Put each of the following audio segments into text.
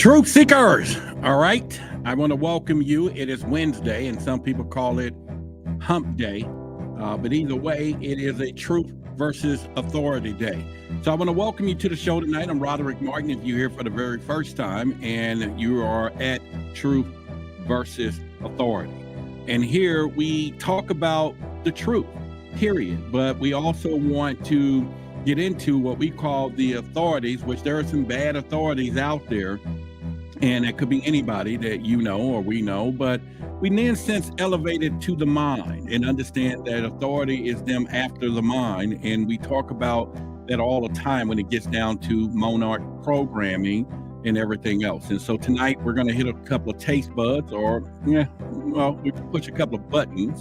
Truth seekers, all right. I want to welcome you. It is Wednesday, and some people call it Hump Day, but either way, it is a truth versus authority day. So I want to welcome you to the show tonight. I'm Roderick Martin. If you're here for the very first time, and you are at Truth versus Authority, and here we talk about the truth, period. But we also want to get into what we call the authorities, which there are some bad authorities out there. And it could be anybody that you know or we know, but we then since elevated to the mind and understand that authority is them after the mind. And we talk about that all the time when it gets down to Monarch programming and everything else. And so tonight we're going to hit a couple of taste buds, or we can push a couple of buttons,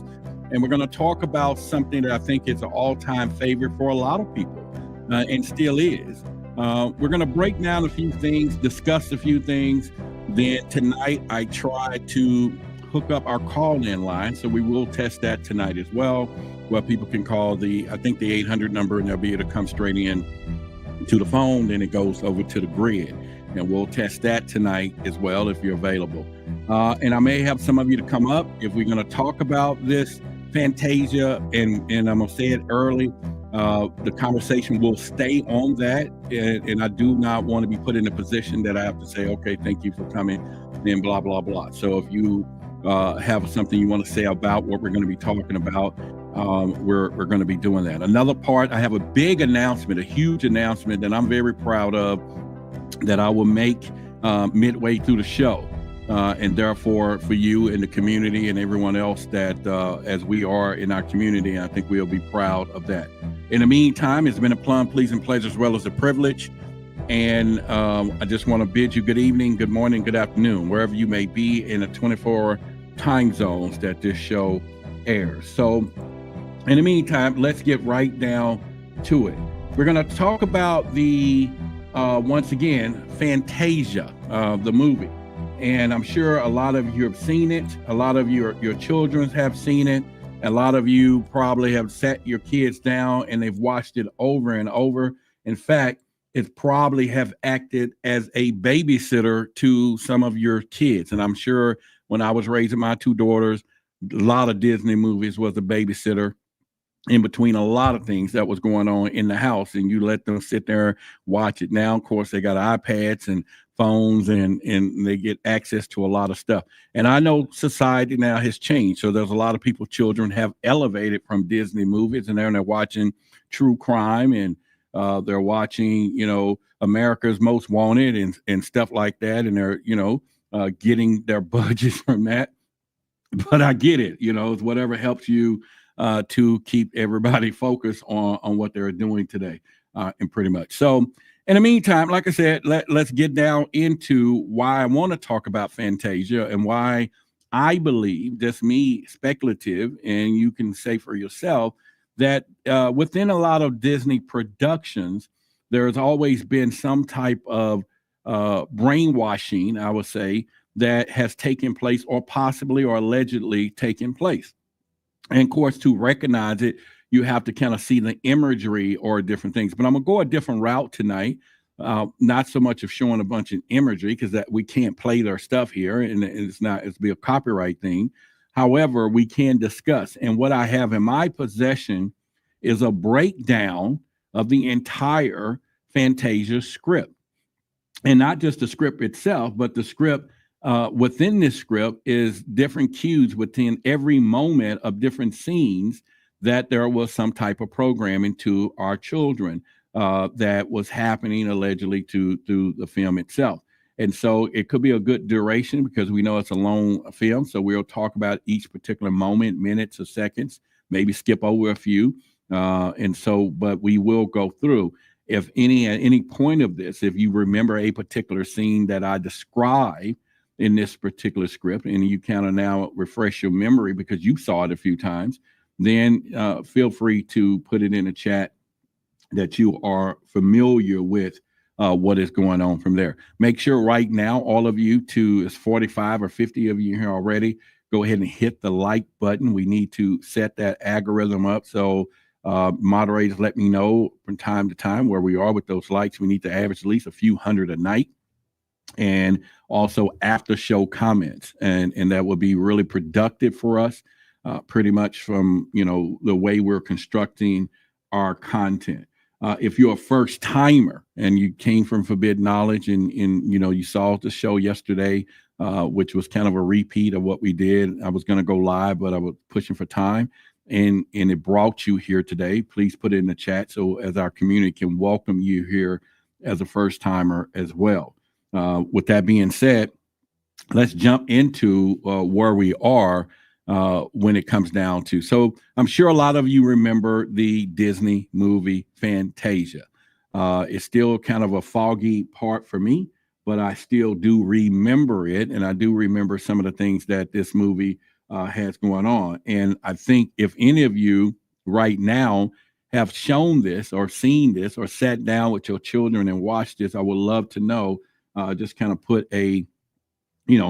and we're going to talk about something that I think is an all-time favorite for a lot of people, and still is. We're going to break down a few things, discuss a few things. Then tonight, I try to hook up our call-in line. So we will test that tonight as well, where people can call the 800 number, and they'll be able to come straight in to the phone. Then it goes over to the grid. And we'll test that tonight as well if you're available. And I may have some of you to come up if we're going to talk about this Fantasia, and I'm going to say it early. The conversation will stay on that, and I do not want to be put in a position that I have to say, okay, thank you for coming, and blah, blah, blah. So if you have something you want to say about what we're going to be talking about, we're going to be doing that. Another part, I have a big announcement, a huge announcement that I'm very proud of, that I will make midway through the show. And therefore, for you in the community and everyone else that, as we are in our community, I think we'll be proud of that. In the meantime, it's been a plum, pleasing pleasure, as well as a privilege. And I just want to bid you good evening, good morning, good afternoon, wherever you may be in the 24 time zones that this show airs. So in the meantime, let's get right down to it. We're going to talk about the, once again, Fantasia, the movie. And I'm sure a lot of you have seen it. A lot of your children have seen it. A lot of you probably have sat your kids down and they've watched it over and over. In fact, it probably have acted as a babysitter to some of your kids. And I'm sure when I was raising my two daughters, a lot of Disney movies was a babysitter in between a lot of things that was going on in the house, and you let them sit there, watch it. Now, of course, they got iPads and phones, and they get access to a lot of stuff. And I know society now has changed. So there's a lot of people, children have elevated from Disney movies, and they're watching true crime, and they're watching, America's Most Wanted and stuff like that. And they're, getting their budgets from that. But I get it, it's whatever helps you to keep everybody focused on what they're doing today, and pretty much. So in the meantime, like I said, let's get down into why I want to talk about Fantasia and why I believe, just me speculative, and you can say for yourself, that within a lot of Disney productions, there's always been some type of brainwashing, I would say, that has taken place, or possibly or allegedly taken place. And of course, to recognize it, you have to kind of see the imagery or different things. But I'm going to go a different route tonight. Not so much of showing a bunch of imagery, because that we can't play their stuff here, and it's be a copyright thing. However, we can discuss. And what I have in my possession is a breakdown of the entire Fantasia script. And not just the script itself, but the script within this script is different cues within every moment of different scenes that there was some type of programming to our children that was happening allegedly through the film itself. And so it could be a good duration, because we know it's a long film. So we'll talk about each particular moment, minutes or seconds, maybe skip over a few. But we will go through. If at any point of this, if you remember a particular scene that I described in this particular script, and you kind of now refresh your memory because you saw it a few times, then feel free to put it in the chat that you are familiar with what is going on from there. Make sure right now, all of you, it's 45 or 50 of you here already, go ahead and hit the like button. We need to set that algorithm up. So moderators, let me know from time to time where we are with those likes. We need to average at least a few hundred a night. and also after show comments, and that would be really productive for us, pretty much from the way we're constructing our content. If you're a first timer and you came from Forbidden Knowledge, and you saw the show yesterday, which was kind of a repeat of what we did. I was going to go live, but I was pushing for time, and it brought you here today. Please put it in the chat so as our community can welcome you here as a first timer as well. With that being said, let's jump into where we are when it comes down to. So I'm sure a lot of you remember the Disney movie Fantasia. It's still kind of a foggy part for me, but I still do remember it, and I do remember some of the things that this movie has going on. And I think if any of you right now have shown this or seen this or sat down with your children and watched this, I would love to know. Just kind of put a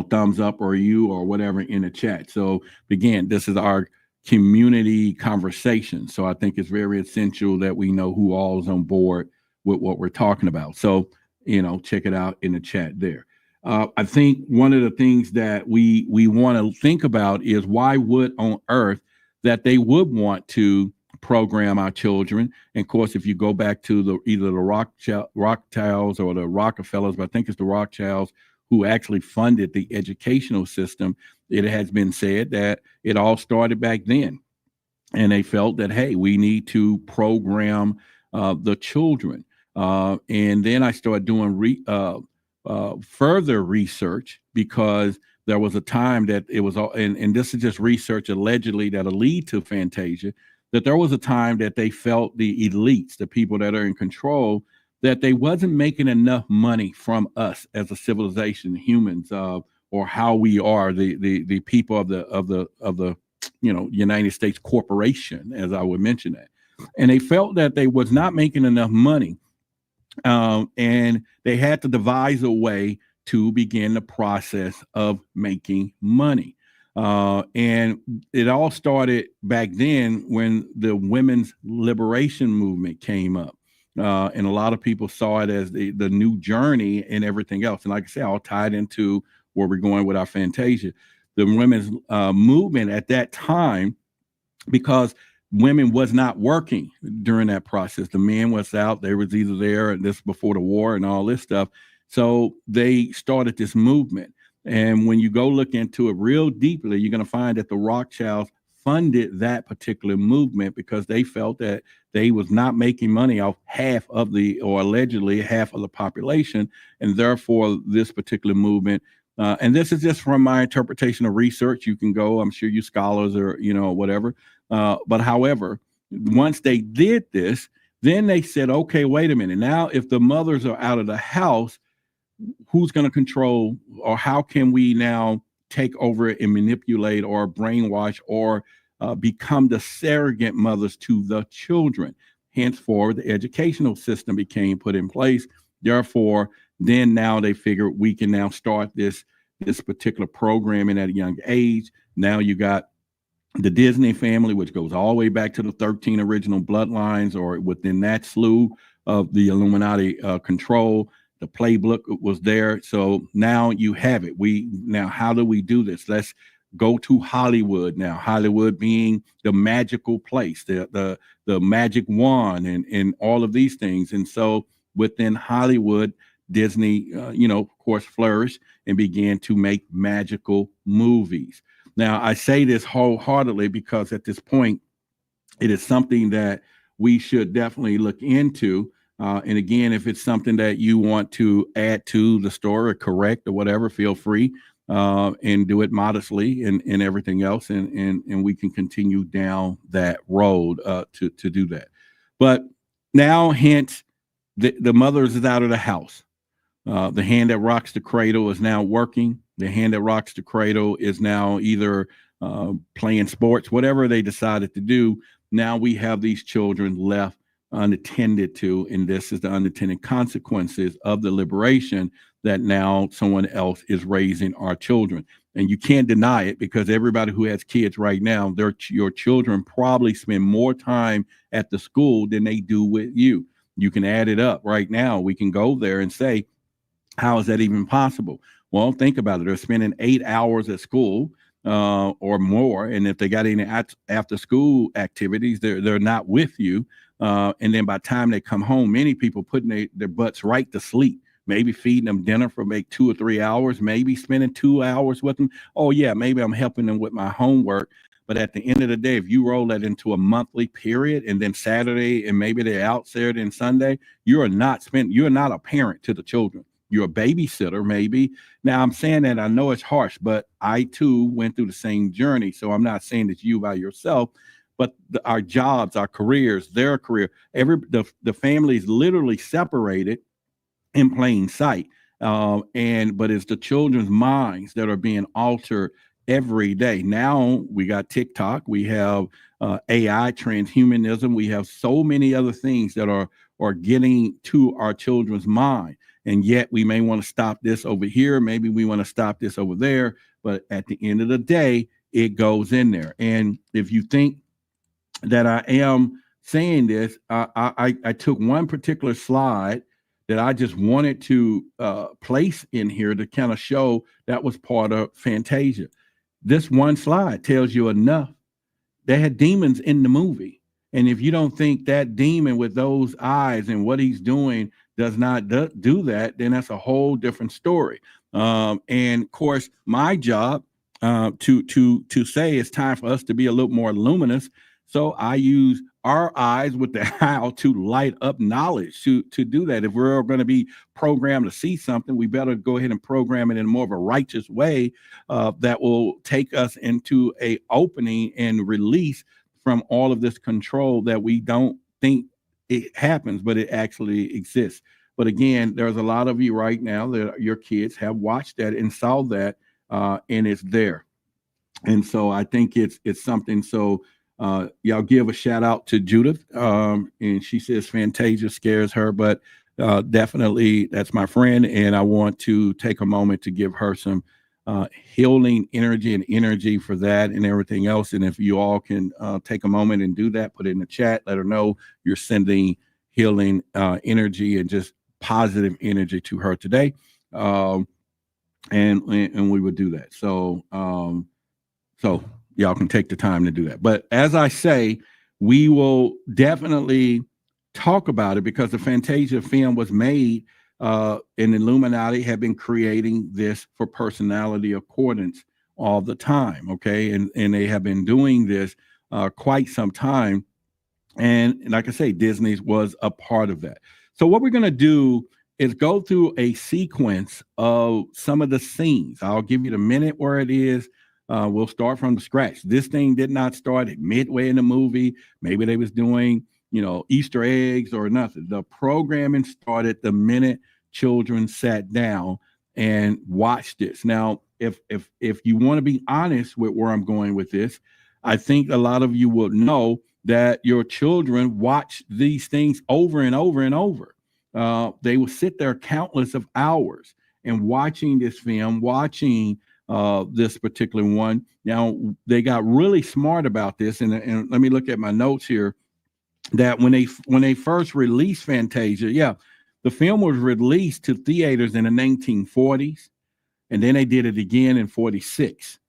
thumbs up or you or whatever in the chat. So again, this is our community conversation. So I think it's very essential that we know who all is on board with what we're talking about. So, check it out in the chat there. I think one of the things that we want to think about is why would on earth that they would want to program our children. And of course, if you go back to either the Rothschilds or the Rockefellers, but I think it's the Rothschilds who actually funded the educational system, it has been said that it all started back then. And they felt that, hey, we need to program the children. And then I started doing further research, because there was a time that it was all, and this is just research allegedly that'll lead to Fantasia, that there was a time that they felt the elites, the people that are in control, that they wasn't making enough money from us as a civilization, humans, or how we are, the people of the United States corporation, as I would mention that. And they felt that they was not making enough money, and they had to devise a way to begin the process of making money. And it all started back then when the women's liberation movement came up. And a lot of people saw it as the new journey and everything else. And like I said, I'll tie it into where we're going with our Fantasia. The women's movement at that time, because women was not working during that process. The men was out. They was either there, and this before the war and all this stuff. So they started this movement. And when you go look into it real deeply, you're going to find that the Rothschilds funded that particular movement because they felt that they was not making money off half of or allegedly half of the population. And therefore, this particular movement, and this is just from my interpretation of research. You can go, I'm sure you scholars or, whatever. But however, once they did this, then they said, okay, wait a minute. Now, if the mothers are out of the house, who's going to control, or how can we now take over and manipulate or brainwash or become the surrogate mothers to the children? Henceforth, the educational system became put in place. Therefore, then now they figure we can now start this particular programming at a young age. Now you got the Disney family, which goes all the way back to the 13 original bloodlines, or within that slew of the Illuminati control. The playbook was there. So now you have it. Now, how do we do this? Let's go to Hollywood now. Hollywood being the magical place, the magic wand, and all of these things. And so within Hollywood, Disney, of course, flourished and began to make magical movies. Now, I say this wholeheartedly because at this point, it is something that we should definitely look into. And again, if it's something that you want to add to the story or correct or whatever, feel free and do it modestly and everything else. And we can continue down that road to do that. But now, hence, the mothers is out of the house. The hand that rocks the cradle is now working. The hand that rocks the cradle is now either playing sports, whatever they decided to do. Now we have these children left unattended to, and this is the unintended consequences of the liberation, that now someone else is raising our children. And you can't deny it, because everybody who has kids right now, your children probably spend more time at the school than they do with you. You can add it up right now. We can go there and say How is that even possible? Well, think about it. They're spending 8 hours at school or more, and if they got any after school activities, they're not with you. And then by the time they come home, many people putting their butts right to sleep. Maybe feeding them dinner for maybe 2 or 3 hours, maybe spending 2 hours with them. Oh yeah, maybe I'm helping them with my homework. But at the end of the day, if you roll that into a monthly period, and then Saturday and maybe they're out Saturday and Sunday, you're not a parent to the children. You're a babysitter, maybe. Now, I'm saying that I know it's harsh, but I too went through the same journey. So I'm not saying it's you by yourself, but our jobs, our careers, their career, the family is literally separated in plain sight. But it's the children's minds that are being altered every day. Now we got TikTok, we have AI, transhumanism, we have so many other things that are getting to our children's mind. And yet we may want to stop this over here. Maybe we want to stop this over there. But at the end of the day, it goes in there. And if you think that I am saying this, I took one particular slide that I just wanted to place in here to kind of show that was part of Fantasia. This one slide tells you enough. They had demons in the movie. And if you don't think that demon with those eyes and what he's doing does not do that, then that's a whole different story. And of course, my job to say it's time for us to be a little more luminous. So I use our eyes with the how to light up knowledge to do that. If we're going to be programmed to see something, we better go ahead and program it in more of a righteous way that will take us into a opening and release from all of this control that we don't think it happens, but it actually exists. But again, there's a lot of you right now that your kids have watched that and saw that, and it's there. And so I think it's something. So y'all give a shout out to Judith, and she says Fantasia scares her, but definitely that's my friend, and I want to take a moment to give her some healing energy for that and everything else. And if you all can take a moment and do that, put it in the chat, let her know you're sending healing energy and just positive energy to her today, and we would do that. So y'all can take the time to do that. But as I say, we will definitely talk about it because the Fantasia film was made, and Illuminati have been creating this for personality accordance all the time. Okay. And they have been doing this quite some time. And like I say, Disney was a part of that. So what we're going to do is go through a sequence of some of the scenes. I'll give you the minute where it is. We'll start from the scratch. This thing did not start at midway in the movie. Maybe they was doing, Easter eggs or nothing. The programming started the minute children sat down and watched this. Now, if you want to be honest with where I'm going with this, I think a lot of you will know that your children watch these things over and over and over. They will sit there countless of hours and watching this film, watching this particular one. Now, they got really smart about this, and let me look at my notes here, that when they first released Fantasia, the film was released to theaters in the 1940s, and then they did it again in 46,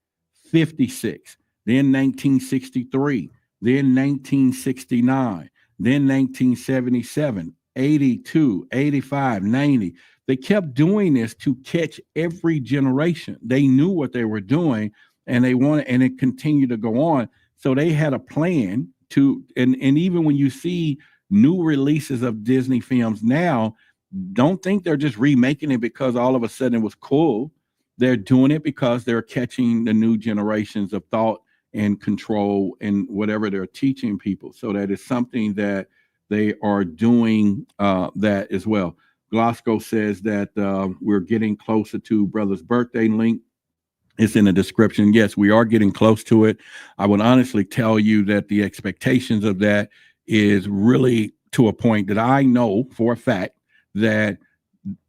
56, then 1963, then 1969, then 1977, 82, 85, 90. They kept doing this to catch every generation. They knew what they were doing, and it continued to go on. So they had a plan to, and even when you see new releases of Disney films now, don't think they're just remaking it because all of a sudden it was cool. They're doing it because they're catching the new generations of thought and control and whatever they're teaching people. So that is something that they are doing that as well. Glasgow says that we're getting closer to Brother's birthday link. It's in the description. Yes, we are getting close to it. I would honestly tell you that the expectations of that is really to a point that I know for a fact that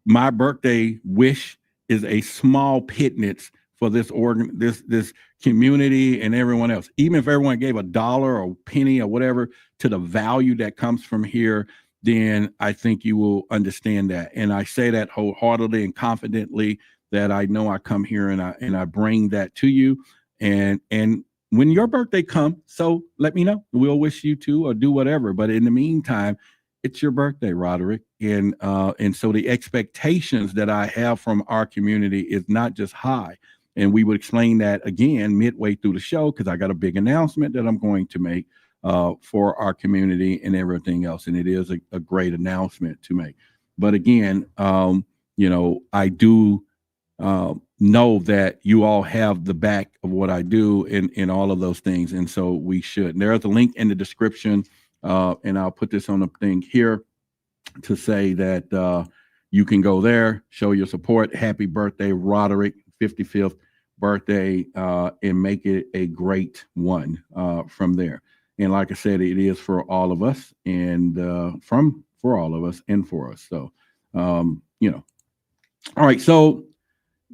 my birthday wish is a small pittance for this community and everyone else. Even if everyone gave $1 or a penny or whatever to the value that comes from here, then I think you will understand that. And I say that wholeheartedly and confidently, that I know I come here and I bring that to you. And when your birthday comes, so let me know. We'll wish you to or do whatever. But in the meantime, it's your birthday, Roderick. And so the expectations that I have from our community is not just high. And we would explain that again midway through the show, because I got a big announcement that I'm going to make for our community and everything else. And it is a great announcement to make. But again, I do know that you all have the back of what I do in all of those things. And so we should. And there's a link in the description, and I'll put this on the thing here to say that you can go there, show your support. Happy birthday, Roderick, 55th birthday, and make it a great one from there. And like I said, it is for all of us, and for all of us and for us. So, all right. So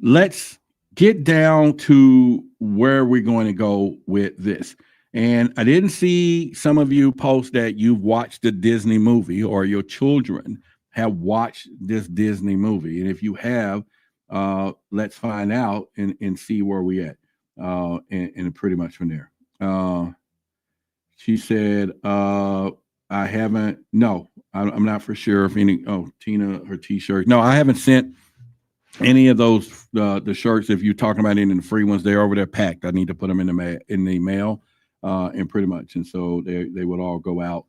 let's get down to where we're going to go with this. And I didn't see some of you post that you've watched the Disney movie, or your children have watched this Disney movie. And if you have, let's find out and see where we at. And pretty much from there. She said, I haven't, no, I'm not for sure if any, Tina, her t-shirt. No, I haven't sent any of those, the shirts. If you're talking about any of the free ones, they're over there packed. I need to put them in the mail, and pretty much. And so they would all go out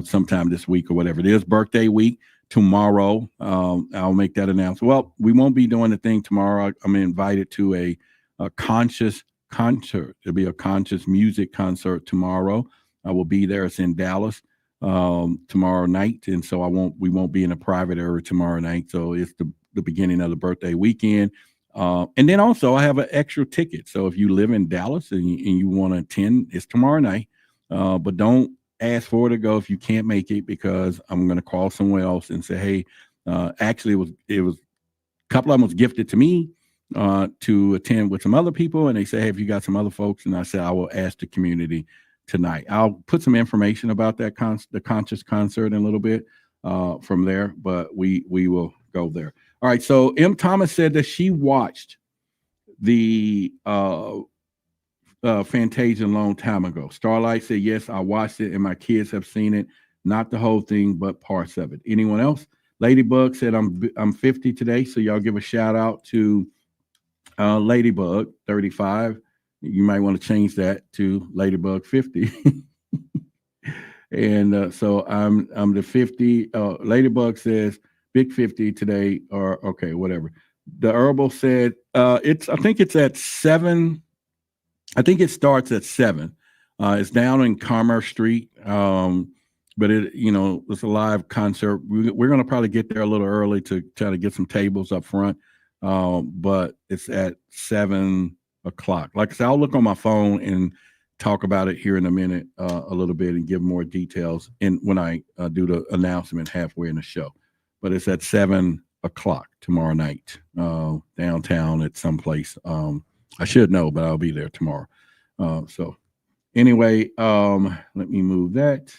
sometime this week or whatever. It is birthday week tomorrow. I'll make that announcement. Well, we won't be doing the thing tomorrow. I'm invited to a conscious concert. There'll be a conscious music concert tomorrow. I will be there. It's in Dallas tomorrow night, and so we won't be in a private area tomorrow night. So it's the beginning of the birthday weekend, and then also I have an extra ticket. So if you live in Dallas and you want to attend, it's tomorrow night. But don't ask for it to go if you can't make it, because I'm going to call someone else and say, hey, actually it was a couple of them was gifted to me to attend with some other people, and they say, hey, have you got some other folks? And I said, I will ask the community tonight. I'll put some information about that the conscious concert in a little bit from there, but we will go there. All right. So M. Thomas said that she watched the Fantasia a long time ago. Starlight said, yes, I watched it and my kids have seen it. Not the whole thing, but parts of it. Anyone else? Ladybug said, I'm 50 today. So y'all give a shout out to Ladybug 35. You might want to change that to Ladybug 50. And so I'm the 50. Ladybug says big 50 today, or okay, whatever. The Herbal said I think it's at 7. I think it starts at 7. It's down in Commerce Street. But it's a live concert. We're going to probably get there a little early to try to get some tables up front. But it's at 7 o'clock. Like I said, I'll look on my phone and talk about it here in a minute, a little bit, and give more details when I do the announcement halfway in the show. But it's at 7 o'clock tomorrow night, downtown at some place. I should know, but I'll be there tomorrow. So anyway, let me move that.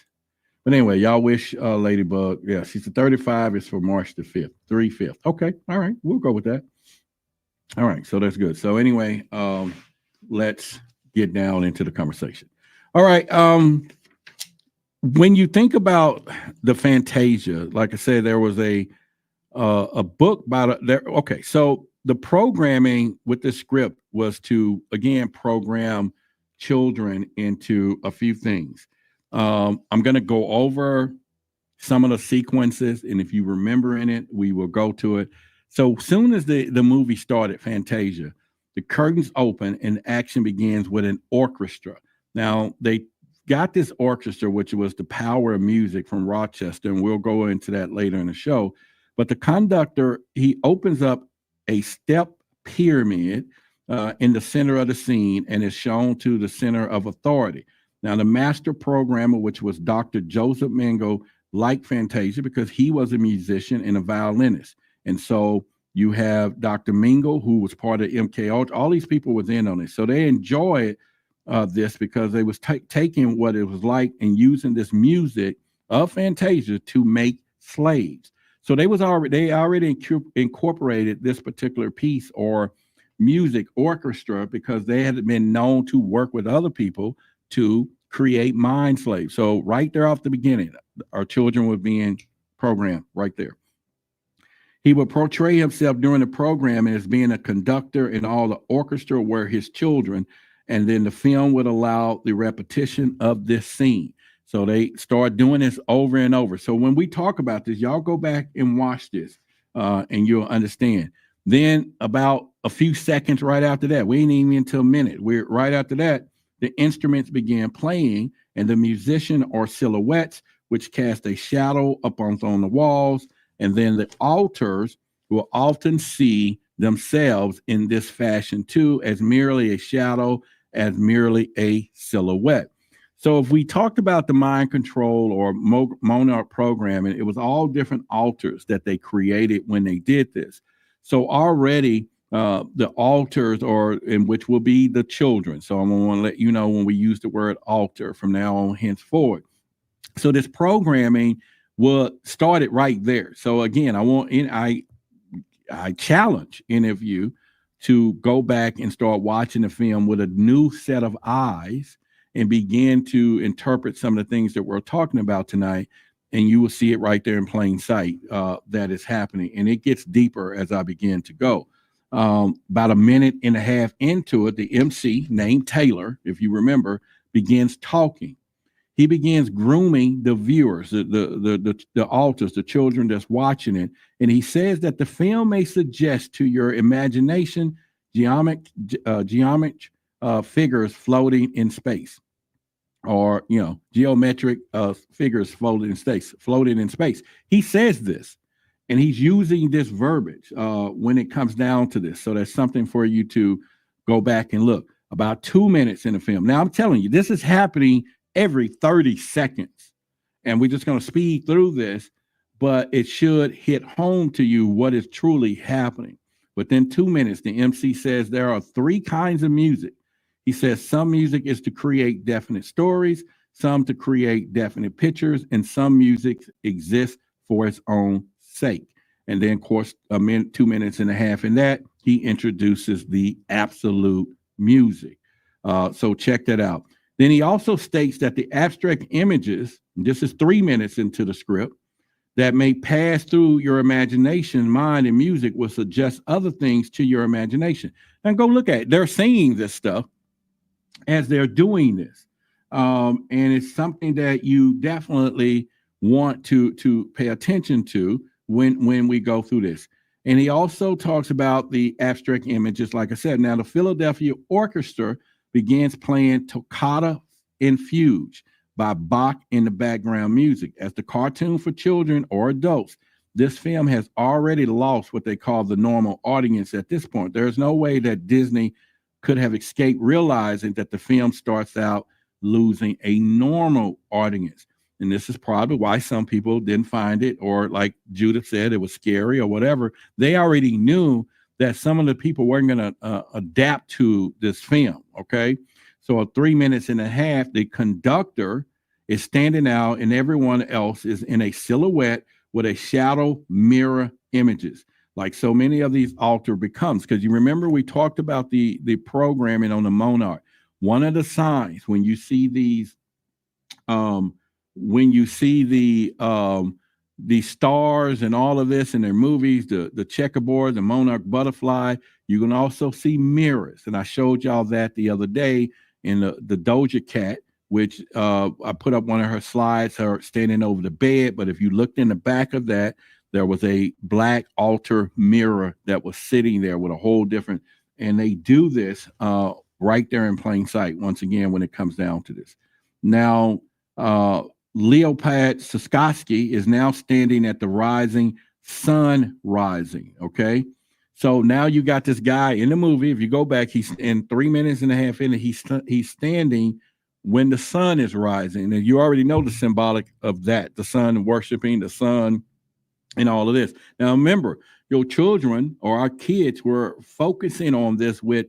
But anyway, y'all wish Ladybug. Yeah, she's the 35. It's for March the 5th, 3/5. Okay, all right, we'll go with that. All right, so that's good. So anyway, let's get down into the conversation. All right, when you think about the Fantasia, like I said, there was a book by there. Okay, so the programming with the script was to again program children into a few things. I'm going to go over some of the sequences, and if you remember in it, we will go to it. So soon as the movie started, Fantasia, the curtains open and action begins with an orchestra. Now, they got this orchestra, which was the Power of Music from Rochester, and we'll go into that later in the show. But the conductor, he opens up a step pyramid in the center of the scene and is shown to the center of authority. Now, the master programmer, which was Dr. Joseph Mingo, liked Fantasia because he was a musician and a violinist. And so you have Dr. Mingo, who was part of MK. All these people was in on it. So they enjoyed this because they was taking what it was like and using this music of Fantasia to make slaves. So they already incorporated this particular piece or music orchestra because they had been known to work with other people to create mind slaves. So right there off the beginning, our children were being programmed right there. He would portray himself during the program as being a conductor, and all the orchestra were his children. And then the film would allow the repetition of this scene. So they start doing this over and over. So when we talk about this, y'all go back and watch this, and you'll understand. Then about a few seconds right after that, we ain't even until a minute. We're right after that, the instruments began playing, and the musician or silhouettes, which cast a shadow upon on the walls. And then the altars will often see themselves in this fashion too, as merely a shadow, as merely a silhouette. So if we talked about the mind control or Monarch programming, it was all different altars that they created when they did this. So already the altars, or in which will be the children. So I'm going to want to let you know when we use the word altar from now on henceforward. So this programming will start it right there. So again, I challenge any of you to go back and start watching the film with a new set of eyes and begin to interpret some of the things that we're talking about tonight. And you will see it right there in plain sight that is happening. And it gets deeper as I begin to go. About a minute and a half into it, the MC named Taylor, if you remember, begins talking. He begins grooming the viewers, the altars, the children that's watching it. And he says that the film may suggest to your imagination geometric figures floating in space, or, geometric figures floating in space. He says this, and he's using this verbiage when it comes down to this. So that's something for you to go back and look. About 2 minutes in the film. Now, I'm telling you, this is happening every 30 seconds. And we're just going to speed through this, but it should hit home to you what is truly happening. Within 2 minutes, the MC says there are 3 kinds of music. He says some music is to create definite stories, some to create definite pictures, and some music exists for its own sake. And then, of course, 2 minutes and a half in that, he introduces the absolute music. So check that out. Then he also states that the abstract images, this is 3 minutes into the script, that may pass through your imagination, mind, and music will suggest other things to your imagination. And go look at it. They're saying this stuff as they're doing this. And it's something that you definitely want to pay attention to when we go through this. And he also talks about the abstract images, like I said. Now, the Philadelphia Orchestra begins playing Toccata and Fugue by Bach in the background music. As the cartoon for children or adults, this film has already lost what they call the normal audience at this point. There's no way that Disney could have escaped realizing that the film starts out losing a normal audience. And this is probably why some people didn't find it, or like Judith said, it was scary or whatever. They already knew that some of the people weren't going to adapt to this film, okay? So 3 minutes and a half, the conductor is standing out and everyone else is in a silhouette with a shadow mirror images, like so many of these altar becomes. Because you remember we talked about the programming on the Monarch. One of the signs when you see these, the stars and all of this in their movies, the checkerboard, the Monarch butterfly, you can also see mirrors. And I showed y'all that the other day in the Doja Cat, which I put up one of her slides, her standing over the bed. But if you looked in the back of that, there was a black altar mirror that was sitting there with a whole different, and they do this right there in plain sight, once again, when it comes down to this. Now, Leopard Soskoski is now standing at the rising sun rising, okay? So now you got this guy in the movie. If you go back, he's in 3 minutes and a half in, he's standing when the sun is rising. And you already know the symbolic of that, the sun, worshiping the sun and all of this. Now, remember, your children or our kids were focusing on this with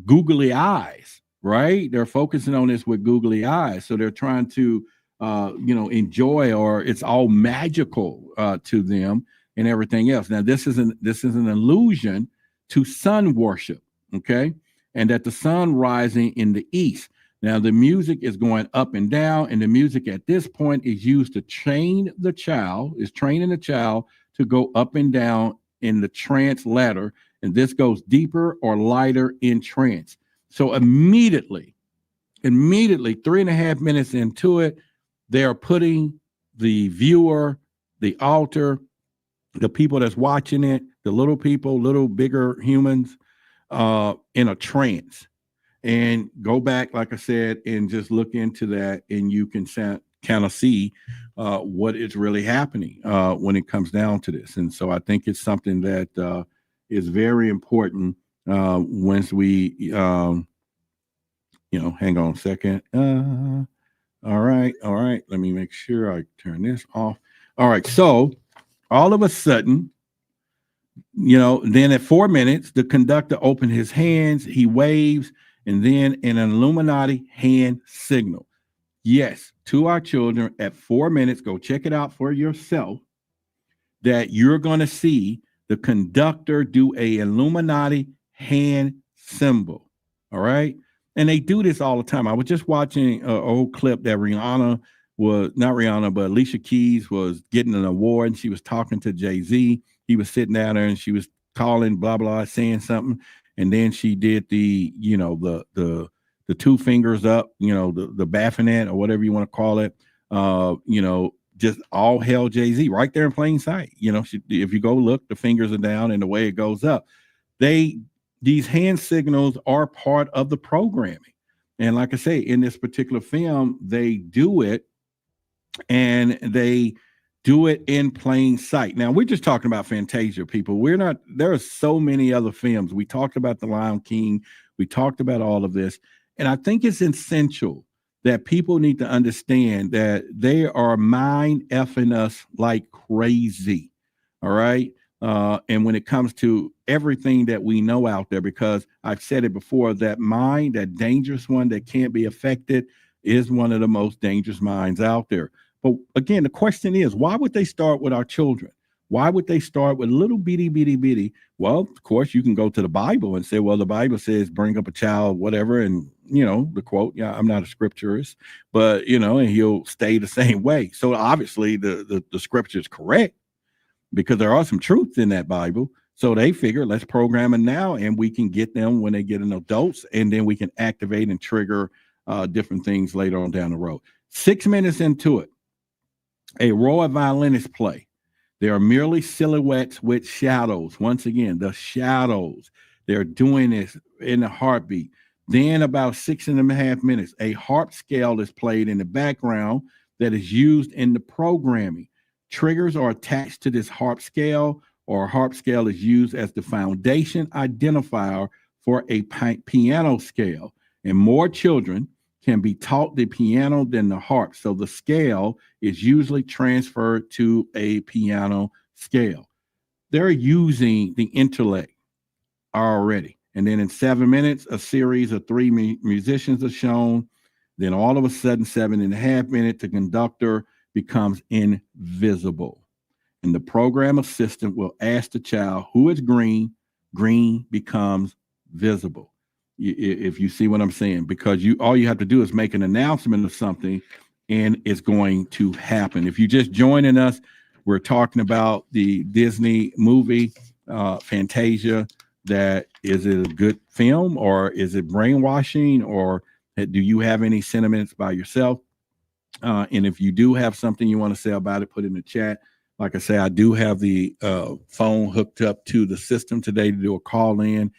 googly eyes, right? They're focusing on this with googly eyes. So they're trying to enjoy, or it's all magical to them and everything else. Now, this is an allusion to sun worship, okay, and that the sun rising in the east. Now, the music is going up and down, and the music at this point is used to training the child to go up and down in the trance ladder, and this goes deeper or lighter in trance. So immediately, 3.5 minutes into it, they are putting the viewer, the altar, the people that's watching it, the little people, little bigger humans, in a trance. And go back, like I said, and just look into that, and you can kind of see what is really happening when it comes down to this. And so I think it's something that is very important once we, hang on a second. All right. Let me make sure I turn this off. All right. So all of a sudden, then at 4 minutes, the conductor opened his hands, he waves, and then an Illuminati hand signal. Yes, to our children at 4 minutes, go check it out for yourself, that you're going to see the conductor do a Illuminati hand symbol. All right. And they do this all the time. I was just watching an old clip that Alicia Keys was getting an award, and she was talking to Jay-Z. He was sitting down there and she was calling, blah, blah, saying something. And then she did the two fingers up, the bassinet or whatever you want to call it, just all hell Jay-Z right there in plain sight. If you go look, the fingers are down and the way it goes up. These hand signals are part of the programming. And like I say, in this particular film, they do it, and they do it in plain sight. Now, we're just talking about Fantasia, people. There are so many other films. We talked about The Lion King. We talked about all of this. And I think it's essential that people need to understand that they are mind effing us like crazy. All right. And when it comes to everything that we know out there, because I've said it before, that mind, that dangerous one that can't be affected, is one of the most dangerous minds out there. But again, the question is, why would they start with our children? Why would they start with little bitty? Well, of course, you can go to the Bible and say, well, the Bible says bring up a child, whatever. And, the quote, I'm not a scripturist, but, and he'll stay the same way. So obviously the scripture is correct, because there are some truths in that Bible. So they figure, let's program it now, and we can get them when they get an adults, and then we can activate and trigger different things later on down the road. 6 minutes into it, a row of violinists play. They are merely silhouettes with shadows. Once again, the shadows. They're doing this in a heartbeat. Then about 6.5 minutes, a harp scale is played in the background that is used in the programming. Triggers are attached to this harp scale, or harp scale is used as the foundation identifier for a piano scale. And more children can be taught the piano than the harp. So the scale is usually transferred to a piano scale. They're using the intellect already. And then in 7 minutes, a series of 3 musicians are shown. Then all of a sudden, 7.5 minutes, the conductor becomes invisible. And the program assistant will ask the child who is green. Green becomes visible. If you see what I'm saying, because all you have to do is make an announcement of something, and it's going to happen. If you're just joining us, we're talking about the Disney movie Fantasia. That is it a good film, or is it brainwashing, or do you have any sentiments by yourself? And if you do have something you want to say about it, put it in the chat. Like I say, I do have the phone hooked up to the system today to do a call in.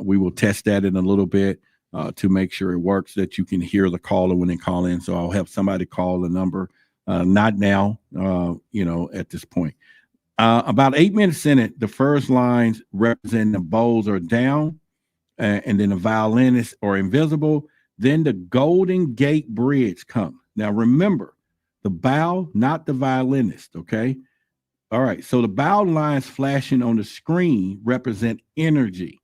We will test that in a little bit to make sure it works, that you can hear the caller when they call in. So I'll have somebody call the number, not now, at this point. About 8 minutes in it, the first lines represent the bows are down, and then the violinists are invisible. Then the Golden Gate Bridge comes. Now remember, the bow, not the violinist, okay? All right, so the bow lines flashing on the screen represent energy.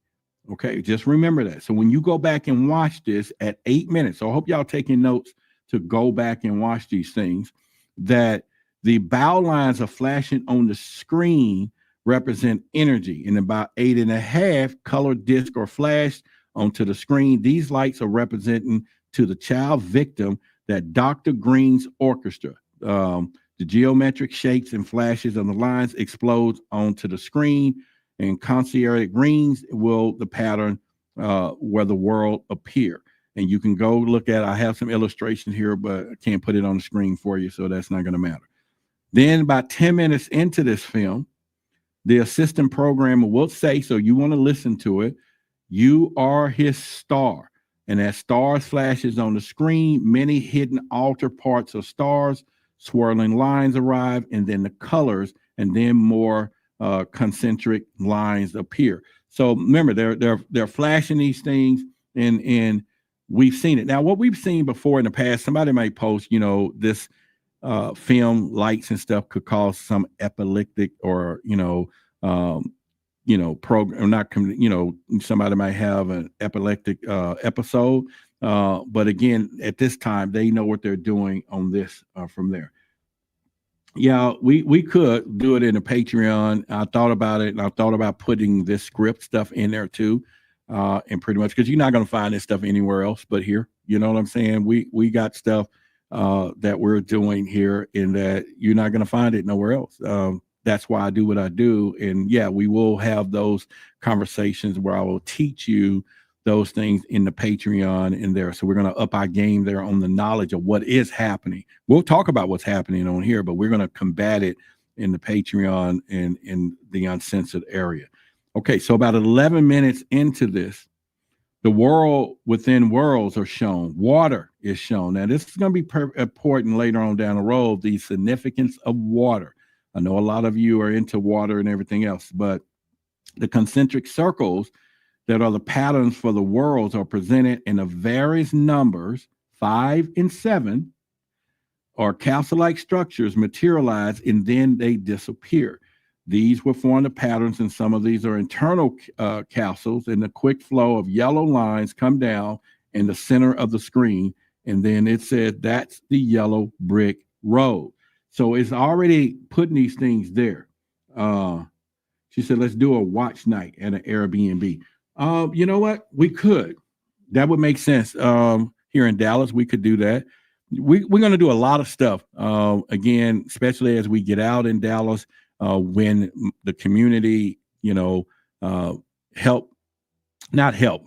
Okay, just remember that. So when you go back and watch this at 8 minutes, so I hope y'all taking notes to go back and watch these things, that the bow lines are flashing on the screen represent energy, and about 8.5 colored disc or flashed onto the screen. These lights are representing to the child victim that Dr. Green's orchestra. The geometric shapes and flashes on the lines explodes onto the screen, and concentric rings will the pattern where the world appear. And you can go look at, I have some illustrations here, but I can't put it on the screen for you, so that's not going to matter. Then about 10 minutes into this film, the assistant programmer will say, so you want to listen to it, you are his star. And as stars flashes on the screen, many hidden altar parts of stars, swirling lines arrive, and then the colors, and then more concentric lines appear. So remember, they're flashing these things, and we've seen it. Now, what we've seen before in the past, somebody might post, this film lights and stuff could cause some epileptic or program, not somebody might have an epileptic episode, but again, at this time they know what they're doing on this from there. Yeah, we could do it in a Patreon. I thought about it, and I thought about putting this script stuff in there too, and pretty much because you're not going to find this stuff anywhere else but here. You know what I'm saying? We got stuff that we're doing here, in that you're not going to find it nowhere else. That's why I do what I do. And yeah, we will have those conversations where I will teach you those things in the Patreon in there. So we're going to up our game there on the knowledge of what is happening. We'll talk about what's happening on here, but we're going to combat it in the Patreon and in the uncensored area. Okay, so about 11 minutes into this, the world within worlds are shown. Water is shown. Now, this is going to be important later on down the road, the significance of water. I know a lot of you are into water and everything else, but the concentric circles that are the patterns for the worlds are presented in the various numbers, 5 and 7, or capsule-like structures materialize and then they disappear. These will form the patterns, and some of these are internal capsules, and the quick flow of yellow lines come down in the center of the screen, and then it says that's the yellow brick road. So it's already putting these things there. She said, let's do a watch night at an Airbnb. You know what? We could. That would make sense. Here in Dallas, we could do that. We're going to do a lot of stuff. Again, especially as we get out in Dallas, when the community,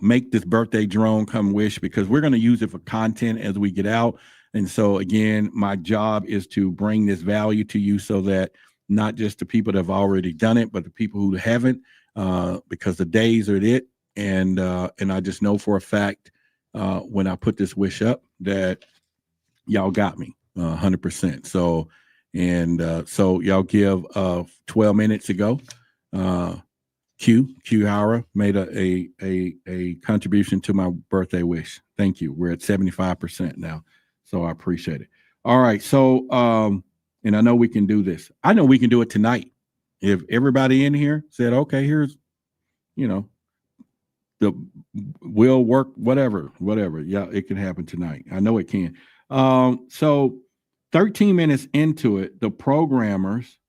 make this birthday drone come wish, because we're going to use it for content as we get out. And so, again, my job is to bring this value to you so that not just the people that have already done it, but the people who haven't, because the days are it. And I just know for a fact when I put this wish up that y'all got me 100%. So, so y'all give 12 minutes ago. Q Hara made a contribution to my birthday wish. Thank you. We're at 75% now. So I appreciate it. All right. So, and I know we can do this. I know we can do it tonight. If everybody in here said, okay, here's, will work, whatever. Yeah, it can happen tonight. I know it can. So 13 minutes into it, the programmers,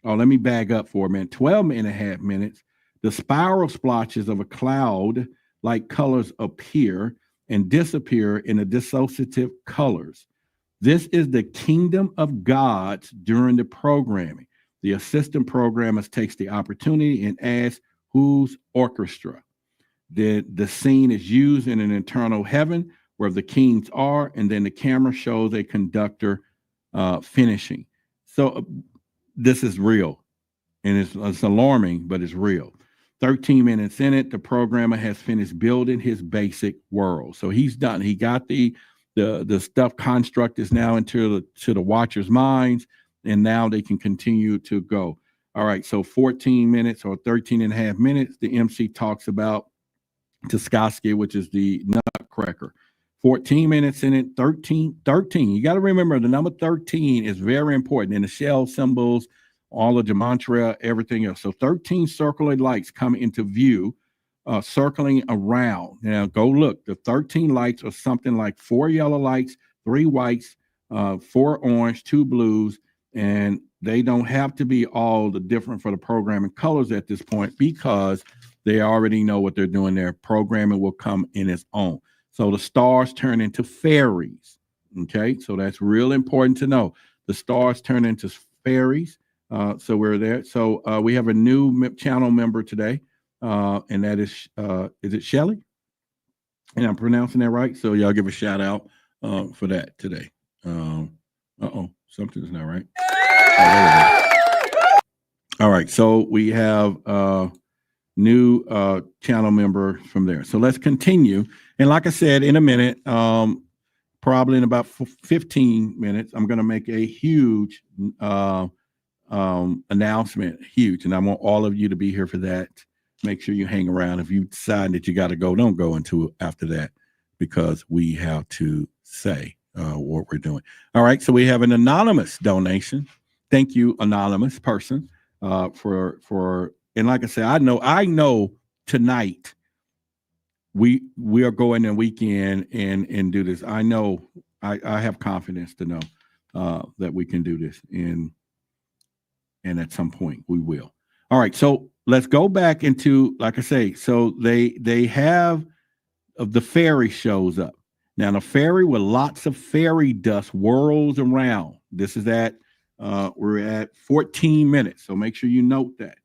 let me back up for a minute, 12.5 minutes, the spiral splotches of a cloud like colors appear and disappear in the dissociative colors. This is the kingdom of gods during the programming. The assistant programmer takes the opportunity and asks, whose orchestra? The scene is used in an internal heaven where the kings are, and then the camera shows a conductor finishing. So this is real, and it's alarming, but it's real. 13 minutes in it, the programmer has finished building his basic world. So he's done. He got the stuff construct is now into the watcher's minds, and now they can continue to go. All right, so 14 minutes or 13.5 minutes, the MC talks about Tuskasky, which is the nutcracker. 14 minutes in it, 13. You got to remember the number 13 is very important in the shell symbols, all of gematria, everything else. So 13 circular lights come into view, circling around. Now go look. The 13 lights are something like 4 yellow lights, 3 whites, 4 orange, 2 blues, and they don't have to be all the different for the programming colors at this point because they already know what they're doing. Their programming will come in its own. So the stars turn into fairies. Okay, so that's real important to know. The stars turn into fairies. So we're there. So we have a new channel member today, and that is it Shelly? And I'm pronouncing that right. So y'all give a shout out for that today. Something's not right. All right, so we have new channel member from there. So let's continue. And like I said, in a minute, probably in about 15 minutes, I'm going to make a huge announcement, huge. And I want all of you to be here for that. Make sure you hang around. If you decide that you got to go, don't go into after that because we have to say what we're doing. All right, so we have an anonymous donation. Thank you, anonymous person, for and like I said, I know tonight we are going a weekend and do this. I know I have confidence to know that we can do this and at some point we will. All right, so let's go back into, like I say, so they have the fairy shows up. Now the fairy with lots of fairy dust whirls around. This is we're at 14 minutes, so make sure you note that.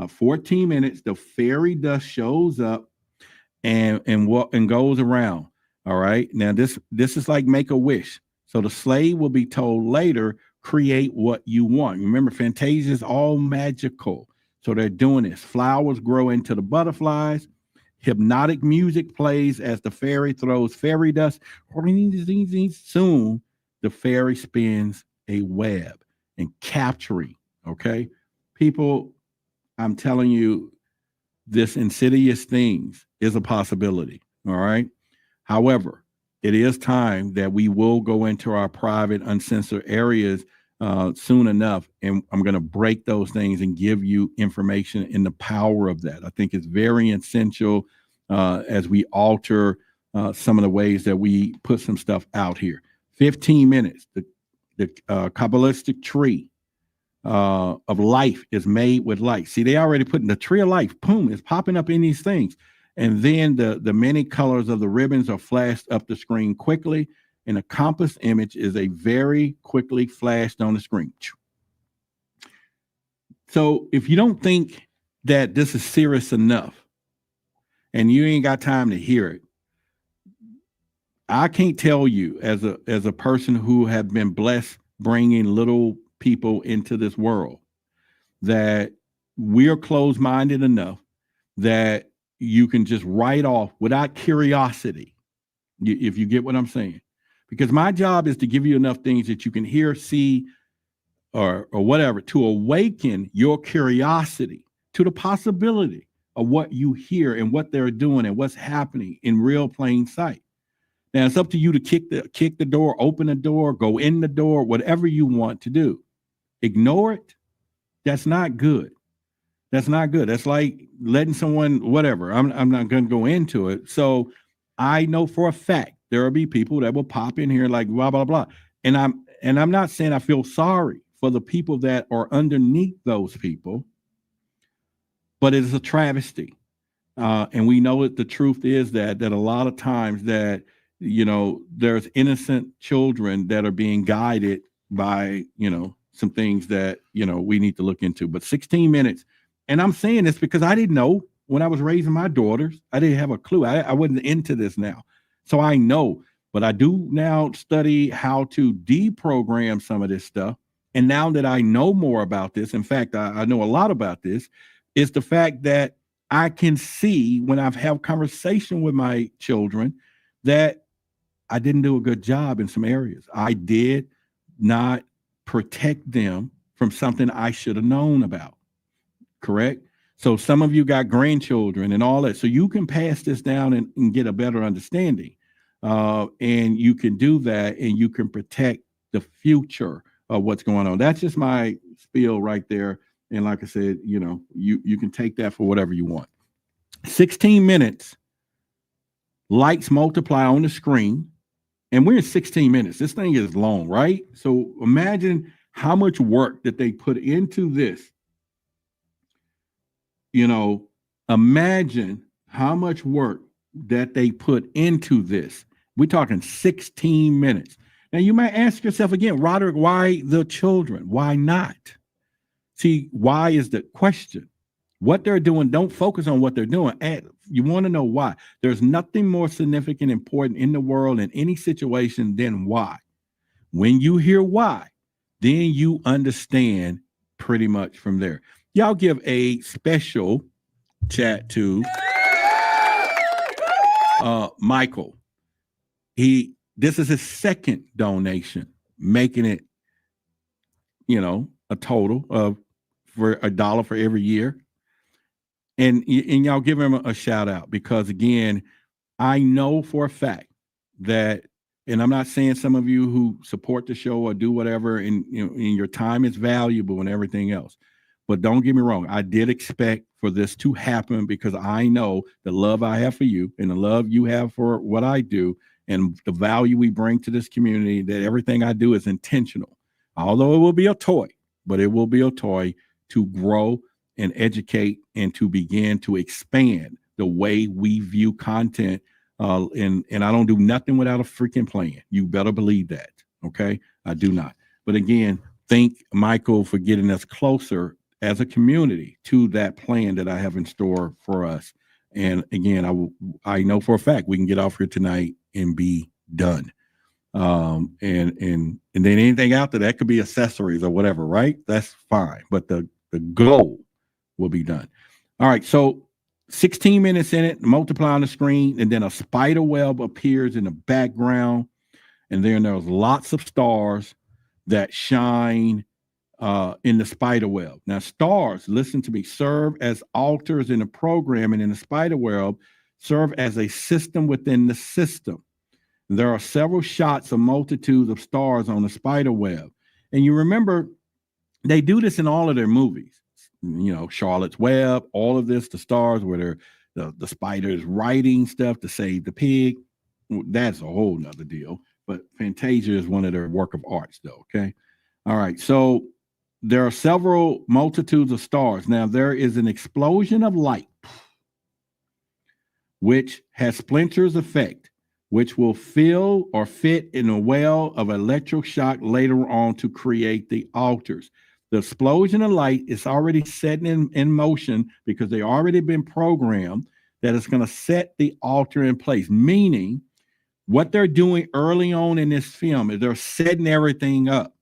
14 minutes, the fairy dust shows up and goes around. All right. Now this is like make a wish. So the slave will be told later, create what you want. Remember, Fantasia is all magical. So they're doing this. Flowers grow into the butterflies. Hypnotic music plays as the fairy throws fairy dust. Soon the fairy spins a web and capturing. Okay. People, I'm telling you, this insidious things is a possibility. All right. However, it is time that we will go into our private, uncensored areas soon enough. And I'm going to break those things and give you information in the power of that. I think it's very essential as we alter some of the ways that we put some stuff out here. 15 minutes, the Kabbalistic tree of life is made with light. See, they already put in the tree of life, boom, it's popping up in these things. And then the many colors of the ribbons are flashed up the screen quickly. And a compass image is a very quickly flashed on the screen. So if you don't think that this is serious enough and you ain't got time to hear it, I can't tell you as a person who have been blessed bringing little people into this world that we're closed-minded enough that you can just write off without curiosity, if you get what I'm saying. Because my job is to give you enough things that you can hear, see, or whatever, to awaken your curiosity to the possibility of what you hear and what they're doing and what's happening in real plain sight. Now, it's up to you to kick the door, open the door, go in the door, whatever you want to do. Ignore it. That's not good. That's not good. That's like letting someone, whatever. I'm not going to go into it. So I know for a fact there will be people that will pop in here like blah, blah, blah. And I'm not saying I feel sorry for the people that are underneath those people, but it is a travesty. And we know that the truth is that a lot of times that, there's innocent children that are being guided by, some things that, we need to look into. But 16 minutes. And I'm saying this because I didn't know when I was raising my daughters. I didn't have a clue. I wasn't into this now. So I know, but I do now study how to deprogram some of this stuff. And now that I know more about this, in fact, I know a lot about this, is the fact that I can see when I've had conversation with my children that I didn't do a good job in some areas. I did not protect them from something I should have known about. Correct? So some of you got grandchildren and all that. So you can pass this down and get a better understanding. And you can do that and you can protect the future of what's going on. That's just my spiel right there. And like I said, you can take that for whatever you want. 16 minutes, lights multiply on the screen. And we're in 16 minutes. This thing is long, right? So imagine how much work that they put into this. You know, imagine how much work that they put into this. We're talking 16 minutes. Now you might ask yourself again, Roderick, why the children? Why not? See, why is the question? What they're doing, don't focus on what they're doing. You want to know why. There's nothing more significant, important in the world in any situation than why. When you hear why, then you understand pretty much from there. Y'all give a special chat to Michael. This is his second donation, making it, a total of for $1 for every year. And y'all give him a shout out, because again, I know for a fact that, and I'm not saying some of you who support the show or do whatever, and your time is valuable and everything else. But don't get me wrong, I did expect for this to happen, because I know the love I have for you and the love you have for what I do and the value we bring to this community, that everything I do is intentional. Although it will be a toy, but it will be a toy to grow and educate and to begin to expand the way we view content. And I don't do nothing without a freaking plan. You better believe that. Okay. I do not. But again, thank Michael for getting us closer as a community to that plan that I have in store for us. And again, I know for a fact we can get off here tonight and be done. And then anything after that could be accessories or whatever, right? That's fine. But the goal will be done. All right. So 16 minutes in it, multiply on the screen, and then a spider web appears in the background. And then there's lots of stars that shine in the spider web. Now, stars, listen to me, serve as altars in the program, and in the spider web serve as a system within the system. There are several shots of multitudes of stars on the spider web. And you remember, they do this in all of their movies. Charlotte's Web, all of this, the stars where the spider is writing stuff to save the pig. That's a whole nother deal. But Fantasia is one of their work of arts, though, okay? All right, so there are several multitudes of stars. Now, there is an explosion of light, which has splinters effect, which will fill or fit in a well of electroshock later on to create the altars. The explosion of light is already set in motion, because they already been programmed that it's going to set the altar in place, meaning what they're doing early on in this film is they're setting everything up.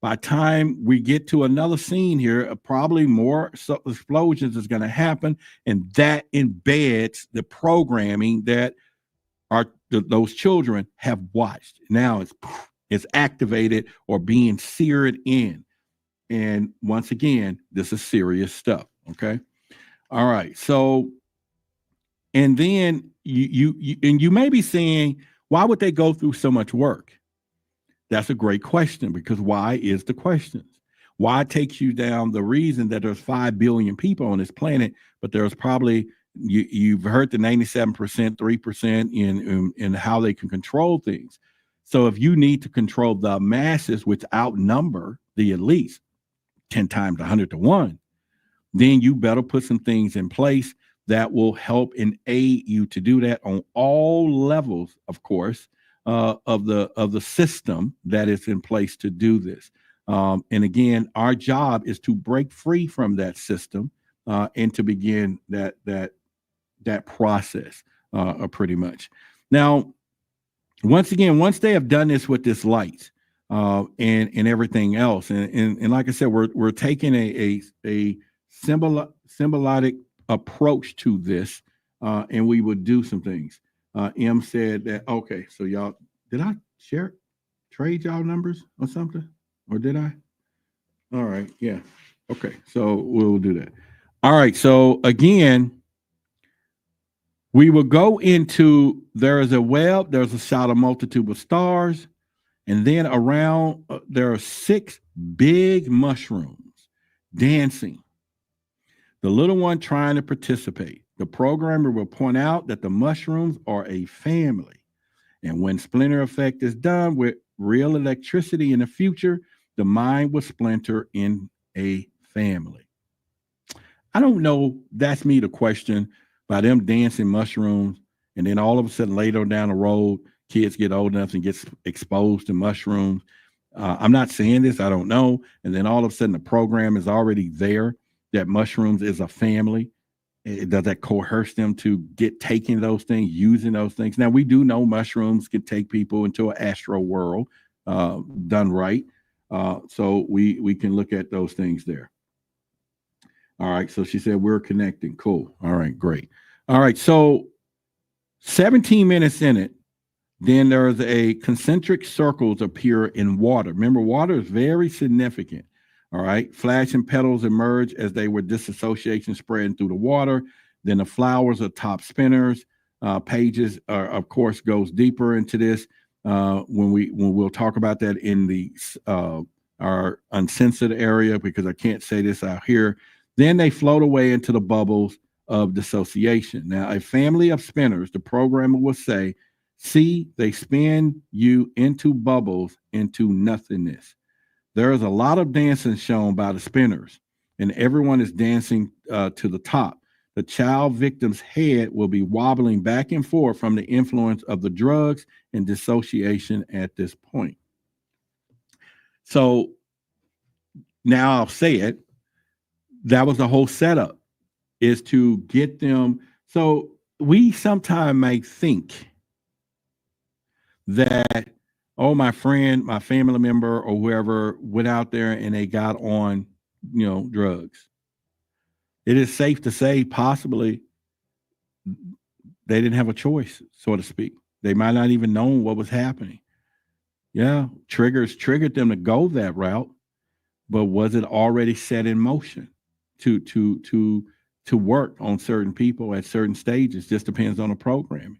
By the time we get to another scene here, probably more explosions is going to happen, and that embeds the programming that those children have watched. Now it's activated or being seared in. And once again, this is serious stuff. Okay. All right. So, and then you may be saying, why would they go through so much work? That's a great question, because why is the questions? Why takes you down the reason that there's 5 billion people on this planet, but there's probably, you've heard the 97%, 3% in how they can control things. So if you need to control the masses, which outnumber the elites 10 times 100 to 1, then you better put some things in place that will help and aid you to do that on all levels, of course, of the system that is in place to do this. And again, our job is to break free from that system and to begin that process pretty much. Now, once again, once they have done this with this light and everything else, and like I said, we're taking a symbolic approach to this, and we would do some things. M said that, okay, so y'all, did I trade y'all numbers or something? Or did I? All right, yeah. Okay, so we'll do that. All right, so again, we will go into, there is a web, there's a shot of multitude of stars, and then around, there are 6 big mushrooms dancing. The little one trying to participate. The programmer will point out that the mushrooms are a family, And when splinter effect is done with real electricity in the future, the mind will splinter in a family. I don't know. That's me the question by them dancing mushrooms, and then all of a sudden later down the road, kids get old enough and get exposed to mushrooms. I'm not saying this. I don't know. And then all of a sudden, the program is already there that mushrooms is a family. Does that coerce them to get taking those things, using those things? Now we do know mushrooms can take people into an astral world, done right. So we can look at those things there. All right. So she said we're connecting. Cool. All right. Great. All right. So 17 minutes in it, then there's a concentric circles appear in water. Remember, water is very significant. All right. Flashing petals emerge as they were disassociation spreading through the water. Then the flowers are top spinners. Pages, of course, goes deeper into this when we'll talk about that in the our uncensored area, because I can't say this out here. Then they float away into the bubbles of dissociation. Now, a family of spinners, the programmer will say, see, they spin you into bubbles, into nothingness. There is a lot of dancing shown by the spinners, and everyone is dancing to the top. The child victim's head will be wobbling back and forth from the influence of the drugs and dissociation at this point. So now I'll say it. That was the whole setup, is to get them. So we sometimes may think that, oh, my friend, my family member, or whoever went out there and they got on, drugs. It is safe to say possibly they didn't have a choice, so to speak. They might not even know what was happening. Yeah, triggers triggered them to go that route, but was it already set in motion to work on certain people at certain stages? Just depends on the programming.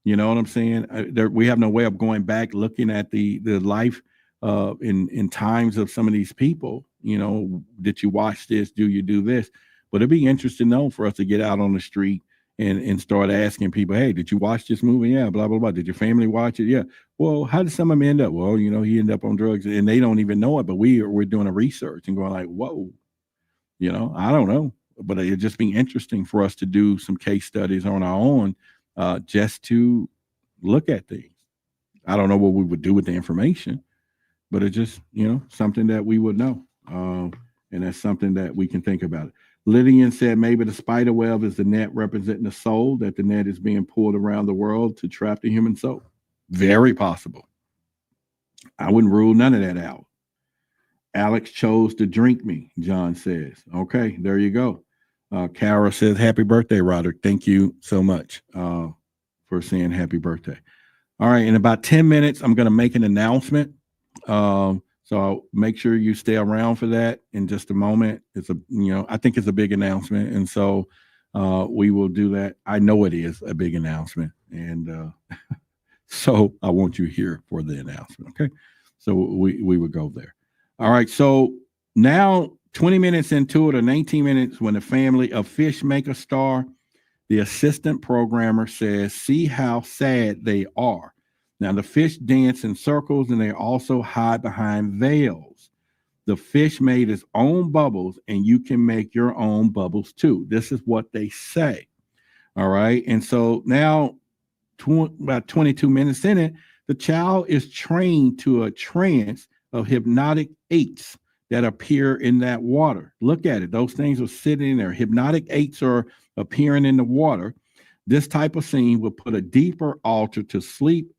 You know what I'm saying? We have no way of going back looking at the life in times of some of these people. Did you watch this? Do you do this? But it'd be interesting, though, for us to get out on the street and start asking people, hey, did you watch this movie? Yeah, blah, blah, blah. Did your family watch it? Yeah. Well, how did some of them end up? Well, he ended up on drugs, and they don't even know it, but we're doing a research and going like, whoa, I don't know. But it'd just be interesting for us to do some case studies on our own, just to look at things. I don't know what we would do with the information, but it's just, something that we would know. And that's something that we can think about. Lydian said maybe the spider web is the net representing the soul, that the net is being pulled around the world to trap the human soul. Very possible. I wouldn't rule none of that out. Alex chose to drink me, John says. Okay, there you go. Kara says, happy birthday, Roderick. Thank you so much for saying happy birthday. All right, in about 10 minutes, I'm going to make an announcement. So make sure you stay around for that in just a moment. I think it's a big announcement. And so we will do that. I know it is a big announcement. And so I want you here for the announcement. Okay. So we would go there. All right. So now 20 minutes into it, or 19 minutes, when the family of fish make a star, the assistant programmer says, see how sad they are. Now, the fish dance in circles, and they also hide behind veils. The fish made its own bubbles, and you can make your own bubbles too. This is what they say. All right. And so now, about 22 minutes in it, the child is trained to a trance of hypnotic eights that appear in that water. Look at it. Those things are sitting there. Hypnotic eights are appearing in the water. This type of scene will put a deeper altar to sleep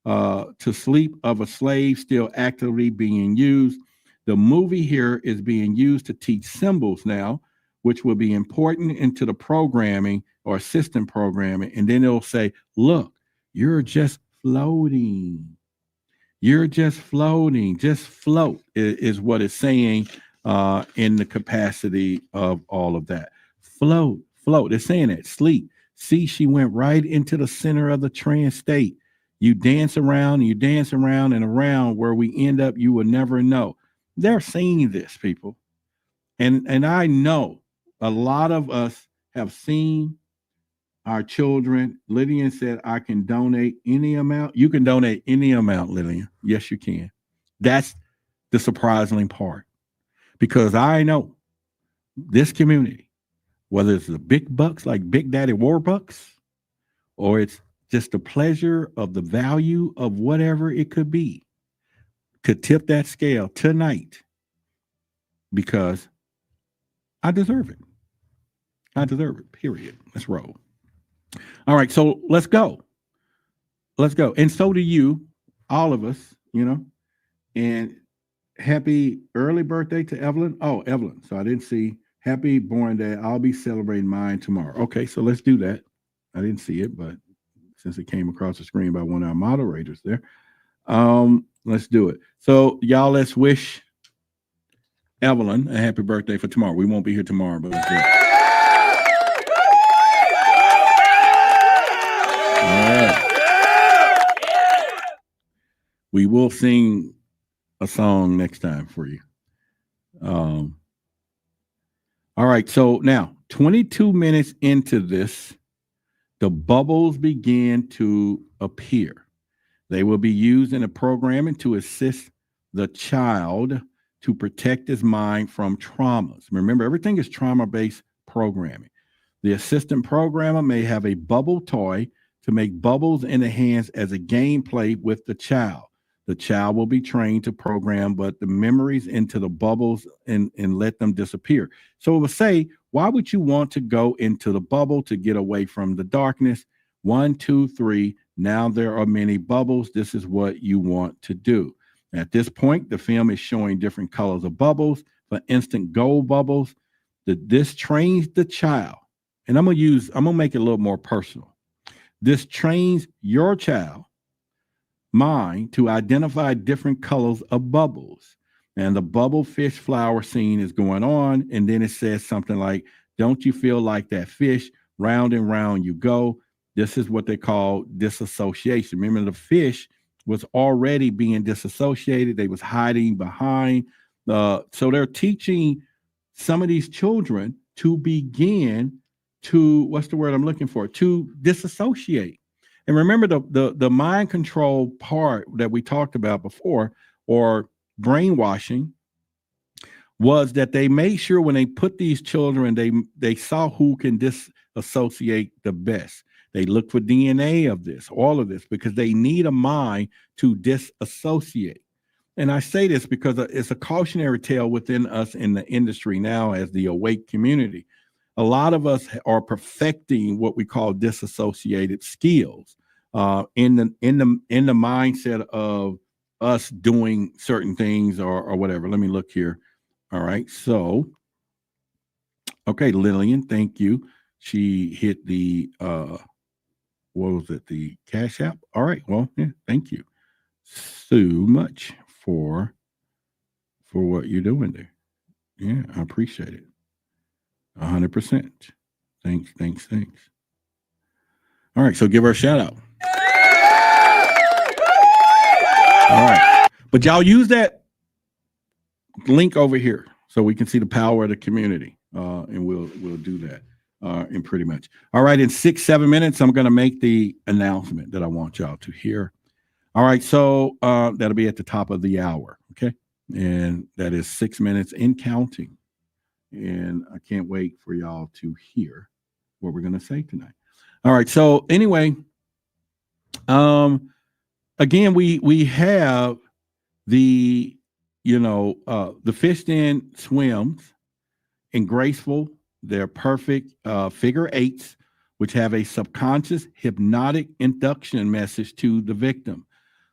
of a slave still actively being used. The movie here is being used to teach symbols now, which will be important into the programming or system programming. And then it'll say, look, you're just floating. You're just floating. Just float is what it's saying in the capacity of all of that. Float. It's saying that. Sleep. See, she went right into the center of the trance state. You dance around and around where we end up, you will never know. They're saying this, people. And I know a lot of us have seen our children. Lillian said, I can donate any amount. You can donate any amount, Lillian. Yes, you can. That's the surprising part. Because I know this community, whether it's the big bucks like Big Daddy Warbucks, or it's just the pleasure of the value of whatever it could be, could tip that scale tonight because I deserve it. I deserve it, period. Let's roll. All right, so let's go. Let's go. And so do you, all of us, and happy early birthday to Evelyn. Oh, Evelyn. So I didn't see. Happy born day. I'll be celebrating mine tomorrow. Okay, so let's do that. I didn't see it, but since it came across the screen by one of our moderators there, let's do it. So y'all, let's wish Evelyn a happy birthday for tomorrow. We won't be here tomorrow, but let's do it. All right. We will sing a song next time for you. All right, so now 22 minutes into this, the bubbles begin to appear. They will be used in the programming to assist the child to protect his mind from traumas. Remember, everything is trauma-based programming. The assistant programmer may have a bubble toy to make bubbles in the hands as a gameplay with the child. The child will be trained to program, but the memories into the bubbles and let them disappear. So it will say, why would you want to go into the bubble to get away from the darkness? 1, 2, 3. Now there are many bubbles. This is what you want to do. At this point, the film is showing different colors of bubbles. For instance, gold bubbles. This trains the child. And I'm gonna make it a little more personal. This trains your child mind to identify different colors of bubbles. And the bubble fish flower scene is going on. And then it says something like, don't you feel like that fish? Round and round you go. This is what they call disassociation. Remember, the fish was already being disassociated. They was hiding behind. So they're teaching some of these children to begin to, what's the word I'm looking for? To disassociate. And remember the mind control part that we talked about before, or brainwashing, was that they made sure when they put these children, they saw who can disassociate the best. They look for DNA of this, all of this, because they need a mind to disassociate. And I say this because it's a cautionary tale within us in the industry now as the awake community. A lot of us are perfecting what we call disassociated skills in the mindset of us doing certain things or whatever. Let me look here. All right. So, okay, Lillian, thank you. She hit the what was it? The Cash App. All right. Well, yeah, thank you so much for what you're doing there. Yeah, I appreciate it. 100%. Thanks. All right, so give her a shout out. All right, but y'all use that link over here so we can see the power of the community, and we'll do that in pretty much. All right, in 6-7 minutes, I'm going to make the announcement that I want y'all to hear. All right, so that'll be at the top of the hour, okay, and that is 6 minutes in counting. And I can't wait for y'all to hear what we're going to say tonight. All right. So anyway, again, we have the, the fish den swims in graceful. They're perfect figure eights, which have a subconscious hypnotic induction message to the victim.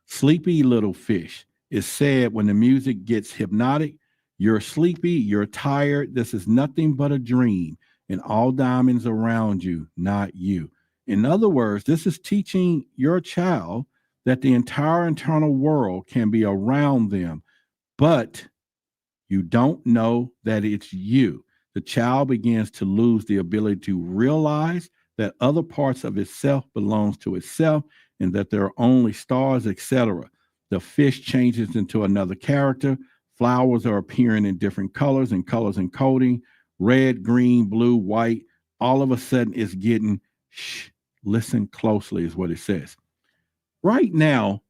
Sleepy little fish is said when the music gets hypnotic. You're sleepy, you're tired. This is nothing but a dream, and all diamonds around you, not you. In other words, this is teaching your child that the entire internal world can be around them, but you don't know that it's you. The child begins to lose the ability to realize that other parts of itself belongs to itself and that there are only stars, etc. The fish changes into another character. Flowers are appearing in different colors and colors encoding, red, green, blue, white. All of a sudden, it's getting Shh, listen closely is what it says. Right now,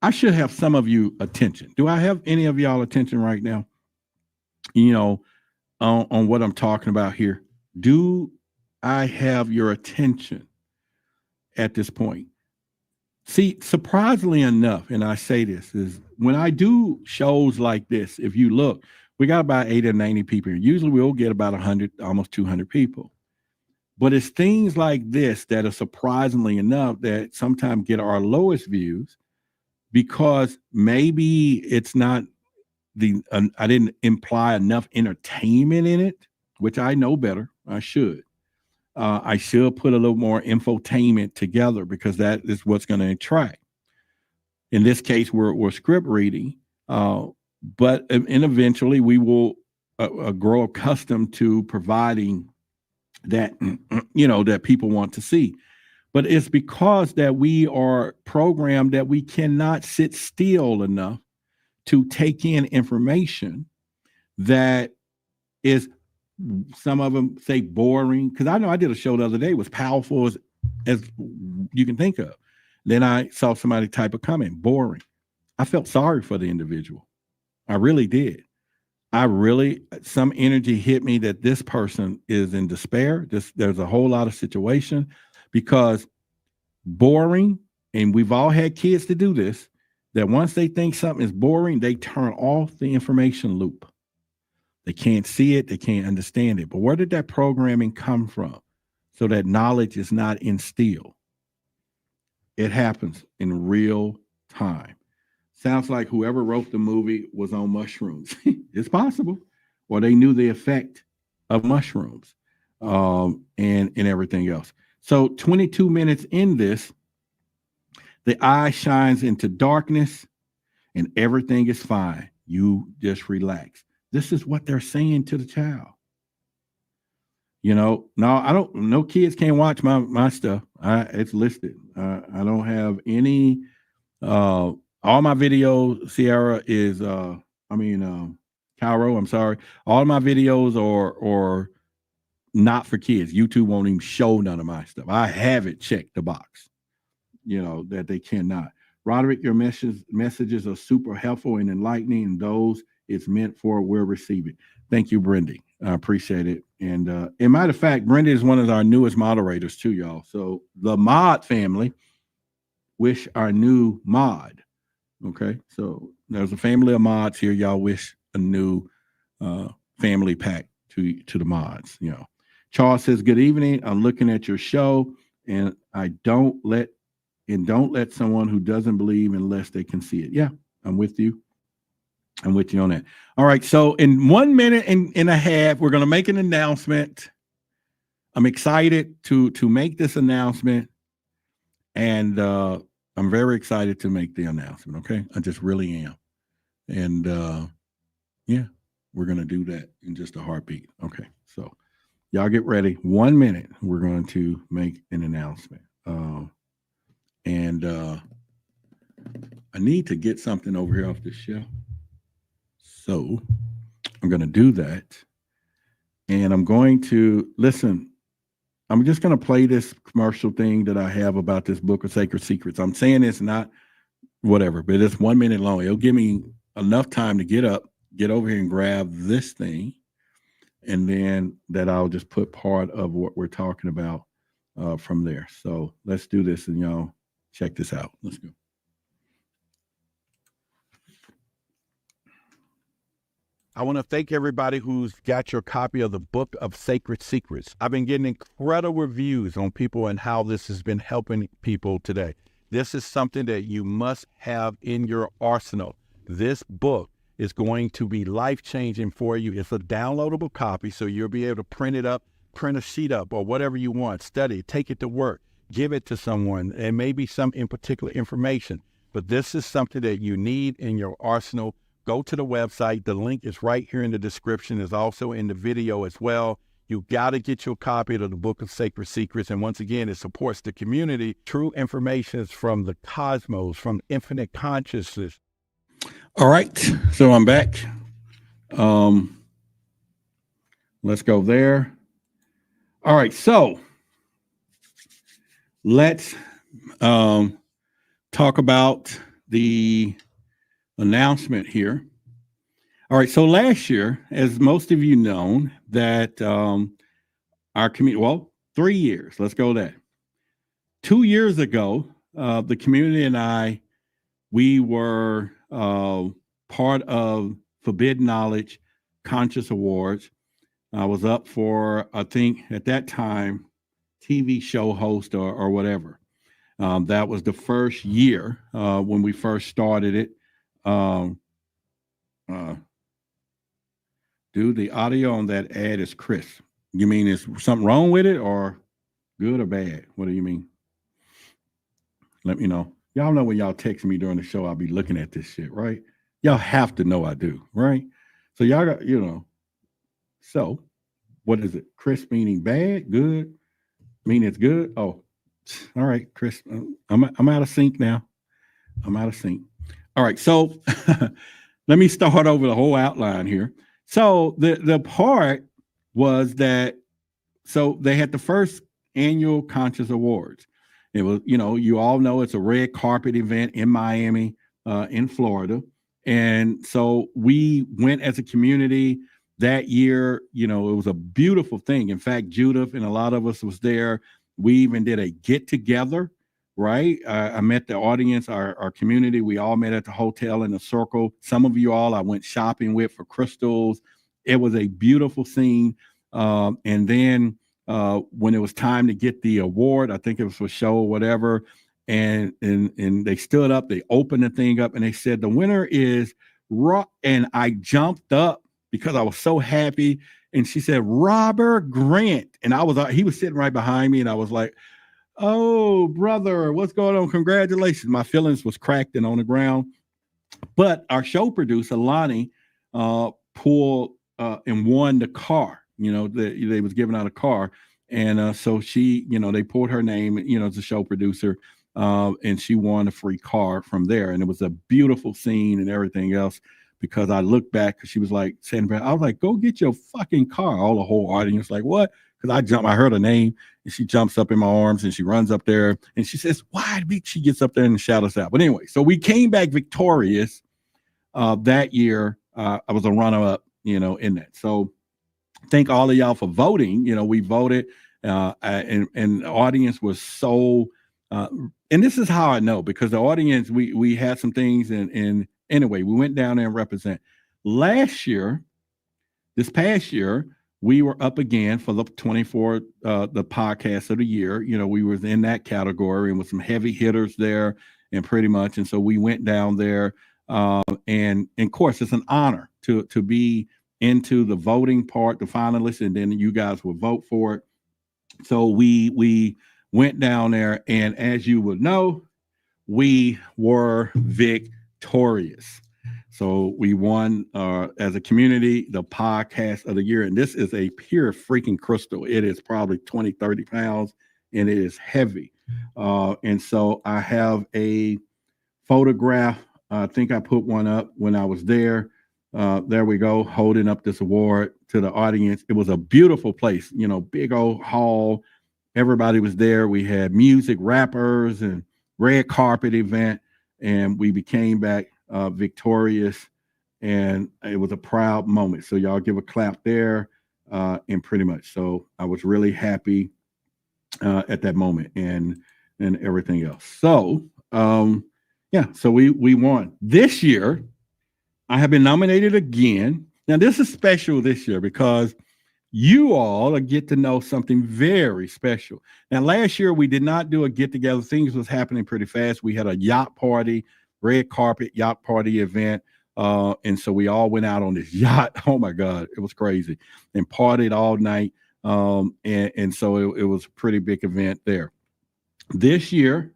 I should have some of you attention. Do I have any of y'all attention right now? You know, on what I'm talking about here. Do I have your attention at this point? See, surprisingly enough, and I say this, is when I do shows like this, if you look, we got about 80 or 90 people here. Usually we'll get about 100, almost 200 people. But it's things like this that are surprisingly enough that sometimes get our lowest views because maybe it's not I didn't imply enough entertainment in it, which I know better. I should put a little more infotainment together because that is what's going to attract. In this case, we're script reading, but eventually we will grow accustomed to providing that, that people want to see. But it's because that we are programmed that we cannot sit still enough to take in information that is, some of them say boring, because I know I did a show the other day, was powerful as you can think of. Then I saw somebody type a comment, boring. I felt sorry for the individual. I really did. Some energy hit me that this person is in despair. There's a whole lot of situation because boring, and we've all had kids to do this, that once they think something is boring, they turn off the information loop. They can't see it. They can't understand it. But where did that programming come from? So that knowledge is not instilled. It happens in real time. Sounds like whoever wrote the movie was on mushrooms. It's possible. Or they knew the effect of mushrooms and everything else. So 22 minutes in this, the eye shines into darkness and everything is fine. You just relax. This is what they're saying to the child. No, no kids can't watch my stuff. It's listed. I don't have any, all my videos, Sierra is, Cairo, I'm sorry. All my videos are not for kids. YouTube won't even show none of my stuff. I have it checked the box, that they cannot. Roderick, your messages are super helpful and enlightening, and those it's meant for will receive it. Thank you, Brendy. I appreciate it. And in matter of fact, Brendy is one of our newest moderators too, y'all. So the mod family wish our new mod. Okay, so there's a family of mods here. Y'all wish a new family pack to the mods. Charles says, "Good evening. I'm looking at your show, and don't let someone who doesn't believe unless they can see it." Yeah, I'm with you. I'm with you on that. All right. So in 1 minute and a half, we're going to make an announcement. I'm excited to make this announcement. And I'm very excited to make the announcement. Okay. I just really am. And yeah, we're going to do that in just a heartbeat. Okay. So y'all get ready. 1 minute. We're going to make an announcement. And I need to get something over here off the shelf. So I'm going to do that. And I'm going to listen. I'm just going to play this commercial thing that I have about this book of sacred secrets. I'm saying it's not whatever, but it's 1 minute long. It'll give me enough time to get up, get over here and grab this thing. And then that I'll just put part of what we're talking about from there. So let's do this and y'all check this out. Let's go. I want to thank everybody who's got your copy of the Book of Sacred Secrets. I've been getting incredible reviews on people and how this has been helping people today. This is something that you must have in your arsenal. This book is going to be life-changing for you. It's a downloadable copy, so you'll be able to print it up, print a sheet up, or whatever you want. Study, take it to work, give it to someone, and maybe some in particular information. But this is something that you need in your arsenal. Go to the website. The link is right here in the description. It's also in the video as well. You got to get your copy of the Book of Sacred Secrets. And once again, it supports the community. True information is from the cosmos, from infinite consciousness. All right. So I'm back. Let's go there. All right. So let's talk about the announcement here. All right, so last year, as most of you know, that our community, well, 3 years, let's go there. 2 years ago, the community and I, we were part of Forbidden Knowledge Conscious Awards. I was up for, I think at that time, TV show host or whatever. That was the first year when we first started it. Dude, the audio on that ad is crisp. You mean is something wrong with it or good or bad? What do you mean? Let me know. Y'all know when y'all text me during the show, I'll be looking at this shit, right? Y'all have to know I do, right? So y'all got, so what is it? Crisp meaning bad, good, meaning it's good. Oh, all right, Chris, I'm out of sync now. I'm out of sync. All right, so let me start over the whole outline here. So the part was that, so they had the first annual Conscious Awards. It was, you all know it's a red carpet event in Miami, in Florida. And so we went as a community that year. It was a beautiful thing. In fact, Judith and a lot of us was there. We even did a get together, right? I met the audience, our community. We all met at the hotel in a circle. Some of you all I went shopping with for crystals. It was a beautiful scene. And then when it was time to get the award, I think it was for show or whatever, and they stood up, they opened the thing up, and they said the winner is Rock. And I jumped up because I was so happy. And she said Robert Grant, and he was sitting right behind me, and I was like, "Oh, brother, what's going on? Congratulations!" My feelings was cracked and on the ground. But our show producer Lonnie pulled and won the car. They was giving out a car, and so she, they pulled her name, as a show producer, and she won a free car from there. And it was a beautiful scene and everything else. Because I looked back, because she was like saying, I was like, "Go get your fucking car." All the whole audience like, "What?" Because I heard her name, and she jumps up in my arms, and she runs up there, and she says, "Why?" She gets up there and shouts us out. But anyway, so we came back victorious that year. I was a runner-up, in that. So thank all of y'all for voting. We voted, and the audience was so. And this is how I know, because the audience, we had some things, and anyway, we went down there and represent. This past year, we were up again for the 24, the podcast of the year. We was in that category, and with some heavy hitters there, and pretty much. And so we went down there, and of course, it's an honor to be into the voting part, the finalists, and then you guys will vote for it. So we went down there, and as you would know, we were victorious. So we won as a community the podcast of the year, and this is a pure freaking crystal. It is probably 20, 30 pounds, and it is heavy. And so I have a photograph. I think I put one up when I was there. There we go, holding up this award to the audience. It was a beautiful place, big old hall. Everybody was there. We had music, rappers, and red carpet event, and we became back victorious, and it was a proud moment. So y'all give a clap there, and pretty much. So I was really happy at that moment, and everything else. So so we won. This year, I have been nominated again. Now this is special this year because you all get to know something very special. Now, last year we did not do a get together. Things was happening pretty fast. We had a yacht party, red carpet yacht party event. And so we all went out on this yacht. Oh my God, it was crazy, and partied all night. And so it was a pretty big event there. This year,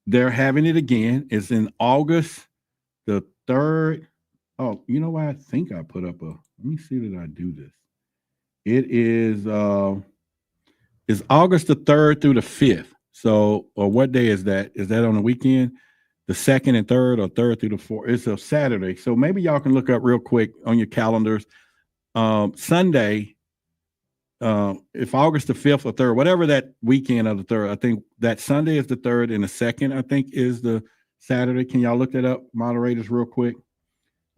they're having it again. It's in August the 3rd. Oh, you know what? I think I put up let me see that I do this. It is August the 3rd through the 5th. So, or what day is that? Is that on the weekend? The 2nd and 3rd, or 3rd through the 4th? It's a Saturday. So maybe y'all can look up real quick on your calendars. Sunday, if August the 5th or 3rd, whatever that weekend of the 3rd, I think that Sunday is the 3rd and the 2nd, I think, is the Saturday. Can y'all look that up, moderators, real quick?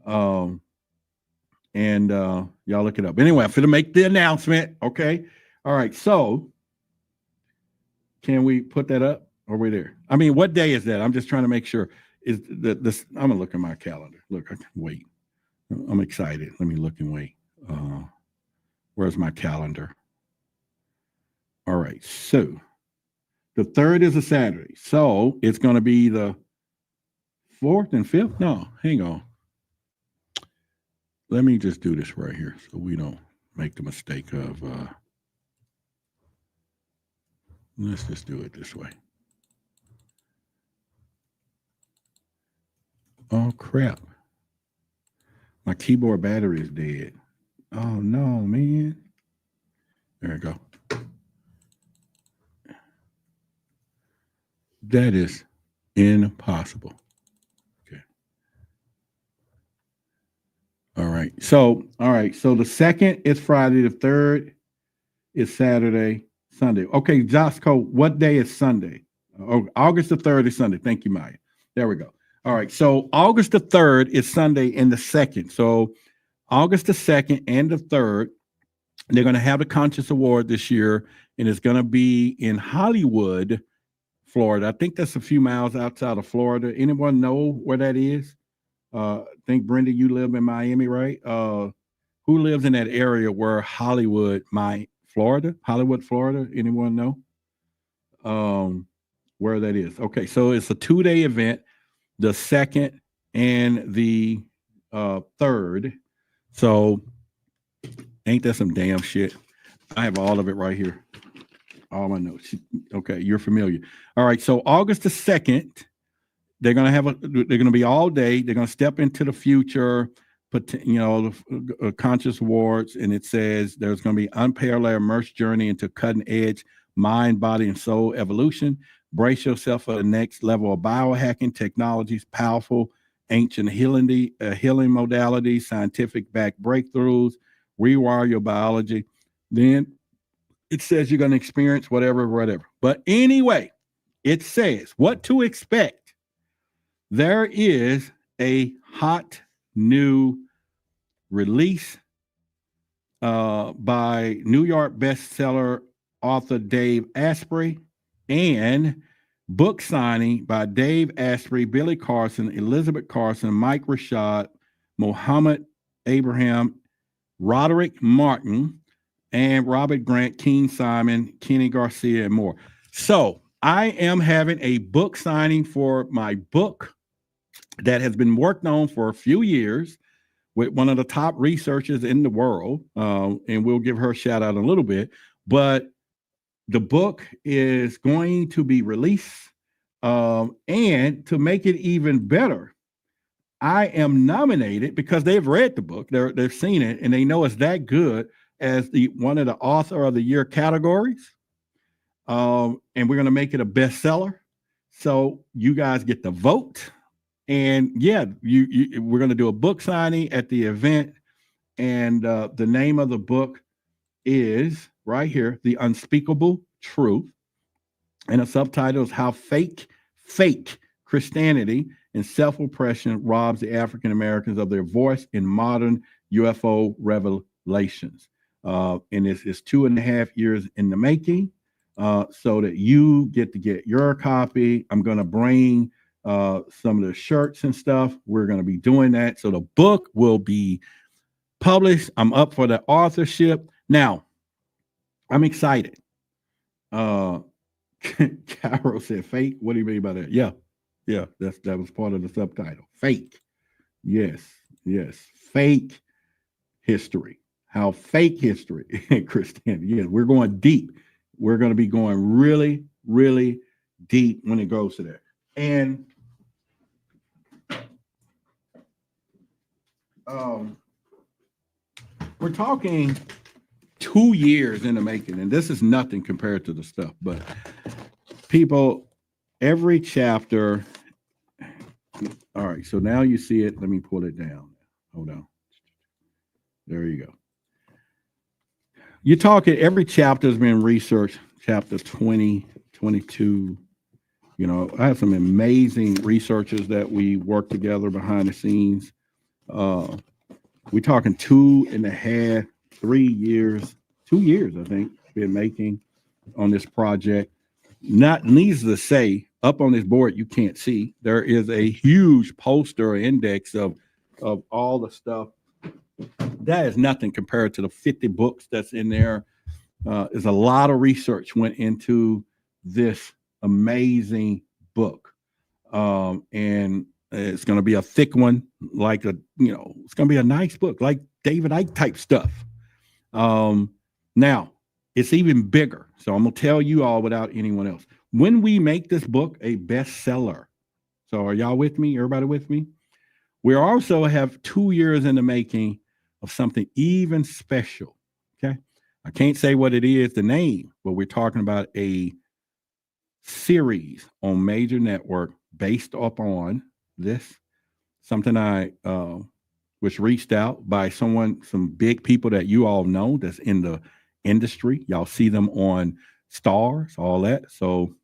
And y'all look it up. Anyway, I'm going to make the announcement. Okay. All right. So can we put that up? Or are we there? I mean, what day is that? I'm just trying to make sure. Is this? I'm going to look at my calendar. Look, I can wait. I'm excited. Let me look and wait. Where's my calendar? All right. So the 3rd is a Saturday. So it's going to be the 4th and 5th. No, hang on. Let me just do this right here so we don't make the mistake of, let's just do it this way. Oh, crap. My keyboard battery is dead. Oh, no, man. There we go. That is impossible. Okay. All right. So the 2nd is Friday. The 3rd is Saturday, Sunday. Okay, Josco, what day is Sunday? Oh, August the 3rd is Sunday. Thank you, Maya. There we go. All right. So August the 3rd is Sunday and the 2nd. So August the 2nd and the 3rd, they're going to have the Conscious Award this year, and it's going to be in Hollywood, Florida. I think that's a few miles outside of Florida. Anyone know where that is? I think, Brenda, you live in Miami, right? Who lives in that area where Hollywood, Florida? Anyone know? Where that is? Okay, so it's a 2-day event, the 2nd and the 3rd. So ain't that some damn shit? I have all of it right here. All my notes. Okay, you're familiar. All right, so August the 2nd, they're gonna be all day. They're gonna step into the future, the Conscious Awards, and it says there's gonna be unparalleled immersed journey into cutting edge mind, body, and soul evolution. Brace yourself for the next level of biohacking technologies, powerful ancient healing modalities, scientific backed breakthroughs, rewire your biology. Then it says you're going to experience whatever. But anyway, it says what to expect. There is a hot new release by New York bestseller author Dave Asprey, and book signing by Dave Asprey, Billy Carson, Elizabeth Carson, Mike Rashad, Mohammed Abraham, Roderick Martin, and Robert Grant, King Simon, Kenny Garcia, and more. So I am having a book signing for my book that has been worked on for a few years with one of the top researchers in the world, and we'll give her a shout out in a little bit. But the book is going to be released, and to make it even better, I am nominated because they've read the book, they've seen it, and they know it's that good as one of the author of the year categories. And we're going to make it a bestseller. So you guys get to vote. And yeah, we're going to do a book signing at the event. And the name of the book is right here, The Unspeakable Truth. And the subtitle is How Fake Christianity and Self-Oppression Robs the African Americans of their voice in Modern UFO Revelations. And it's 2.5 years in the making, so that you get to get your copy. I'm going to bring some of the shirts and stuff. We're going to be doing that. So the book will be published. I'm up for the authorship. Now, I'm excited. Carol said fake. What do you mean by that? Yeah, that was part of the subtitle. Fake. Yes. Fake history. How fake history and Christianity. Yes, we're going deep. We're going to be going really, really deep when it goes to that. And we're talking 2 years in the making, and this is nothing compared to the stuff. But people, every chapter. All right, so now you see it. Let me pull it down. Hold on. There you go. You're talking every chapter has been researched. Chapter 20, 22. You know, I have some amazing researchers that we work together behind the scenes. Uh, we're talking 2.5, 3 years, 2 years, I think, been making on this project. Not needs to say, up on this board you can't see. There is a huge poster or index of all the stuff. That is nothing compared to the 50 books that's in there. There's a lot of research went into this amazing book, and it's going to be a thick one, like it's going to be a nice book, like David Icke type stuff. Now it's even bigger, so I'm going to tell you all without anyone else. When we make this book a bestseller, so are y'all with me? Everybody with me? We also have 2 years in the making of something even special. Okay. I can't say what it is, the name, but we're talking about a series on major network based upon this. Something I was reached out by some big people that you all know that's in the industry. Y'all see them on Stars, all that. So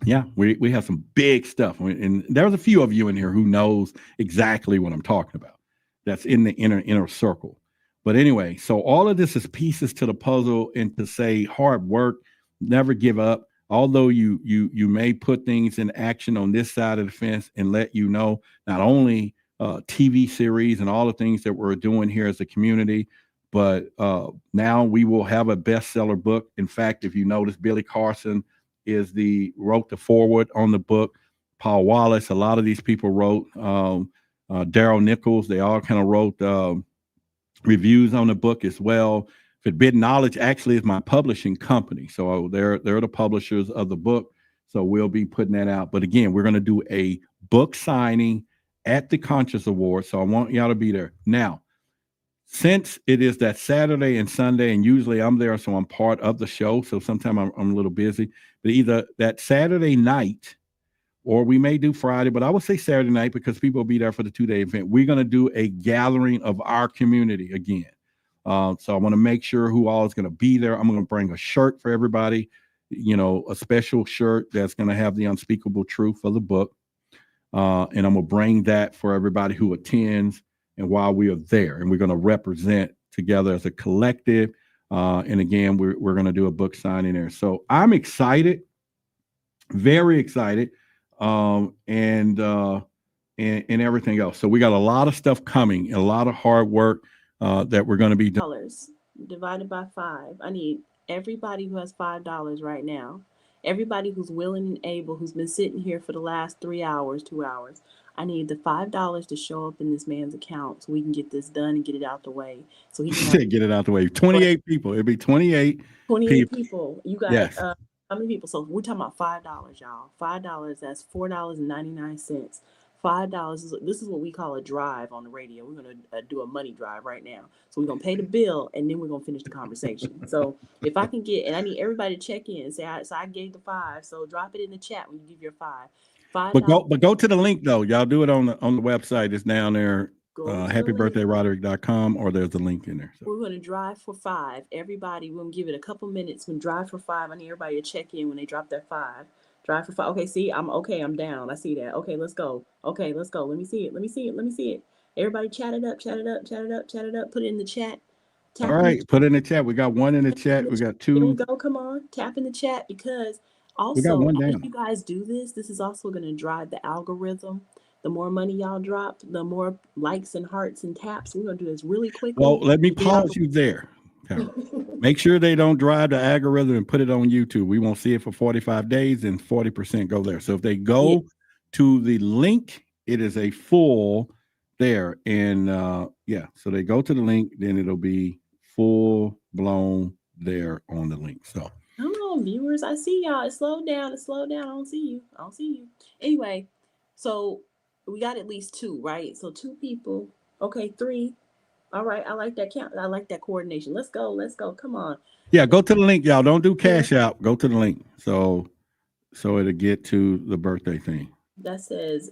yeah, we have some big stuff, and there's a few of you in here who knows exactly what I'm talking about. That's in the inner circle. But anyway, so all of this is pieces to the puzzle, and to say hard work, never give up. Although you may put things in action on this side of the fence, and let you know not only TV series and all the things that we're doing here as a community, but now we will have a bestseller book. In fact, if you notice, Billy Carson wrote the foreword on the book. Paul Wallace, a lot of these people wrote. Daryl Nichols, they all kind of wrote reviews on the book as well. Forbidden Knowledge actually is my publishing company, so they're the publishers of the book. So we'll be putting that out. But again, we're going to do a book signing at the Conscious Awards. So I want y'all to be there. Now, since it is that Saturday and Sunday, and usually I'm there, so I'm part of the show. So sometimes I'm a little busy. But either that Saturday night, or we may do Friday, but I would say Saturday night because people will be there for the 2-day event. We're going to do a gathering of our community again. So I want to make sure who all is going to be there. I'm going to bring a shirt for everybody, a special shirt that's going to have the unspeakable truth of the book. And I'm going to bring that for everybody who attends and while we are there. And we're going to represent together as a collective. And again, we're going to do a book signing there. So I'm excited, very excited. And everything else. So we got a lot of stuff coming, and a lot of hard work that we're going to be doing. Dollars divided by 5. I need everybody who has $5 right now. Everybody who's willing and able, who's been sitting here for the last 3 hours, 2 hours. I need the $5 to show up in this man's account so we can get this done and get it out the way. So he can get it out the way. 28 people. It'd be 28 people. You got yes. How many people? So we're talking about $5, y'all. $5, that's $4.99. $5. This is what we call a drive on the radio. We're going to do a money drive right now. So we're going to pay the bill, and then we're going to finish the conversation. So if I can get, and I need everybody to check in and say, so I gave the 5. So drop it in the chat when you give your 5. But go to the link though. Y'all do it on the website. It's down there. HappyBirthdayRoderick.com, or there's a link in there. So. We're going to drive for 5. Everybody, we're going to give it a couple minutes. When drive for 5, I need everybody to check in when they drop their 5. Drive for 5. Okay, see, I'm down. I see that. Okay, let's go. Okay, let's go. Let me see it. Everybody chat it up. Put it in the chat. All right, put it in the chat. We got one in the chat. We got 2. Here we go. Come on. Tap in the chat, because also, as you guys do this is also going to drive the algorithm. The more money y'all drop, the more likes and hearts and taps. We're going to do this really quickly. Well, let me pause you there. Make sure they don't drive the algorithm and put it on YouTube. We won't see it for 45 days, and 40% go there. So if they go to the link, it is a full there. And so they go to the link, then it'll be full blown there on the link. So come on, viewers. I see y'all. It slowed down. I don't see you. Anyway, so we got at least 2, right? So 2 people. Okay, 3. All right, I like that count. I like that coordination. Let's go. Come on. Yeah, go to the link, y'all. Don't do cash out. Go to the link. So it'll get to the birthday thing. That says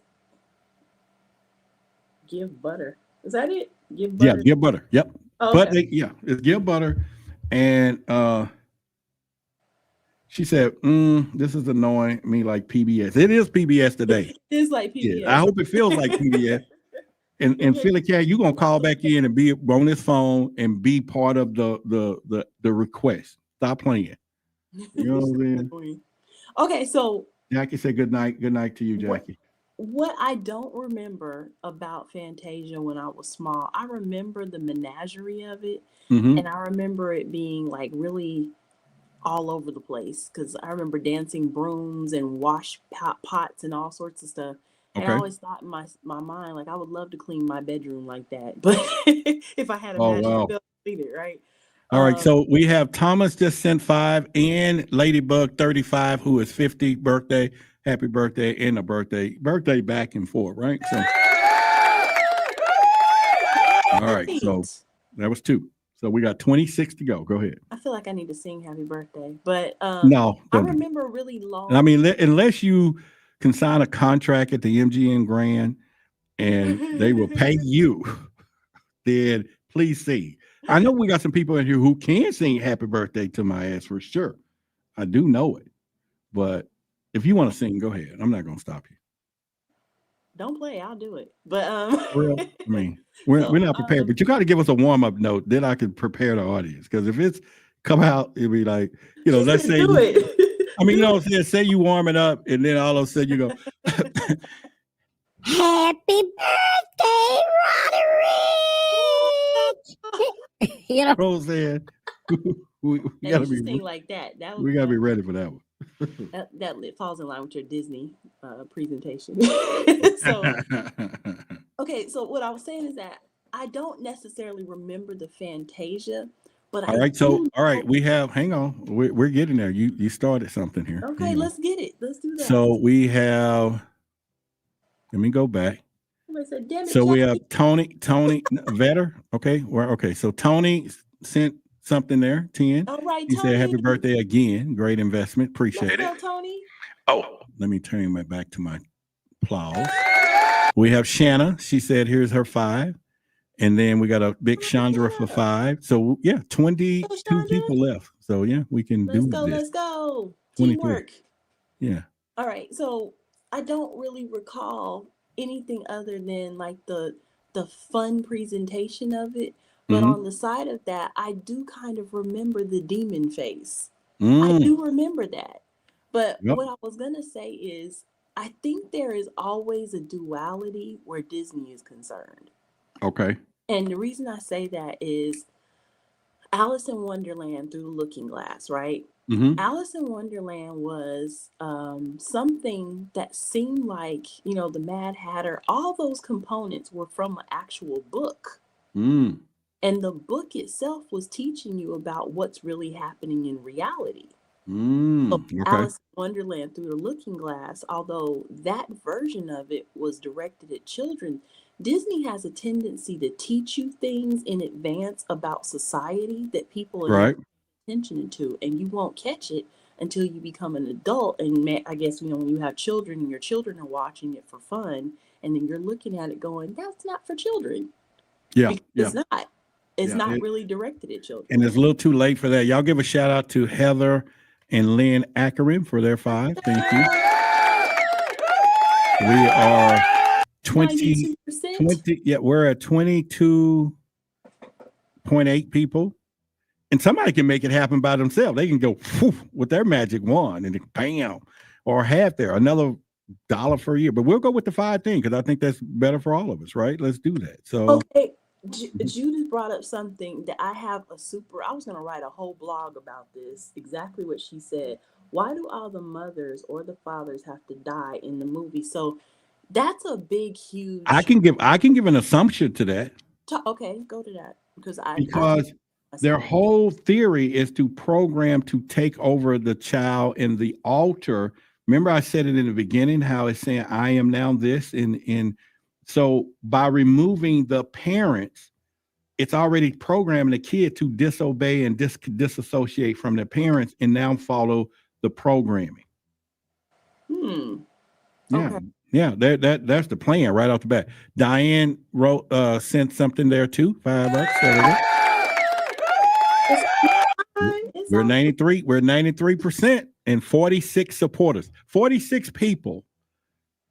give butter. Is that it? Give butter. Yeah, give butter. Yep. Okay. But it's give butter. And she said, this is annoying me like PBS. It is PBS today. It's like PBS. Yeah, I hope it feels like PBS. And Philly Cat, you're gonna call back in and be on this phone and be part of the request. Stop playing. You know what I'm saying? Okay, so Jackie said good night. Good night to you, Jackie. What I don't remember about Fantasia when I was small, I remember the menagerie of it, and I remember it being like really all over the place because I remember dancing brooms and wash pots and all sorts of stuff. And I always thought in my mind, like I would love to clean my bedroom like that, but if I had a magic bill to clean it, right? All right, so we have Thomas just sent 5 and Ladybug 35, who is 50 birthday. Happy birthday and a birthday back and forth, right? So, all right, so that was 2. So we got 26 to go. Go ahead. I feel like I need to sing happy birthday, but no, I remember really long. I mean, unless you can sign a contract at the MGM Grand and they will pay you, then please sing. I know we got some people in here who can sing happy birthday to my ass for sure. I do know it, but if you want to sing, go ahead. I'm not going to stop you. Don't play, I'll do it. But I mean, we're not prepared, but you got to give us a warm-up note, then I can prepare the audience. Because if it's come out, it'll be like, let's say I mean, say you warm it up, and then all of a sudden you go, happy birthday, Roderick. Roseanne. we gotta be sing like that. We gotta be ready for that one. that falls in line with your Disney presentation. Okay, so what I was saying is that I don't necessarily remember the Fantasia, but all right, we have. Hang on, we're getting there. You started something here. Okay, let's get it. Let's do that. So we have. Let me go back. Said, damn it, so we have Tony Vetter. Okay. So Tony sent something there. 10. All right, he said happy birthday again. Great investment. Appreciate it. Tony. Oh, let me turn my back to my applause. We have Shanna. She said here's her 5. And then we got a big Chandra for 5. So yeah, 22 people left. So yeah, we can do this. Let's go. Teamwork. Yeah. All right. So I don't really recall anything other than like the fun presentation of it. But on the side of that, I do kind of remember the demon face. I do remember that. But what I was going to say is I think there is always a duality where Disney is concerned. Okay. And the reason I say that is Alice in Wonderland through the looking glass, right? Alice in Wonderland was something that seemed like, the Mad Hatter, all those components were from an actual book. And the book itself was teaching you about what's really happening in reality. So Alice in Wonderland through the looking glass, although that version of it was directed at children, Disney has a tendency to teach you things in advance about society that people are not paying attention to, and you won't catch it until you become an adult. And I guess, when you have children and your children are watching it for fun, and then you're looking at it going, that's not for children. Yeah. It's not. It's not really directed at children. And it's a little too late for that. Y'all give a shout out to Heather and Lynn Ackerin for their 5. Thank you. We are 20, we're at 22.8 people. And somebody can make it happen by themselves. They can go with their magic wand and bam, or half there, another $1 for a year. But we'll go with the 5 thing because I think that's better for all of us, right? Let's do that. So okay. Judith brought up something that I was going to write a whole blog about this, exactly what she said. Why do all the mothers or the fathers have to die in the movie? So that's a big, huge. I can give an assumption to that. Okay, go to that because their whole theory is to program to take over the child in the altar. Remember, I said it in the beginning how it's saying I am now this So by removing the parents, it's already programming the kid to disobey and disassociate from their parents and now follow the programming. Yeah, that's the plan right off the bat. Diane wrote sent something there too. $5. We're 93. We're 93% and 46 supporters. 46 people.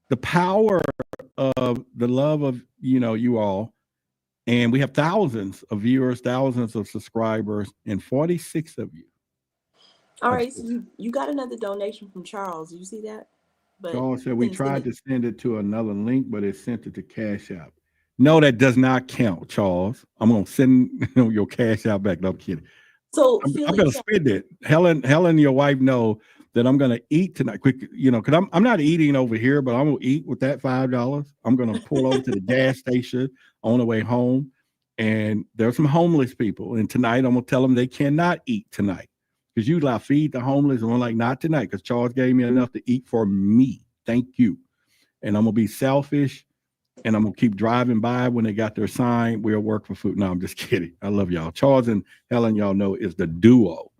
The power of the love of you all, and we have thousands of viewers, thousands of subscribers, and 46 of you. All right, so you got another donation from Charles. You see that? But Charles said we tried to send it to another link, but it sent it to Cash App. No, that does not count, Charles. I'm gonna send your Cash App back. No, I'm kidding. So I'm gonna spend it. Helen, your wife know that I'm gonna eat tonight. Quick, because I'm not eating over here, but I'm gonna eat with that $5. I'm gonna pull over to the gas station on the way home, and there's some homeless people. And tonight I'm gonna tell them they cannot eat tonight. Because usually I feed the homeless, and I'm like, not tonight, because Charles gave me enough to eat for me. Thank you. And I'm gonna be selfish, and I'm gonna keep driving by when they got their sign. We'll work for food. No, I'm just kidding. I love y'all. Charles and Helen, y'all know, is the duo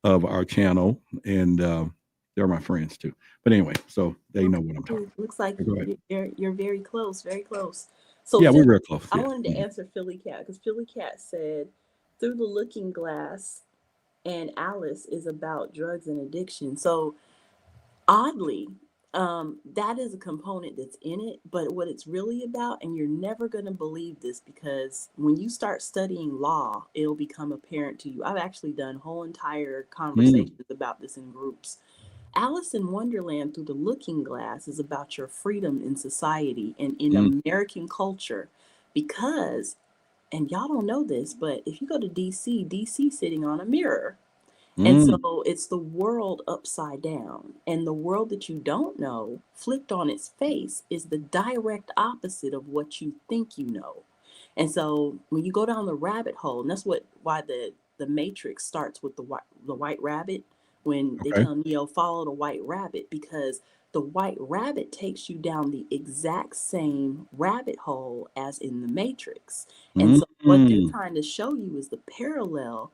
of our channel, and they're my friends too. But anyway, so they know what I'm talking about. Looks like you're very close, very close. So yeah, we're real close. I wanted to answer Philly Cat, because Philly Cat said, Through the Looking Glass and Alice is about drugs and addiction. So oddly, that is a component that's in it, but what it's really about, and you're never going to believe this, because when you start studying law, it'll become apparent to you. I've actually done whole entire conversations about this in groups. Alice in Wonderland Through the Looking Glass is about your freedom in society and in American culture, because, and y'all don't know this, but if you go to DC sitting on a mirror. And so it's the world upside down. And the world that you don't know, flipped on its face, is the direct opposite of what you think you know. And so when you go down the rabbit hole, and that's why the Matrix starts with the white rabbit, when they tell Neo, follow the white rabbit, because the white rabbit takes you down the exact same rabbit hole as in the Matrix. And so what they're trying to show you is the parallel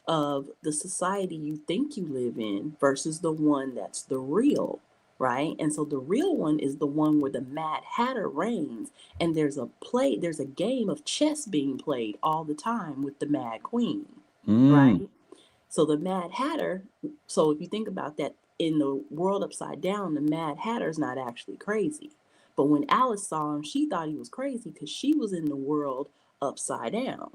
of the society you think you live in versus the one that's the real, right? And so the real one is the one where the Mad Hatter reigns, and there's a game of chess being played all the time with the Mad Queen, right? So the Mad Hatter, so if you think about that, in the world upside down, the Mad Hatter's not actually crazy. But when Alice saw him, she thought he was crazy because she was in the world upside down,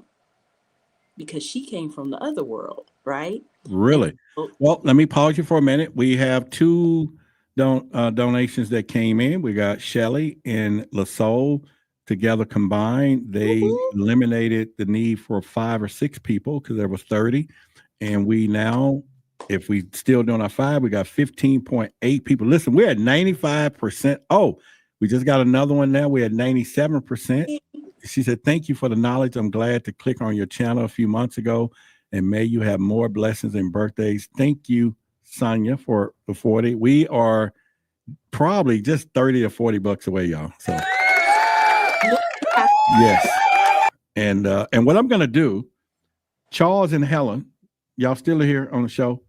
because she came from the other world, right? Really? Well, let me pause you for a minute. We have two donations that came in. We got Shelly and LaSoul together combined. They eliminated the need for 5 or 6 people because there was 30. And we now, if we still doing our 5, we got 15.8 people. Listen, we're at 95%. Oh, we just got another one now. We're at 97%. She said, thank you for the knowledge. I'm glad to click on your channel a few months ago, and may you have more blessings and birthdays. Thank you, Sonia, for the 40. We are probably just 30 or 40 bucks away, y'all. So yes. And what I'm going to do, Charles and Helen, y'all still here on the show?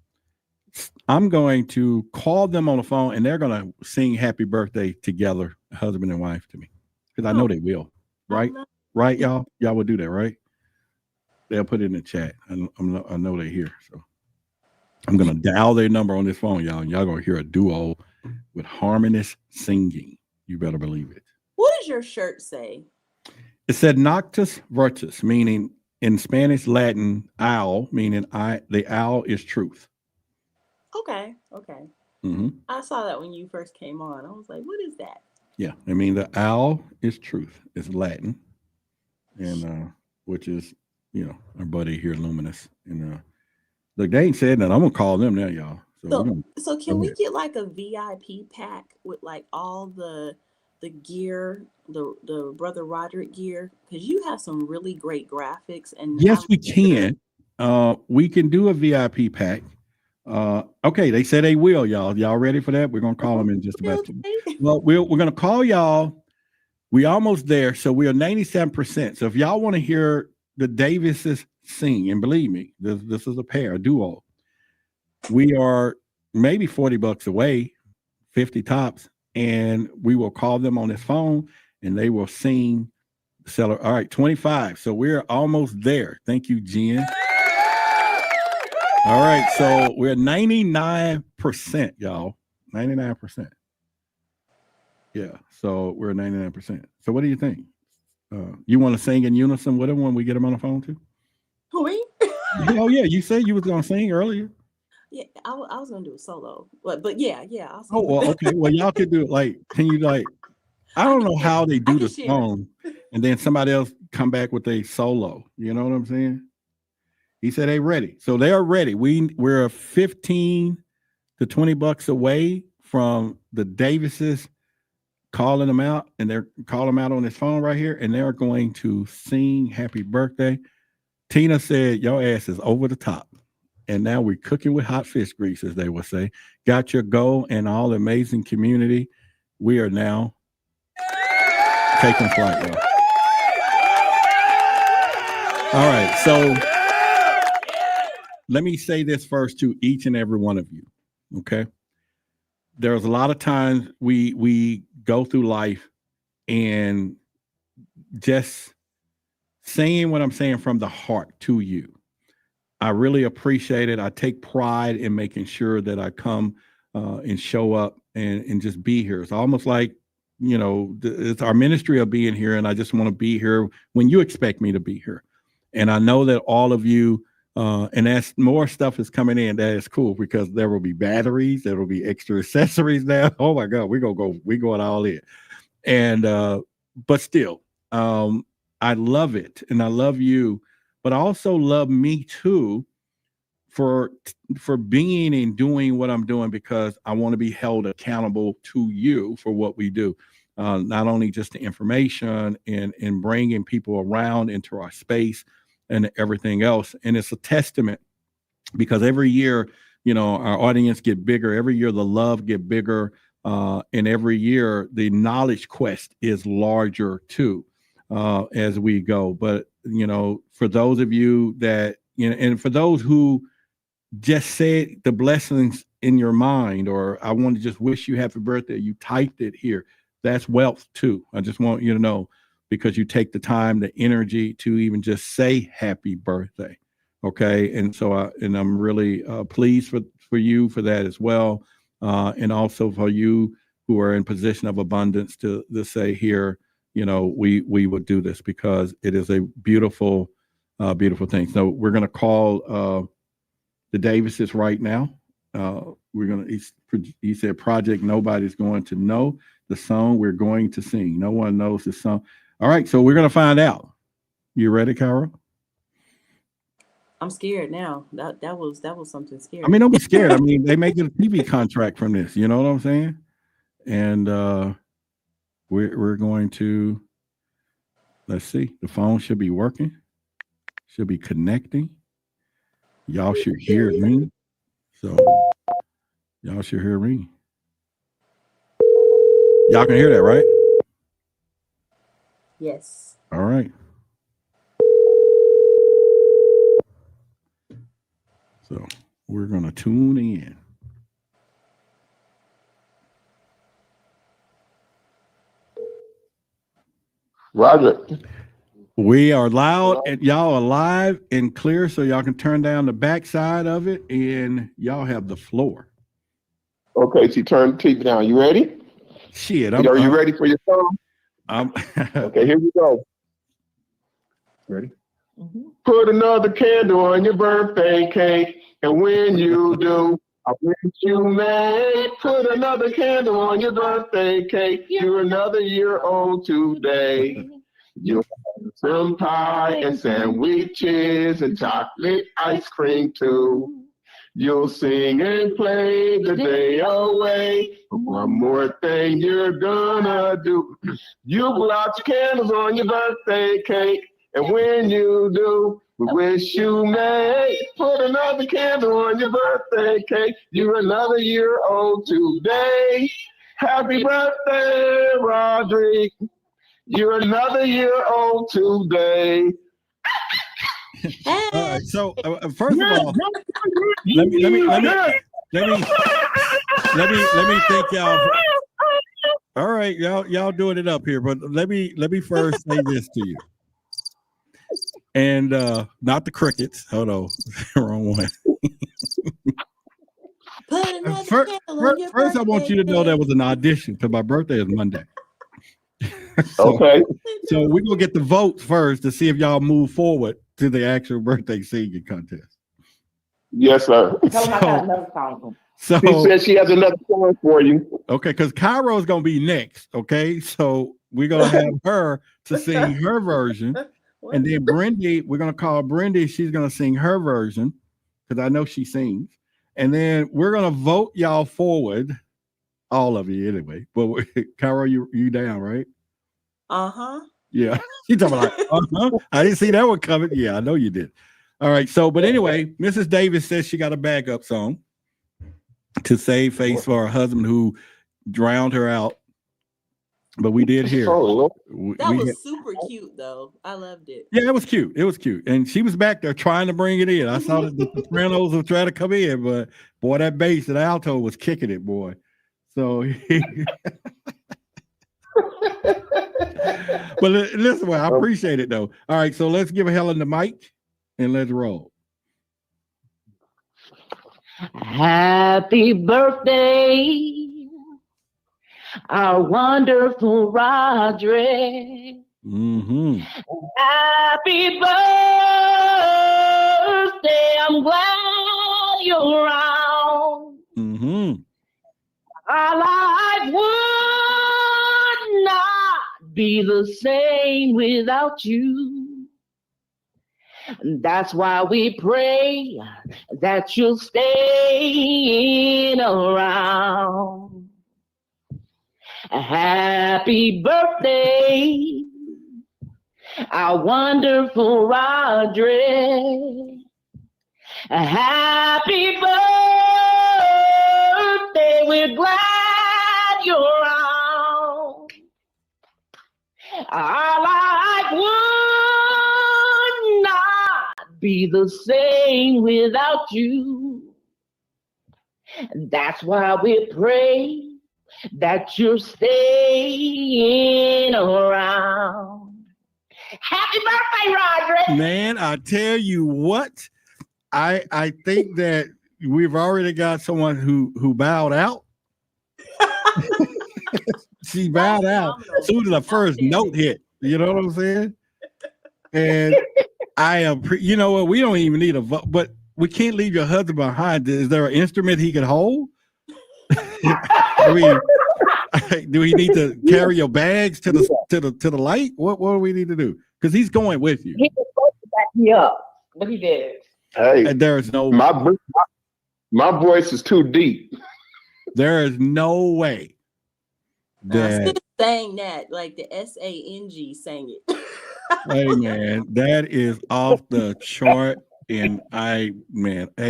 I'm going to call them on the phone, and they're going to sing happy birthday together, husband and wife, to me, because I know they will. Right? Right, y'all? Y'all will do that, right? They'll put it in the chat. I know they're here. So I'm going to dial their number on this phone, y'all, and y'all going to hear a duo with harmonious singing. You better believe it. What does your shirt say? It said Noctis Virtus, meaning in Spanish, Latin, owl, meaning the owl is truth. Okay. I saw that when you first came on. I was like, what is that? Yeah, I mean, the owl is truth. It's Latin, and which is, our buddy here, Luminous. And look, they ain't said that. I'm gonna call them now, y'all. So can we get like a VIP pack with like all the gear, the Brother Roderick gear? Because you have some really great graphics. And yes, we can. We can do a VIP pack. Okay, they said they will, y'all. Y'all ready for that? We're gonna call them in just about 2 minutes. Well, we're gonna call y'all. We almost there, so we are 97%. So if y'all want to hear the Davises sing, and believe me, this is a duo. We are maybe 40 bucks away, 50 tops, and we will call them on this phone, and they will sing. All right, 25. So we're almost there. Thank you, Jen. All right, so we're 99%, y'all. 99%. Yeah, so we're 99%. So what do you think? You want to sing in unison with them when we get them on the phone too? Who, me? Oh yeah, you said you was gonna sing earlier. Yeah, I was gonna do a solo, but yeah, I'll sing. Oh well, okay. Well, y'all could do it. Like, can you like? I don't know how they do the share. song, and then somebody else come back with a solo. You know what I'm saying? He said they ready, so they are ready. We're 15 to $20 away from the Davises calling them out, and they're calling them out on his phone right here, and they're going to sing "Happy Birthday." Tina said, "Your ass is over the top." And now we're cooking with hot fish grease, as they would say. Got your go and all the amazing community. We are now taking flight, y'all. All right, so let me say this first to each and every one of you, okay? There's a lot of times we go through life and just saying what I'm saying from the heart to you. I really appreciate it. I take pride in making sure that I come and show up and just be here. It's almost like, you know, it's our ministry of being here, and I just want to be here when you expect me to be here. And I know that all of you, and as more stuff is coming in, that is cool, because there will be batteries, there will be extra accessories now. Oh my God, we're going all in. And but still, I love it, and I love you. But I also love me too for being and doing what I'm doing, because I want to be held accountable to you for what we do. Not only just the information and bringing people around into our space and everything else. And it's a testament, because every year, you know, our audience get bigger. Every year the love get bigger. And every year the knowledge quest is larger too, as we go. But you know, for those of you that, you know, and for those who just said the blessings in your mind, or I want to just wish you happy birthday, you typed it here. That's wealth too. I just want you to know, because you take the time, the energy to even just say happy birthday. Okay. And so I'm really pleased for you for that as well. And also for you who are in position of abundance to say here, you know, we would do this, because it is a beautiful, beautiful thing. So we're going to call the Davises right now. He said, project nobody's going to know, the song we're going to sing. No one knows the song. All right, so we're going to find out. You ready, Kyra? I'm scared now. That was something scary. I mean, don't be scared. I mean, they make it a TV contract from this. You know what I'm saying? And we're going to, let's see. The phone should be working. Should be connecting. Y'all should hear me. So y'all should hear me. Y'all can hear that, right? Yes. All right. So we're going to tune in. Roger. We are loud, and y'all are live and clear, so y'all can turn down the back side of it, and y'all have the floor. Okay, so you turn the TV down. You ready? Shit. Are you ready for your song? Okay, here we go. Ready? Mm-hmm. Put another candle on your birthday cake, and when you do, I wish you may. Put another candle on your birthday cake. You're another year old today. You'll have some pie and sandwiches and chocolate ice cream too. You'll sing and play the day away. One more thing you're gonna do. You blow out your candles on your birthday cake. And when you do, we wish you may. Put another candle on your birthday cake. You're another year old today. Happy birthday, Roderick. You're another year old today. All right. So first of all, let me thank y'all. All right, y'all doing it up here, but let me first say this to you. And not the crickets. Hold on. Wrong one. Put another First, candle on your I want you to know birthday that was an audition because my birthday is Monday. So Okay. we're going to get the votes first to see if y'all move forward to the actual birthday singing contest. Yes, sir. Tell him I got another song. So He said she has another song for you. okay, because Cairo is going to be next. Okay, so we're going to have her to sing her version. What? And then Brendy, we're going to call Brendy. She's going to sing her version because I know she sings. And then we're going to vote y'all forward, all of you anyway. But Cairo, you down, right? Uh-huh. Yeah. She's talking like, I didn't see that one coming. Yeah, I know you did. All right. So, but anyway, Mrs. Davis says she got a backup song to save face for her husband who drowned her out. But we did hear. That was super cute, though. I loved it. Yeah, it was cute. It was cute. And she was back there trying to bring it in. I saw that the sopranos were trying to come in, but boy, that bass and alto was kicking it, boy. So, but listen, I appreciate it, though. All right, so let's give Helen the mic and let's roll. Happy birthday, our wonderful Roderick. Mm-hmm. Happy birthday, I'm glad you're around. Mm-hmm. Our life would not be the same without you. That's why we pray that you'll stay around. Happy birthday, our wonderful Roderick. Happy birthday, we're glad you're around. Our life would not be the same without you. That's why we pray that you're staying around. Happy birthday, Roderick! Man, I tell you what, I think that we've already got someone who bowed out. She bowed out as soon as the first note hit. You know what I'm saying? And I am, you know what? We don't even need a vote, but we can't leave your husband behind. Is there an instrument he can hold? I mean, do we need to carry your bags to the light? What do we need to do? Because he's going with you. He was supposed to back me up, but he did. Hey, And there is no my voice is too deep. There is no way that saying that like the SANG sang it. hey man, that is off the chart. And hey,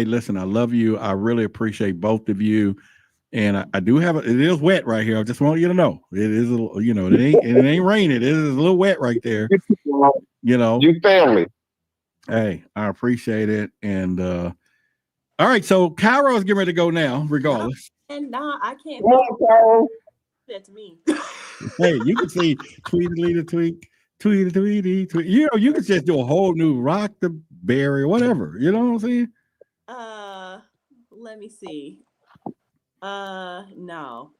listen, I love you. I really appreciate both of you. And I do have it is wet right here. I just want you to know it is a little, you know, it ain't raining. It is a little wet right there. You know, You family. hey, I appreciate it. And all right, so Cairo is getting ready to go now, regardless. And nah, I can't. Come on, Carol. That's me. Hey, you can see tweety the tweet, tweety tweety tweet. You know, you can just do a whole new rock the berry, whatever. You know what I'm saying? Let me see. No.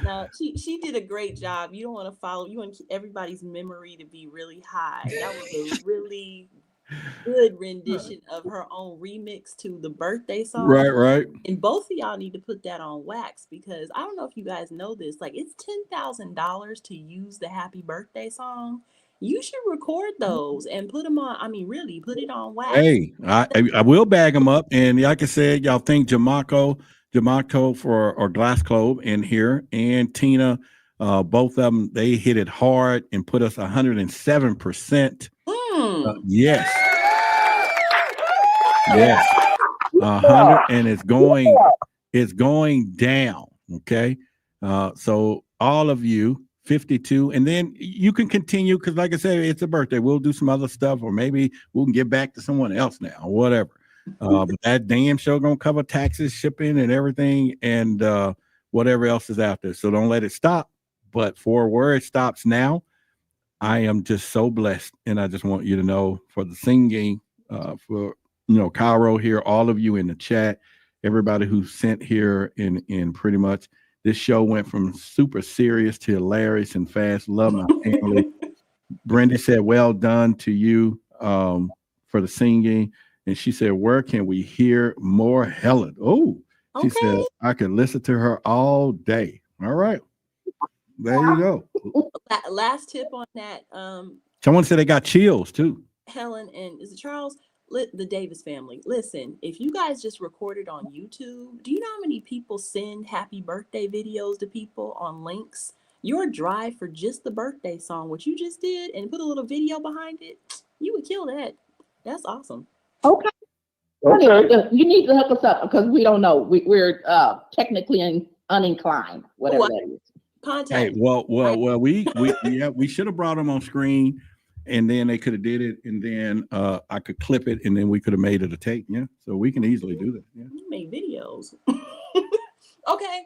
No, she did a great job. You don't want to follow. You want everybody's memory to be really high. That was a really good rendition of her own remix to the birthday song. Right. And both of y'all need to put that on wax because I don't know if you guys know this. Like it's $10,000 to use the happy birthday song. You should record those and put them on. I mean, really, put it on wax. Hey, I will bag them up. And like I said, y'all thank Jamaco or Glass Clove in here and Tina. Both of them, they hit it hard and put us 107%. Yes. 100, and it's going down. Okay. So all of you, 52, and then you can continue because, like I said, it's a birthday. We'll do some other stuff, or maybe we can get back to someone else now, or whatever. But that damn show gonna cover taxes, shipping, and everything, and whatever else is out there. So don't let it stop. But for where it stops now, I am just so blessed, and I just want you to know for the singing, for Cairo here, all of you in the chat, everybody who sent here in pretty much this show went from super serious to hilarious and fast. Love my family. Brenda said, "Well done to you for the singing," and she said, "Where can we hear more Helen?" Oh, she said, "I can listen to her all day." All right. There you go. Last tip on that. Someone said they got chills too. Helen and is it Charles? The Davis family. Listen, if you guys just recorded on YouTube, do you know how many people send happy birthday videos to people on links? Your drive for just the birthday song, what you just did, and put a little video behind it, you would kill that. That's awesome. Okay. You need to hook us up because we don't know. We're technically uninclined, whatever that is. Contact. Hey, well, we should have brought them on screen, and then they could have did it, and then I could clip it, and then we could have made it a tape. Yeah, so we can easily do that. Yeah. You make videos. Okay.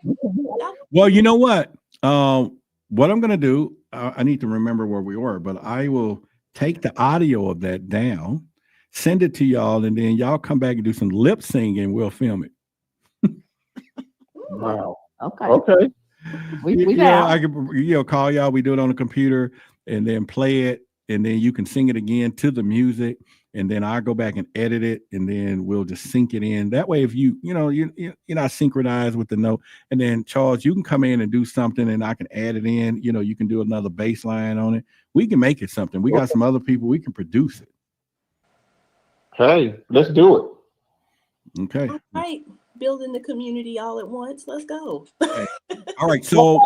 Well, you know what? What I'm gonna do? I need to remember where we were, but I will take the audio of that down, send it to y'all, and then y'all come back and do some lip singing. We'll film it. Wow. Okay. Okay. I could call y'all. We do it on the computer and then play it, and then you can sing it again to the music, and then I go back and edit it, and then we'll just sync it in. That way, if you're not synchronized with the note, and then Charles, you can come in and do something, and I can add it in. You can do another bass line on it. We can make it something. We got some other people. We can produce it. Hey, let's do it. Okay. All right. Building the community all at once. Let's go. Okay. All right. So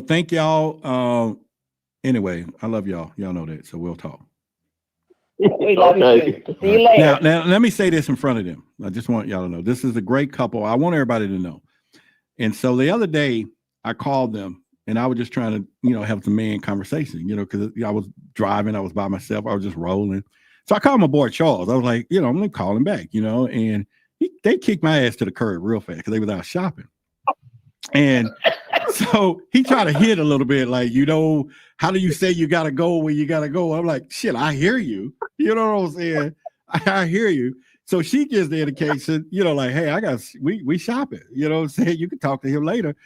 thank y'all. Anyway, I love y'all. Y'all know that. So we'll talk. We love you. See you later. Now, let me say this in front of them. I just want y'all to know this is a great couple. I want everybody to know. And so the other day I called them, and I was just trying to, have some man conversation, because I was driving. I was by myself. I was just rolling. So I called my boy Charles. I was like, I'm going to call him back, and they kicked my ass to the curb real fast because they was out shopping. And so he tried to hit a little bit, like, how do you say you got to go where you got to go? I'm like, shit, I hear you. You know what I'm saying? I hear you. So she gives the indication, like, hey, we shopping, you know what I'm saying? You can talk to him later,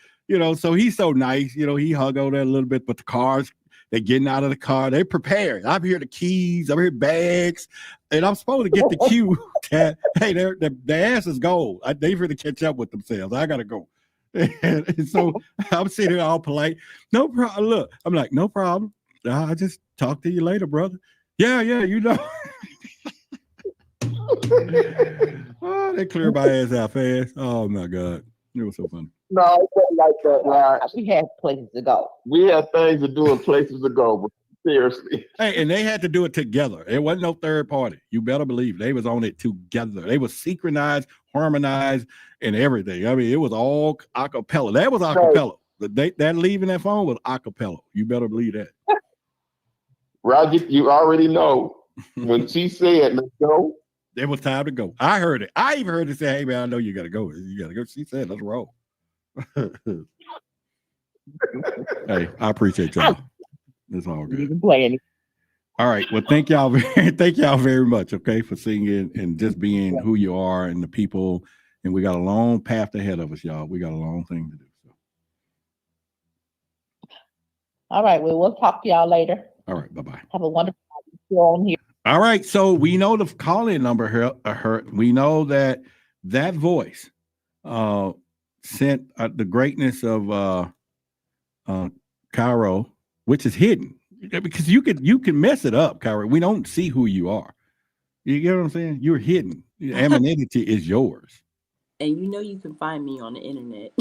so he's so nice, he hug on that a little bit, but the cars, they're getting out of the car. They're prepared. I'm here the keys. I'm here bags. And I'm supposed to get the cue that, hey, their ass is gold. They're here to catch up with themselves. I got to go. And so I'm sitting here all polite. No problem. Look, I'm like, no problem. I'll just talk to you later, brother. Yeah, Oh, they cleared my ass out fast. Oh, my God. It was so funny. No, it wasn't like that, Rod. We had places to go. We had things to do and places to go, but seriously. Hey, and they had to do it together. It wasn't no third party. You better believe they was on it together. They was synchronized, harmonized, and everything. I mean, it was all a cappella. That was a cappella. That leaving that phone was a cappella. You better believe that. Roger, you already know when she said, let's go. It was time to go. I heard it. I even heard it say, hey, man, I know you got to go. You got to go. She said, let's roll. Hey, I appreciate y'all. It's all good. You can play any. All right. Well, thank y'all very much, okay, for singing and just being who you are and the people. And we got a long path ahead of us, y'all. We got a long thing to do. So. All right. Well, we'll talk to y'all later. All right. Bye-bye. Have a wonderful night. Still on here. All right. So we know the call-in number here. We know that voice sent the greatness of Cairo, which is hidden, because you can mess it up, Cairo. We don't see who you are. You get what I'm saying? You're hidden. Anonymity is yours. And you can find me on the internet.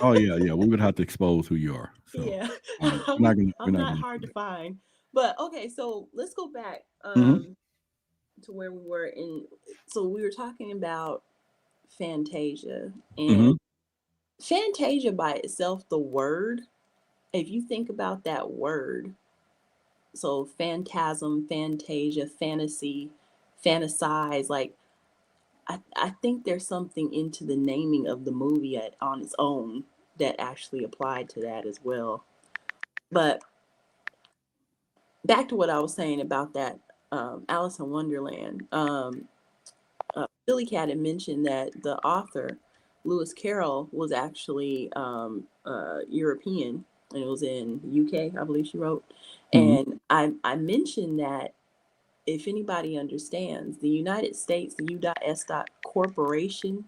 Oh yeah. We would have to expose who you are. So, yeah, I'm not hard to find. But okay, so let's go back to where we were in. So we were talking about Fantasia, and Fantasia by itself, the word, if you think about that word, so phantasm, Fantasia, fantasy, fantasize, like I think there's something into the naming of the movie on its own that actually applied to that as well. But back to what I was saying about that Alice in Wonderland. Billy Cat had mentioned that the author Lewis Carroll was actually European, and it was in UK, I believe she wrote. And I mentioned that if anybody understands, the United States, the U.S. Corporation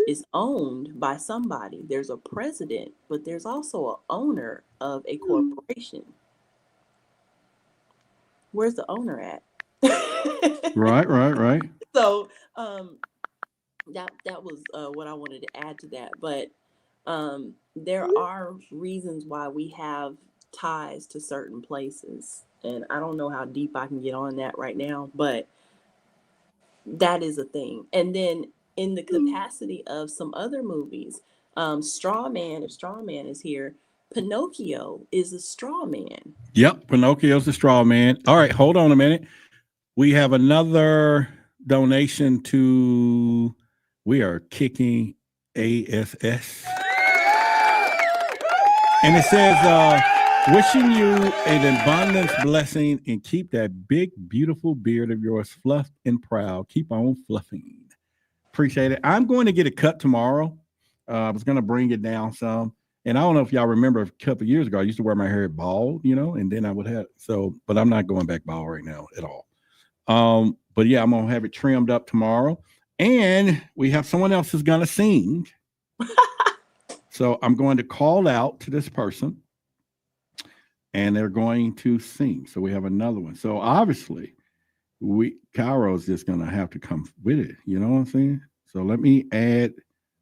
is owned by somebody. There's a president, but there's also an owner of a corporation. Where's the owner at? Right. So that was what I wanted to add to that. But there are reasons why we have ties to certain places, and I don't know how deep I can get on that right now, but that is a thing. And then in the capacity of some other movies, Straw Man, if Straw Man is here, Pinocchio is a straw man. Yep, Pinocchio's the straw man. All right, hold on a minute. We have another donation to We Are Kicking ASS. And it says, wishing you an abundance blessing and keep that big, beautiful beard of yours fluffed and proud. Keep on fluffing. Appreciate it. I'm going to get it cut tomorrow. I was going to bring it down some. And I don't know if y'all remember a couple of years ago, I used to wear my hair bald, and then I would have, but I'm not going back bald right now at all. But yeah, I'm going to have it trimmed up tomorrow. And we have someone else who's going to sing. So I'm going to call out to this person and they're going to sing. So we have another one. So obviously Cairo's just going to have to come with it. You know what I'm saying? So let me add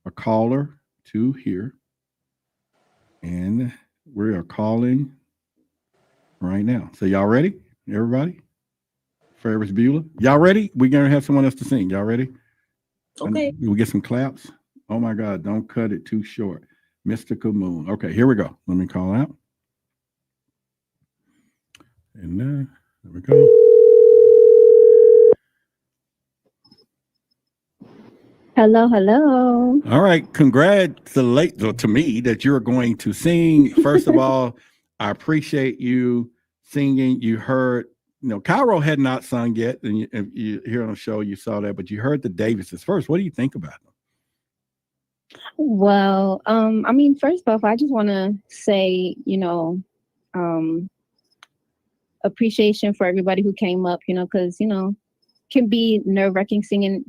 a caller to here. And we are calling right now. So y'all ready? Everybody? Ferris Bueller. Y'all ready? We're going to have someone else to sing. Y'all ready? Okay. We get some claps. Oh my God. Don't cut it too short. Mystical Moon. Okay, here we go. Let me call out. And there we go. Hello. All right. Congratulations to me that you're going to sing. First of all, I appreciate you singing. You heard, Cairo had not sung yet. And you here on the show, you saw that, but you heard the Davises first. What do you think about them? Well, first off, I just want to say, appreciation for everybody who came up, because, can be nerve-wracking singing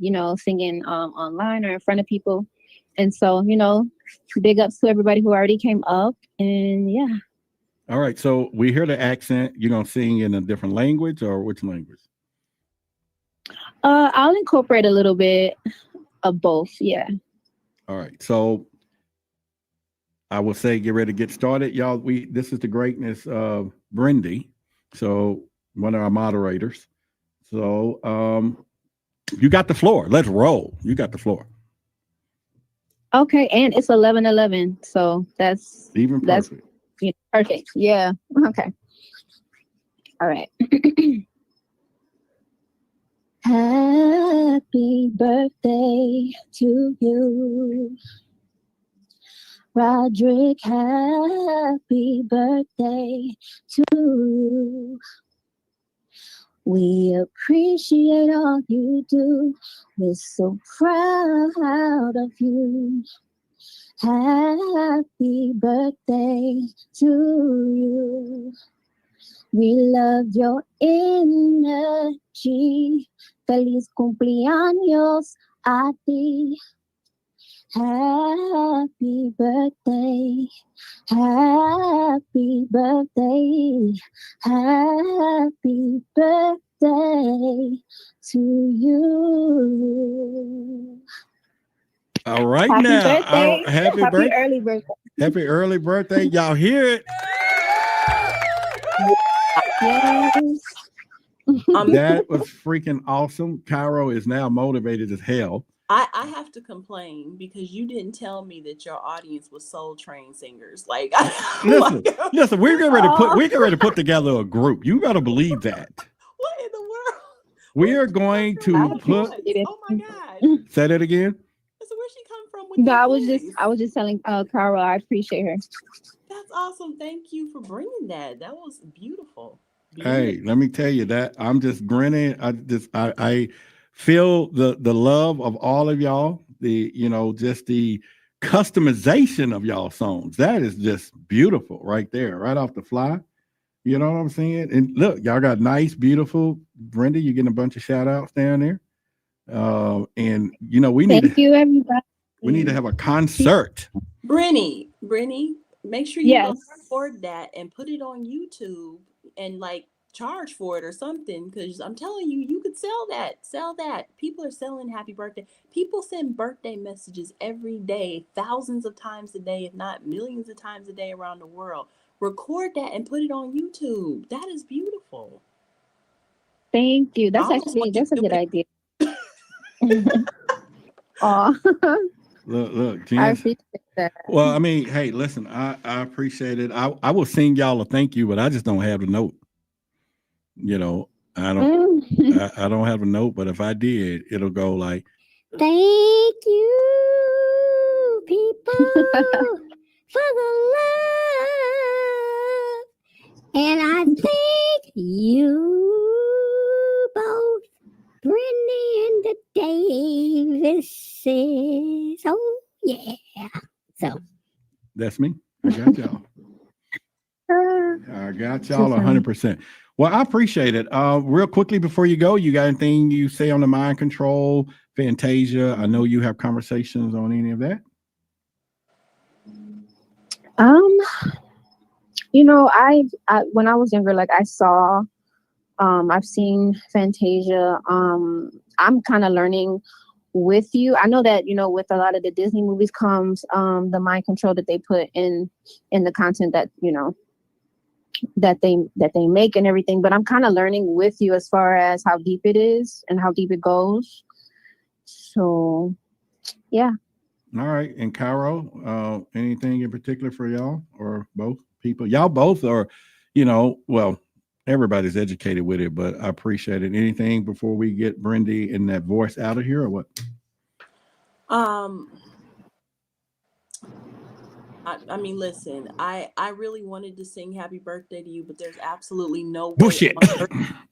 online or in front of people. And so, big ups to everybody who already came up. And yeah. All right. So we hear the accent. You're going to sing in a different language, or which language? I'll incorporate a little bit of both. Yeah. All right. So I will say, get ready to get started. Y'all, this is the greatness of Brindy. So one of our moderators. So you got the floor. Let's roll. You got the floor. Okay. And it's 11:11. So that's even perfect. That's perfect. Yeah. Okay. All right. Happy birthday to you, Roderick. Happy birthday to you. We appreciate all you do. We're so proud of you. Happy birthday to you. We love your energy. Feliz cumpleaños a ti. Happy birthday. Happy birthday. Happy birthday to you. All right, happy now. Birthday. Happy early birthday. Happy early birthday. Y'all hear it? Yes. That was freaking awesome. Cairo is now motivated as hell. I have to complain because you didn't tell me that your audience was Soul Train singers. Like, listen, we're getting ready to put together a group. You gotta believe that. What in the world? We are going to put. Oh my God! Say that again. So where'd she come from? No, I was just telling Carol I appreciate her. That's awesome. Thank you for bringing that. That was beautiful. Hey, let me tell you that I'm just grinning. I feel the love of all of y'all. Just the customization of y'all songs. That is just beautiful right there, right off the fly. You know what I'm saying? And look, y'all got nice, beautiful. Brenda, you're getting a bunch of shout outs down there. And we need Thank you, everybody. We need to have a concert. Brenny, make sure you go record that and put it on YouTube and like charge for it or something, because I'm telling you, you could sell that. People are selling happy birthday. People send birthday messages every day, thousands of times a day, if not millions of times a day around the world. Record that and put it on YouTube. That is beautiful. Thank you. That's a good idea. Oh, Look, Jen. I appreciate that. Well, I mean, hey, listen, I appreciate it. I will sing y'all a thank you, but I just don't have the note. I don't have a note, but if I did, it'll go like, thank you, people, for the love. And I thank you both, Brittany and the Davises. Oh, yeah. So that's me. I got y'all. I got y'all 100%. Well, I appreciate it. Real quickly before you go, you got anything you say on the mind control, Fantasia? I know you have conversations on any of that. I when I was younger, like I saw, I've seen Fantasia. I'm kind of learning with you. I know that, with a lot of the Disney movies comes the mind control that they put in the content that, that they make and everything, but I'm kind of learning with you as far as how deep it is and how deep it goes. So yeah. All right. And Cairo, anything in particular for y'all or both people? Y'all both are, well, everybody's educated with it, but I appreciate it. Anything before we get Brendy and that voice out of here or what? I mean, listen, I really wanted to sing happy birthday to you, but there's absolutely no way. Bullshit.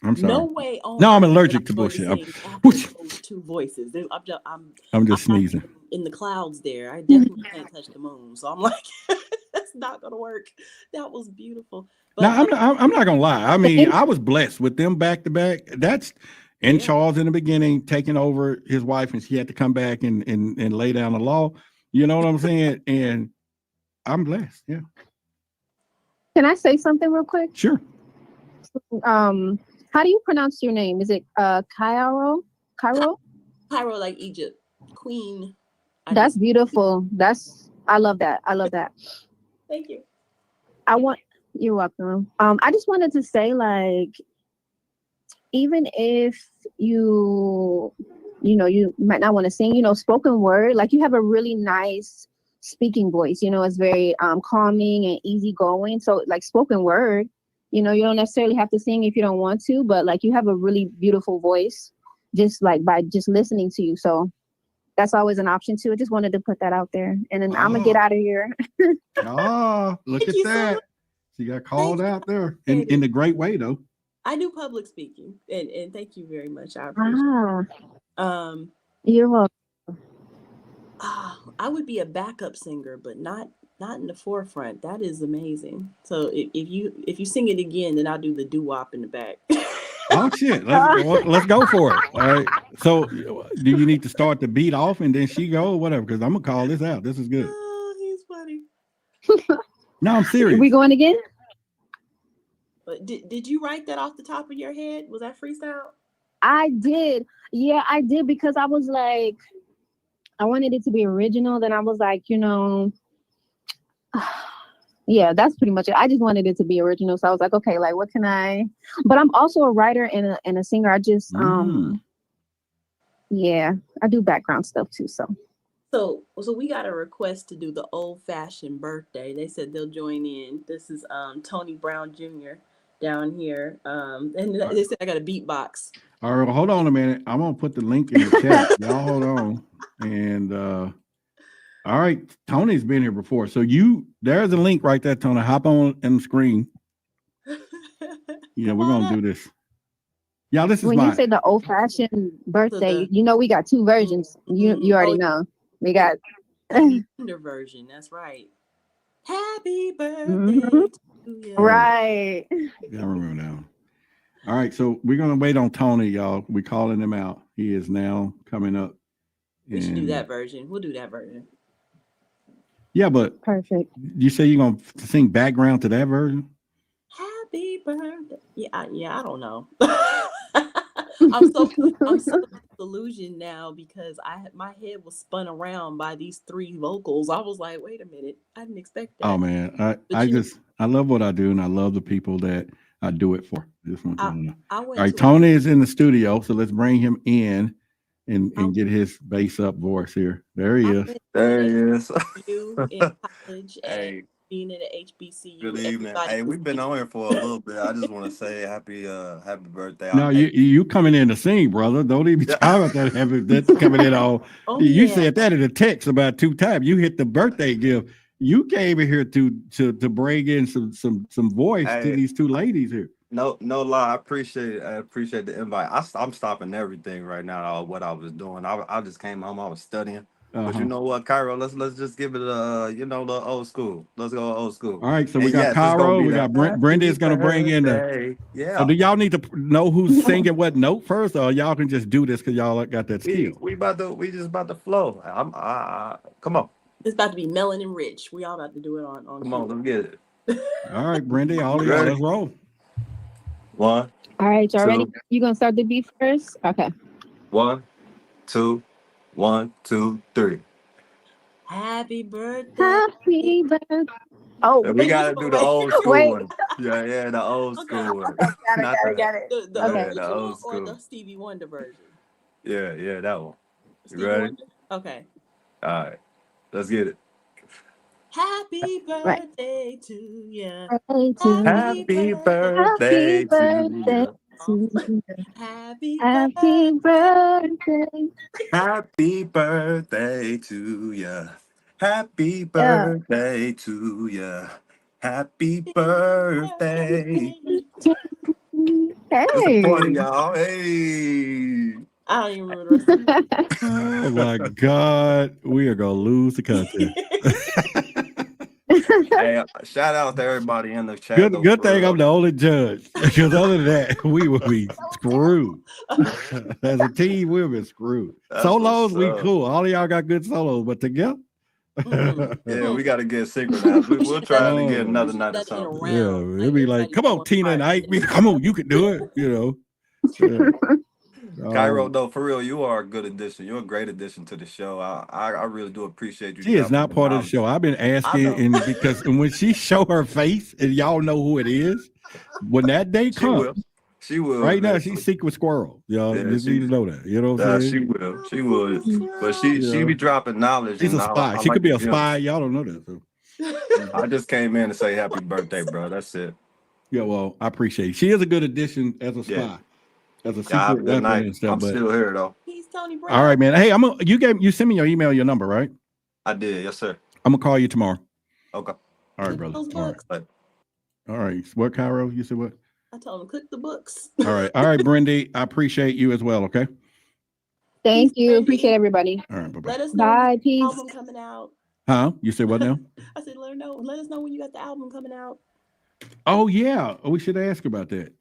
I'm sorry. No way. No, I'm allergic to bullshit. Those two voices. I'm just sneezing. In the clouds there. I definitely can't touch the moon. So I'm like, that's not going to work. That was beautiful. But, now, I'm not going to lie. I mean, I was blessed with them back to back. That's Charles in the beginning taking over his wife, and she had to come back and lay down the law. You know what I'm saying? And I'm blessed. Yeah. Can I say something real quick? Sure. How do you pronounce your name? Is it Cairo? Cairo, like Egypt. Queen. That's beautiful. I love that. Thank you. You're welcome. I just wanted to say, like, even if you might not want to sing, spoken word, like you have a really nice speaking voice, it's very calming and easygoing. So like spoken word, you don't necessarily have to sing if you don't want to, but like you have a really beautiful voice just like by just listening to you. So that's always an option too. I just wanted to put that out there, and then I'm gonna get out of here. Look at that. So you got called out there in the great way though. I do public speaking, and thank you very much. I appreciate it. You're welcome. I would be a backup singer, but not in the forefront. That is amazing. So if you sing it again, then I'll do the doo-wop in the back. Oh shit! Let's go for it. All right. So do you need to start the beat off and then she go or whatever? Because I'm gonna call this out. This is good. Oh, he's funny. No, I'm serious. Are we going again? But did you write that off the top of your head? Was that freestyle? I did. Yeah, I did, because I was like, I wanted it to be original. Then I was like, yeah, that's pretty much it. I just wanted it to be original. So I was like, okay, like what can I? But I'm also a writer and a singer. I just yeah, I do background stuff too. So we got a request to do the old-fashioned birthday. They said they'll join in. This is Tony Brown Jr. down here. And they said I got a beatbox. All right, well, hold on a minute. I'm gonna put the link in the chat. Y'all hold on. And all right, Tony's been here before. So there's a link right there, Tony. Hop on the screen. Yeah, we're gonna do this. Y'all, this is When my. you say the old-fashioned birthday, you know we got two versions. You already know. We got Wonder version. That's right. Happy birthday to you. right. Yeah, I remember that one. All right, so we're gonna wait on Tony, y'all. We're calling him out. He is now coming up. We should do that version. We'll do that version. Yeah, but Perfect. you say you're gonna sing background to that version? Happy birthday. Yeah, I don't know. I'm so disillusioned now because my head was spun around by these three vocals. I was like, wait a minute, I didn't expect that. Oh man, I love what I do, and I love the people that I do it for. I just want you to know. All right, Tony is in the studio, so let's bring him in and get his bass up voice here. There he is. There he is. You in college Hey. and being at a HBCU. Good evening. Hey, we've been on here for a little bit. I just want to say happy birthday. No, you coming in to sing, brother. Don't even talk about that. That's coming in all. You said that in a text about 2 times. You hit the birthday gift. You came in here to bring in some voice to these 2 ladies here. No lie. I appreciate it. I appreciate the invite. I'm stopping everything right now. What I was doing. I just came home. I was studying. But you know what, Cairo? Let's just give it the old school. Let's go old school. All right, so we got Cairo, we got Brenda is gonna bring in the. Yeah. So do y'all need to know who's singing what note first, or y'all can just do this because y'all got that skill? We just about to flow. Come on. It's about to be Melon and Rich. We all about to do it on. Come on, let's get it. All right, Brenda, all of y'all, let's roll. 1. All right, y'all 2. ready? You gonna start the beat first? Okay. 1, 2, 1, 2, 3. Happy birthday. Happy birthday. Oh, We gotta do the old school Wait. one. Yeah, the old school one. got it. The Okay. original old or school. the Stevie Wonder version? Yeah, that one. Stevie ready? Wonder? Okay. All right, let's get it. Happy birthday to you. Happy birthday to you. Happy birthday. Happy birthday to you. Happy birthday to you. Happy birthday. It's a party, y'all. Hey. I don't even remember the rest of it. Oh my God, we are gonna lose the contest. Hey, shout out to everybody in the chat. Good thing I'm the only judge, because other than that, we would be screwed. As a team, we'll be screwed. That's Solos, we what's up. cool. All of y'all got good solos, but together. Yeah, we got to get synchronized. We'll try to get another night or something. Yeah, it'd be like, come on, Tina and Ike, come on, you can do it, you know. Yeah. Cairo, though, for real, you are a good addition. You're a great addition to the show. I really do appreciate you. She is not part of the show. I've been asking, and because when she show her face, and y'all know who it is, when that day comes, she will. Right now, she's Secret Squirrel. Y'all just need to know that. You know what I'm saying? She will. But she be dropping knowledge. She's a spy. She could be a spy. Y'all don't know that. So. I just came in to say happy birthday, bro. That's it. Yeah, well, I appreciate it. She is a good addition as a spy. Yeah. As a secret weapon and stuff. I'm still here though. He's Tony Brown. All right, man. Hey, you sent me your email, your number, right? I did, yes, sir. I'm gonna call you tomorrow. Okay. All right, brother. All right. What, Cairo? You said what? I told him click the books. All right, Brenda. I appreciate you as well. Okay. Thank you. Appreciate everybody. All right. Bye-bye. Let us know Bye. when the Peace. album coming out. Huh? You said what now? I said let us know when you got the album coming out. Oh yeah, we should ask about that.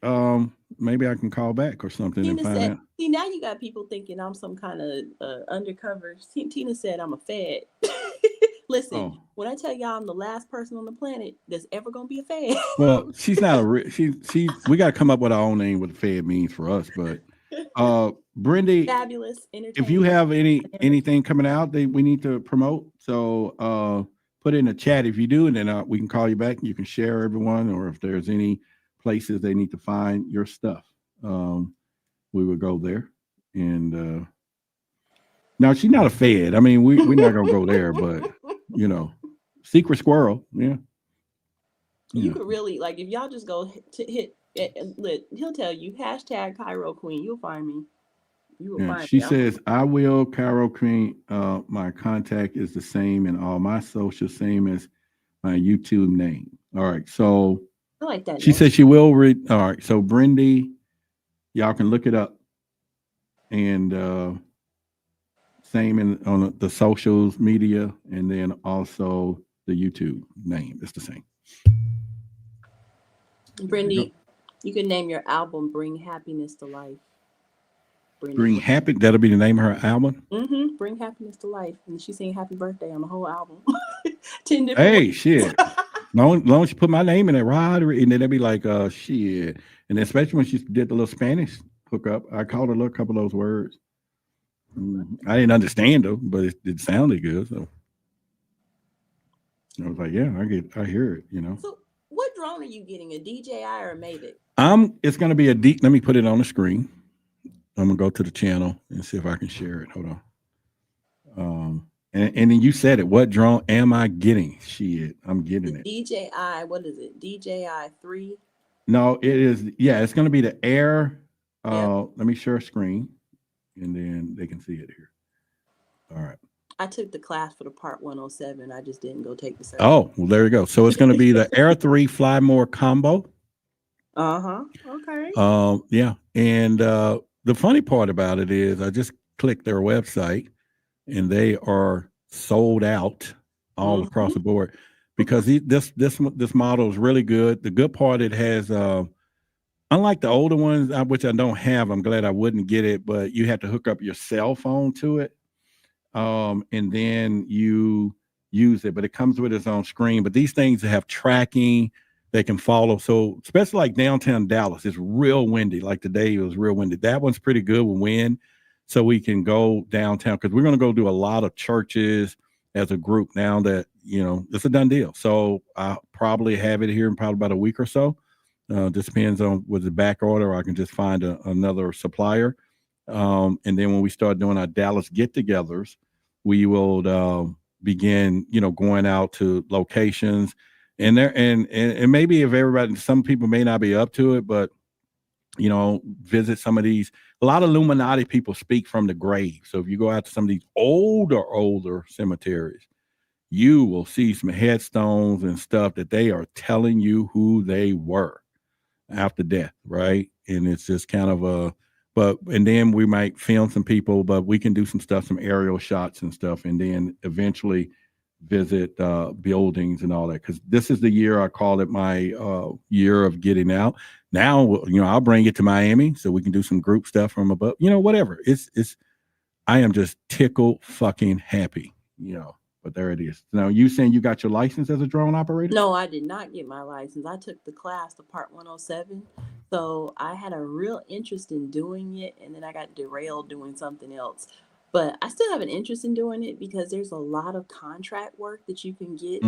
Maybe I can call back or something and find out. See, now you got people thinking I'm some kind of undercover. Tina said I'm a fad. Listen, when I tell y'all I'm the last person on the planet that's ever gonna be a fad. Well, she's not she. We got to come up with our own name what fad means for us. But Brenda, fabulous. If you have anything coming out that we need to promote, so put it in the chat if you do, and then we can call you back and you can share everyone, or if there's any places they need to find your stuff, we would go there. And now she's not a fad. I mean, we're not gonna go there, but you know, Secret Squirrel, yeah. You could really if y'all just go hit. He'll tell you hashtag Cairo Queen. You'll find me. You will find me. She says, I will, Cairo Queen. My contact is the same in all my social, same as my YouTube name. All right. So I like that. She said she will read. All right. So Brindy, y'all can look it up. And same on the socials media, and then also the YouTube name. It's the same. Brindy, you can name your album "Bring Happiness to Life." Bring happy. That'll be the name of her album. Mm-hmm. Bring happiness to life, and she sang "Happy Birthday" on the whole album. 10 different. Hey, shit. long as you put my name in it, Rod, and then they'd be like, shit. And especially when she did the little Spanish hookup, I called her a couple of those words. I didn't understand them, but it sounded good. So I was like, yeah, I hear it, you know. So what drone are you getting? A DJI or a Mavic? It's gonna be let me put it on the screen. I'm gonna go to the channel and see if I can share it. Hold on. And then you said it. What drone am I getting? Shit, I'm getting it. DJI, what is it? DJI 3? No, it is. Yeah, it's gonna be the Air. Let me share screen, and then they can see it here. All right. I took the class for the Part 107. I just didn't go take the certificate. Oh, well, there you go. So it's going to be the Air 3 Fly More combo. Okay. Yeah. And the funny part about it is I just clicked their website and they are sold out all across the board because this model is really good. The good part, it has, unlike the older ones, which I don't have, I'm glad I wouldn't get it, but you have to hook up your cell phone to it. And then you use it, but it comes with its own screen. But these things have tracking, they can follow. So especially like downtown Dallas, it's real windy. Like today it was real windy. That one's pretty good with wind. So we can go downtown because we're going to go do a lot of churches as a group now that, you know, it's a done deal. So I'll probably have it here in probably about a week or so. Just depends on with the back order, or I can just find another supplier. And then when we start doing our Dallas get-togethers, we will begin, you know, going out to locations, and maybe if everybody, some people may not be up to it, but you know, visit some of these. A lot of Illuminati people speak from the grave. So if you go out to some of these older cemeteries, you will see some headstones and stuff that they are telling you who they were after death, right? And it's just kind of and then we might film some people, but we can do some stuff, some aerial shots and stuff, and then eventually visit buildings and all that. Because this is the year, I call it my year of getting out. Now, you know, I'll bring it to Miami so we can do some group stuff from above, you know, whatever. I am just tickled fucking happy, you know. But there it is. Now, you saying you got your license as a drone operator? No, I did not get my license. I took the class, the Part 107. So I had a real interest in doing it, and then I got derailed doing something else. But I still have an interest in doing it because there's a lot of contract work that you can get,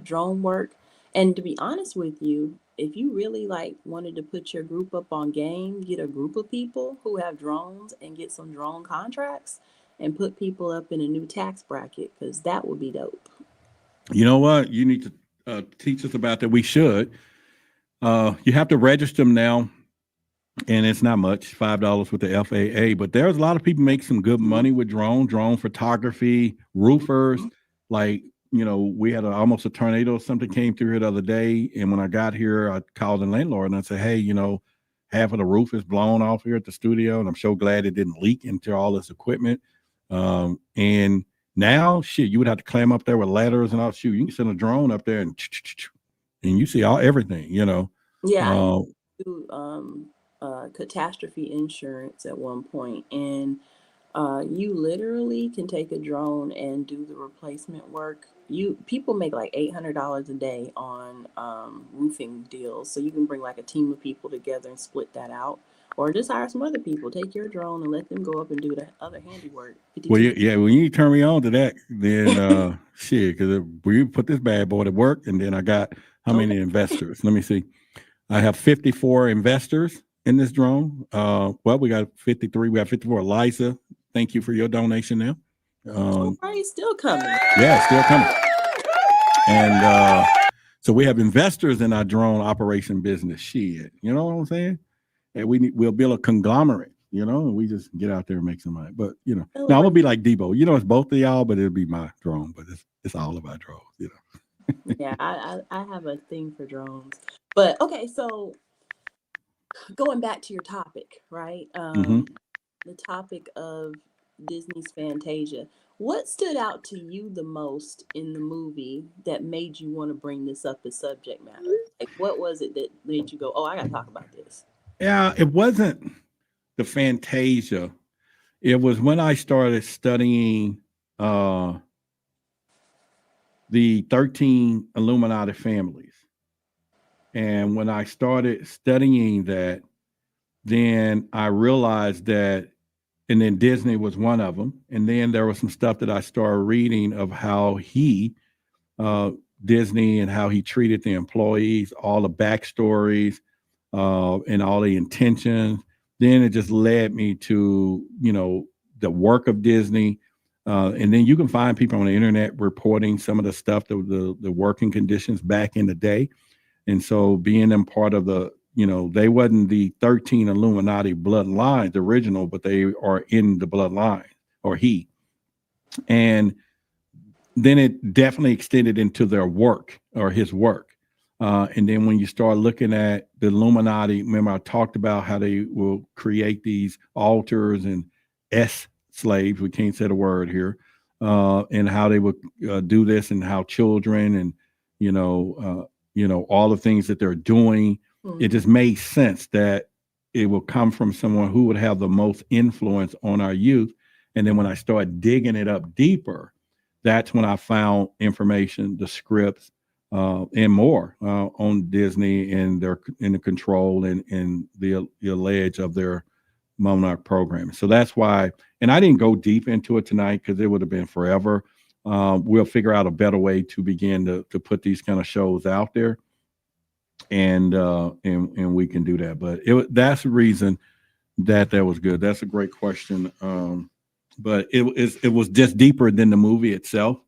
drone work. And to be honest with you, if you really like wanted to put your group up on game, get a group of people who have drones and get some drone contracts and put people up in a new tax bracket, because that would be dope. You know what? You need to teach us about that. We should. You have to register them now, and it's not much, $5 with the FAA. But there's a lot of people make some good money with drone photography, roofers. Like, you know, we had almost a tornado or something came through here the other day. And when I got here, I called the landlord and I said, hey, you know, half of the roof is blown off here at the studio. And I'm so glad it didn't leak into all this equipment. And now, shit, you would have to climb up there with ladders and all. Shoot, you can send a drone up there and you see everything, you know. Yeah, I do catastrophe insurance at one point, and you literally can take a drone and do the replacement work. People make like $800 a day on roofing deals, so you can bring like a team of people together and split that out. Or just hire some other people. Take your drone and let them go up and do the other handiwork. Well, yeah. When you turn me on to that, then shit, because we put this bad boy to work, and then I got how many investors? Let me see. I have 54 investors in this drone. Well, we got 53. We have 54. Liza, thank you for your donation now. Right, still coming. Yeah, still coming. And so we have investors in our drone operation business. Shit, you know what I'm saying? And we'll build a conglomerate, you know, and we just get out there and make some money. But, you know, now I'm going to be like Debo. You know, it's both of y'all, but it'll be my drone. But it's all of our drones, you know. Yeah, I have a thing for drones. But okay, so going back to your topic, right? The topic of Disney's Fantasia. What stood out to you the most in the movie that made you want to bring this up as subject matter? Like, what was it that made you go, "Oh, I got to talk about this"? Yeah, it wasn't the Fantasia. It was when I started studying the 13 Illuminati families. And when I started studying that, then I realized that, and then Disney was one of them. And then there was some stuff that I started reading of how Disney and how he treated the employees, all the backstories, and all the intentions. Then it just led me to, the work of Disney. And then you can find people on the internet reporting some of the stuff, the working conditions back in the day. And so being them part of the, they wasn't the 13 Illuminati bloodlines, the original, but they are in the bloodline, or he. And then it definitely extended into their work, or his work. And then when you start looking at the Illuminati, remember I talked about how they will create these altars and slaves, we can't say the word here, and how they would do this, and how children and, all the things that they're doing. It just made sense that it will come from someone who would have the most influence on our youth. And then when I started digging it up deeper, that's when I found information, the scripts, and more on Disney and the control and the alleged of their Monarch program. So that's why, and I didn't go deep into it tonight because it would have been forever. We'll figure out a better way to begin to put these kind of shows out there, and we can do that. But that's the reason that was good. That's a great question. But it was just deeper than the movie itself,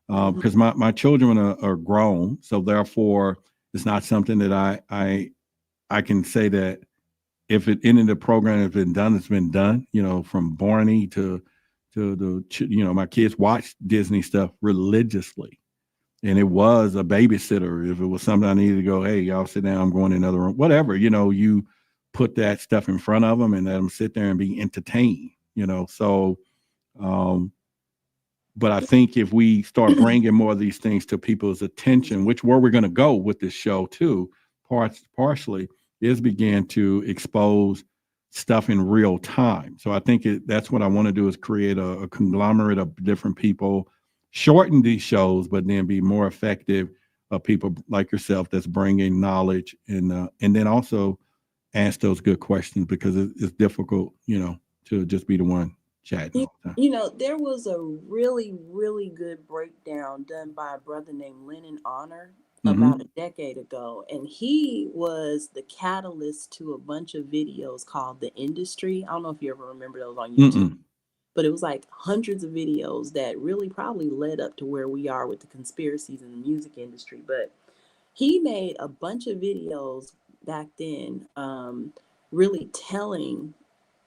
because my children are grown, so therefore it's not something that I can say that if any of the program has been done, it's been done. From Barney to the my kids watch Disney stuff religiously, and it was a babysitter. If it was something I needed to go, hey, y'all sit down, I'm going in another room, whatever. You put that stuff in front of them and let them sit there and be entertained. So. But I think if we start bringing more of these things to people's attention, which where we're going to go with this show too, partially is begin to expose stuff in real time. So I think that's what I want to do, is create a conglomerate of different people, shorten these shows, but then be more effective of people like yourself that's bringing knowledge, and then also ask those good questions, because it's difficult, to just be the one chatting all the time. There was a really, really good breakdown done by a brother named Lennon Honor about a decade ago. And he was the catalyst to a bunch of videos called The Industry. I don't know if you ever remember those on YouTube. But it was like hundreds of videos that really probably led up to where we are with the conspiracies in the music industry. But he made a bunch of videos back then, really telling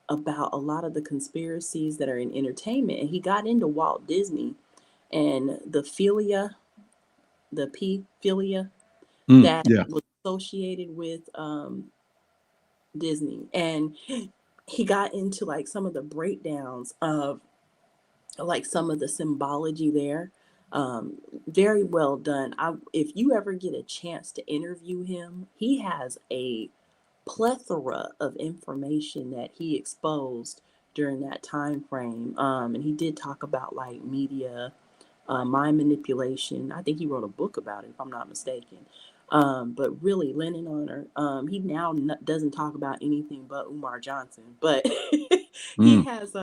about a lot of the conspiracies that are in entertainment. And he got into Walt Disney and the philia that was associated with Disney. And he got into like some of the breakdowns of like some of the symbology there. Very well done. If you ever get a chance to interview him, he has a plethora of information that he exposed during that time frame. And he did talk about like media, mind manipulation. I think he wrote a book about it, if I'm not mistaken. But really, Lennon Honor, he now doesn't talk about anything but Umar Johnson, but he has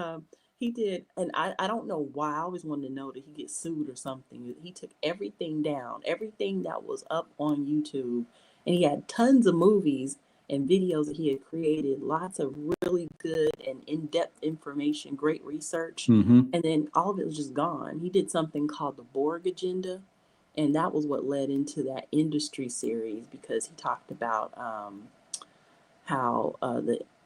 he did, and I don't know why. I always wanted to know that he gets sued or something. He took everything down, everything that was up on YouTube, and he had tons of movies and videos that he had created, lots of really good and in-depth information, great research, and then all of it was just gone. He did something called the Borg Agenda, and that was what led into that Industry series, because he talked about how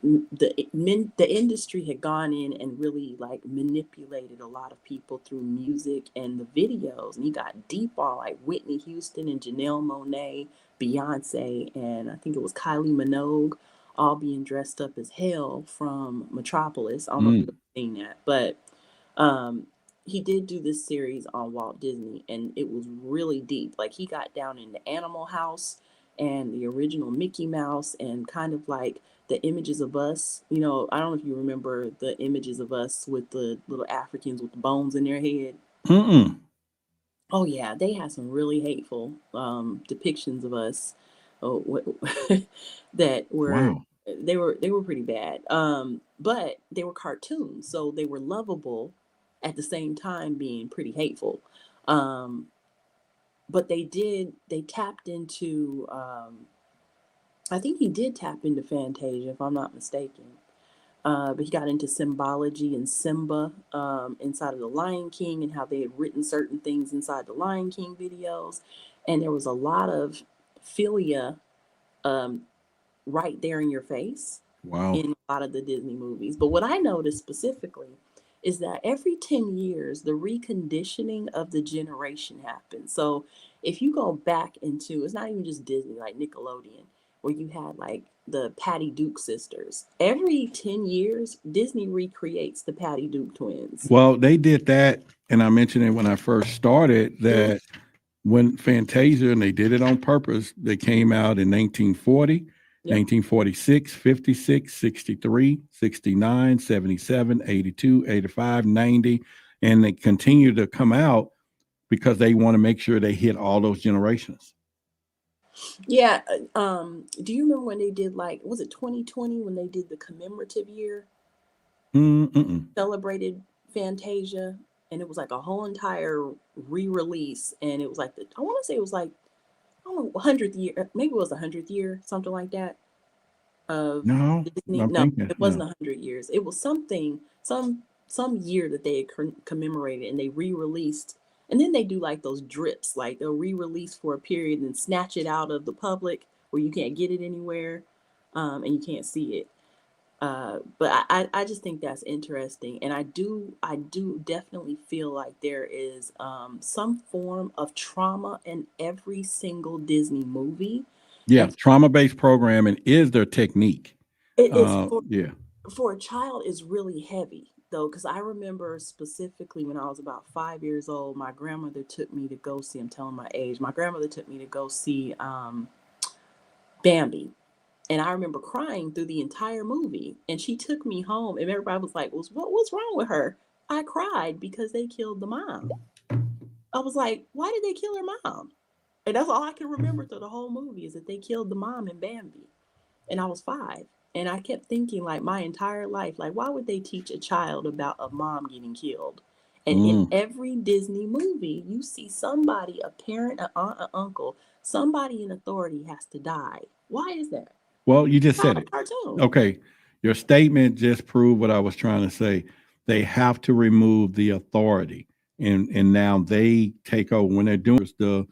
the industry had gone in and really like manipulated a lot of people through music and the videos, and he got deep on like Whitney Houston and Janelle Monáe, Beyonce, and I think it was Kylie Minogue, all being dressed up as hell from Metropolis. I don't know if you've seen that, but he did do this series on Walt Disney, and it was really deep. Like he got down into Animal House and the original Mickey Mouse, and kind of like the Images of Us. You know, I don't know if you remember the Images of Us with the little Africans with the bones in their head. Oh yeah, they had some really hateful depictions of us that were they were pretty bad. But they were cartoons, so they were lovable at the same time being pretty hateful. But they tapped into I think he did tap into Fantasia, if I'm not mistaken. But he got into symbology and Simba inside of the Lion King, and how they had written certain things inside the Lion King videos. And there was a lot of philia right there in your face in a lot of the Disney movies. But what I noticed specifically is that every 10 years, the reconditioning of the generation happens. So if you go back into, it's not even just Disney, like Nickelodeon, where you had like the Patty Duke sisters. Every 10 years, Disney recreates the Patty Duke twins. Well, they did that, and I mentioned it when I first started, that when Fantasia, and they did it on purpose, they came out in 1940, 1946, 56, 63, 69, 77, 82, 85, 90, and they continue to come out because they want to make sure they hit all those generations. Yeah. Do you remember when they did, like, was it 2020 when they did the commemorative year? Celebrated Fantasia, and it was like a whole entire re-release, and it was like I want to say it was like, I don't know, 100th year, maybe it was 100th year, something like that. No, Disney. No, it wasn't 100 years. It was something, some year that they had commemorated, and they re-released. And then they do like those drips, like they'll re-release for a period and snatch it out of the public where you can't get it anywhere, and you can't see it. But I just think that's interesting, and I do definitely feel like there is some form of trauma in every single Disney movie. Yeah, trauma-based programming is their technique. It is for a child is really heavy though, because I remember specifically when I was about 5 years old, my grandmother took me to go see. I'm telling my age. My grandmother took me to go see Bambi. And I remember crying through the entire movie. And she took me home, and everybody was like, what's wrong with her? I cried because they killed the mom. I was like, why did they kill her mom? And that's all I can remember through the whole movie, is that they killed the mom in Bambi. And I was 5. And I kept thinking, like, my entire life, like, why would they teach a child about a mom getting killed? And in every Disney movie, you see somebody, a parent, an aunt, an uncle, somebody in authority has to die. Why is that? Well, you just said it. Okay. Your statement just proved what I was trying to say. They have to remove the authority. And now they take over. When they're doing the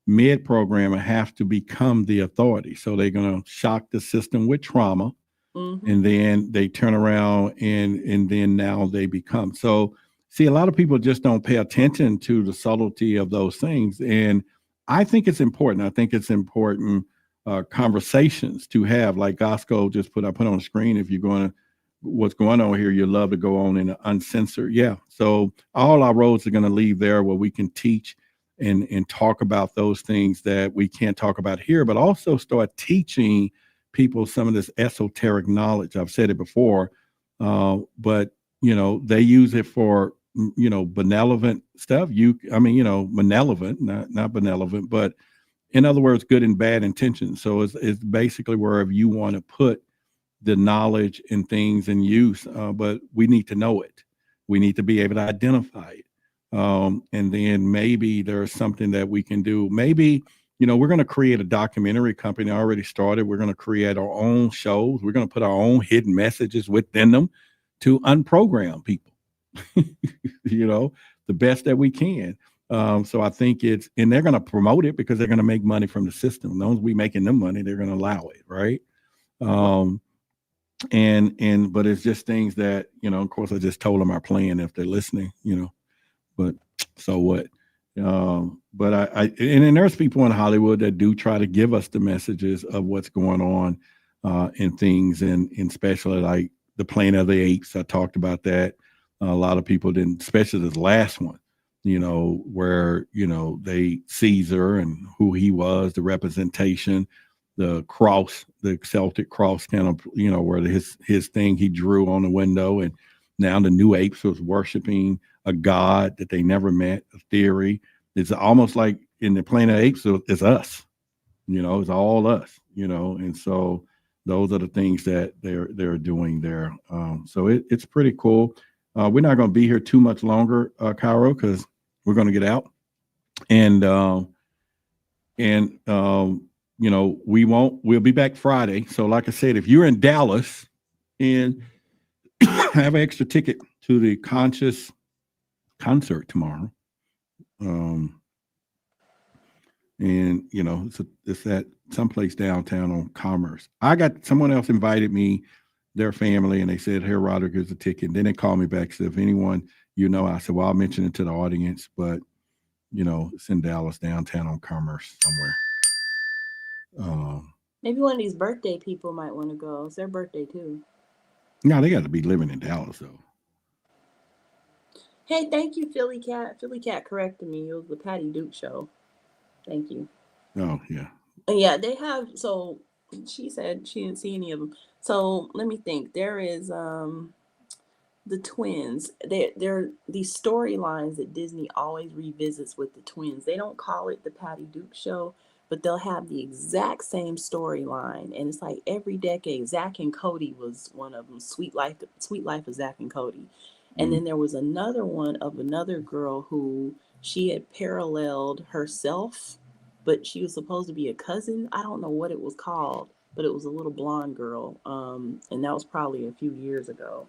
mid-programmer have to become the authority. So they're going to shock the system with trauma. And then they turn around and then now they become. So see, a lot of people just don't pay attention to the subtlety of those things. And I think it's important. I think it's important conversations to have, like Gosco just I put on the screen. If you're going to, what's going on here, you love to go on in uncensored. Yeah. So all our roads are going to lead there, where we can teach and talk about those things that we can't talk about here, but also start teaching people some of this esoteric knowledge. I've said it before, but they use it for benevolent stuff. Malevolent, not benevolent, but in other words, good and bad intentions. So it's basically wherever you want to put the knowledge and things in use, but we need to know it. We need to be able to identify it. And then maybe there's something that we can do. Maybe, we're going to create a documentary company. I already started. We're going to create our own shows. We're going to put our own hidden messages within them to unprogram people, the best that we can. So I think and they're going to promote it because they're going to make money from the system. As long as we making them money, they're going to allow it. Right. but it's just things that, of course, I just told them our plan if they're listening, but so what? But and then there's people in Hollywood that do try to give us the messages of what's going on and things, and especially like the Planet of the Apes. I talked about that. A lot of people didn't, especially this last one, where, they Caesar and who he was, the representation, the cross, the Celtic cross kind of, where his thing he drew on the window, and now the new apes was worshiping a god that they never met, a theory. It's almost like in the Planet of Apes, it's us, it's all us, and so those are the things that they're doing there. So it's pretty cool. We're not going to be here too much longer, Cairo, because we're going to get out, and we'll be back Friday. So like I said, if you're in Dallas and have an extra ticket to the Conscious concert tomorrow, it's at someplace downtown on Commerce. Someone else invited me, their family, and they said, "Here, Roderick, here's a ticket." And then they called me back, said, "If anyone, I said, well, I'll mention it to the audience, but it's in Dallas, downtown on Commerce somewhere." Maybe one of these birthday people might want to go. It's their birthday too. No, they got to be living in Dallas though. Hey, thank you, Philly Cat. Philly Cat corrected me. It was the Patty Duke show. Thank you. Oh, yeah. Yeah, they have. So she said she didn't see any of them. So let me think. There is the twins. They're these storylines that Disney always revisits with the twins. They don't call it the Patty Duke show, but they'll have the exact same storyline, and it's like every decade. Zach and Cody was one of them. Sweet Life of Zach and Cody. And then there was another one of another girl who she had paralleled herself, but she was supposed to be a cousin. I don't know what it was called, but it was a little blonde girl. And that was probably a few years ago.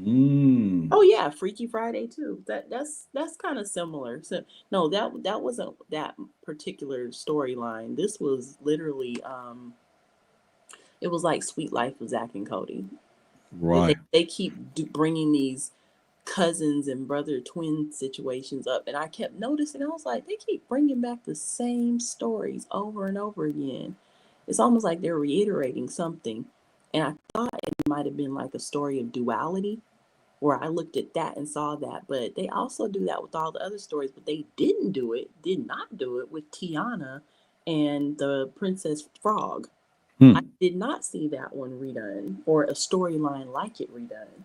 Oh yeah, Freaky Friday too. That's kind of similar. So no, that wasn't that particular storyline. This was literally it was like Sweet Life of Zach and Cody. Right. They keep bringing these cousins and brother twin situations up, and I kept noticing. I was like, they keep bringing back the same stories over and over again. It's almost like they're reiterating something, and I thought it might have been like a story of duality, where I looked at that and saw that. But they also do that with all the other stories, but they did not do it with Tiana and the Princess Frog. I did not see that one redone, or a storyline like it redone.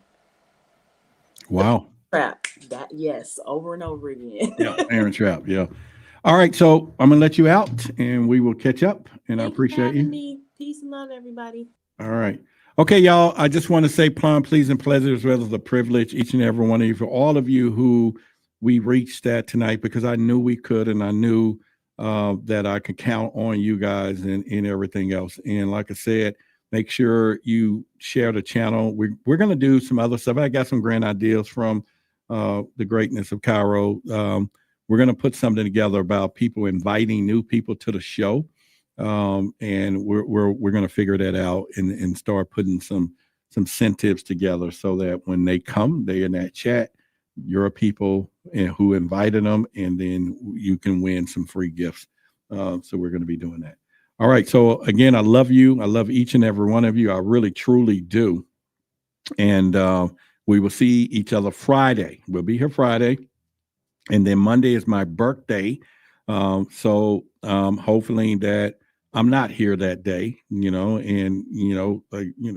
Wow. Trap. That, yes, over and over again. Yeah, Aaron Trap. Yeah. All right, so I'm gonna let you out, and we will catch up. And I appreciate you. Me. Peace and love, everybody. All right. Okay, y'all. I just want to say, plum, please, and pleasure, as well as a privilege, each and every one of you, for all of you who we reached that tonight, because I knew we could, and I knew that I could count on you guys and everything else. And like I said, make sure you share the channel. We're going to do some other stuff. I got some grand ideas from the greatness of Cairo. We're going to put something together about people inviting new people to the show. And we're going to figure that out and start putting some incentives together, so that when they come, they're in that chat, you're people who invited them, and then you can win some free gifts. So we're going to be doing that. All right. So again, I love you. I love each and every one of you. I really, truly do. And we will see each other Friday. We'll be here Friday. And then Monday is my birthday. So hopefully that I'm not here that day, and,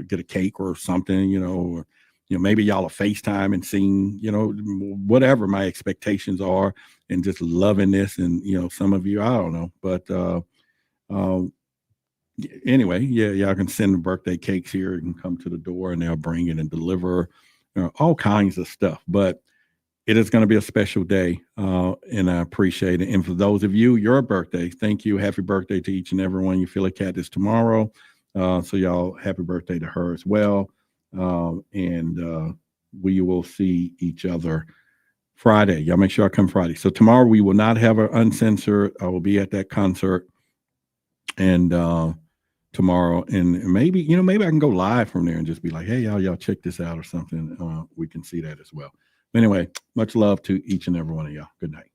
get a cake or something, or, maybe y'all will FaceTime and sing, whatever my expectations are, and just loving this. And, some of you, I don't know, but anyway, yeah, y'all can send the birthday cakes here and come to the door, and they'll bring it and deliver all kinds of stuff. But it is going to be a special day, and I appreciate it. And for those of you, your birthday, thank you. Happy birthday to each and every one. You feel a cat is tomorrow. So y'all, happy birthday to her as well. And we will see each other Friday. Y'all make sure I come Friday. So tomorrow we will not have an uncensored. I will be at that concert. And tomorrow, and maybe maybe I can go live from there and just be like, hey, y'all check this out or something. We can see that as well. But anyway, much love to each and every one of y'all. Good night.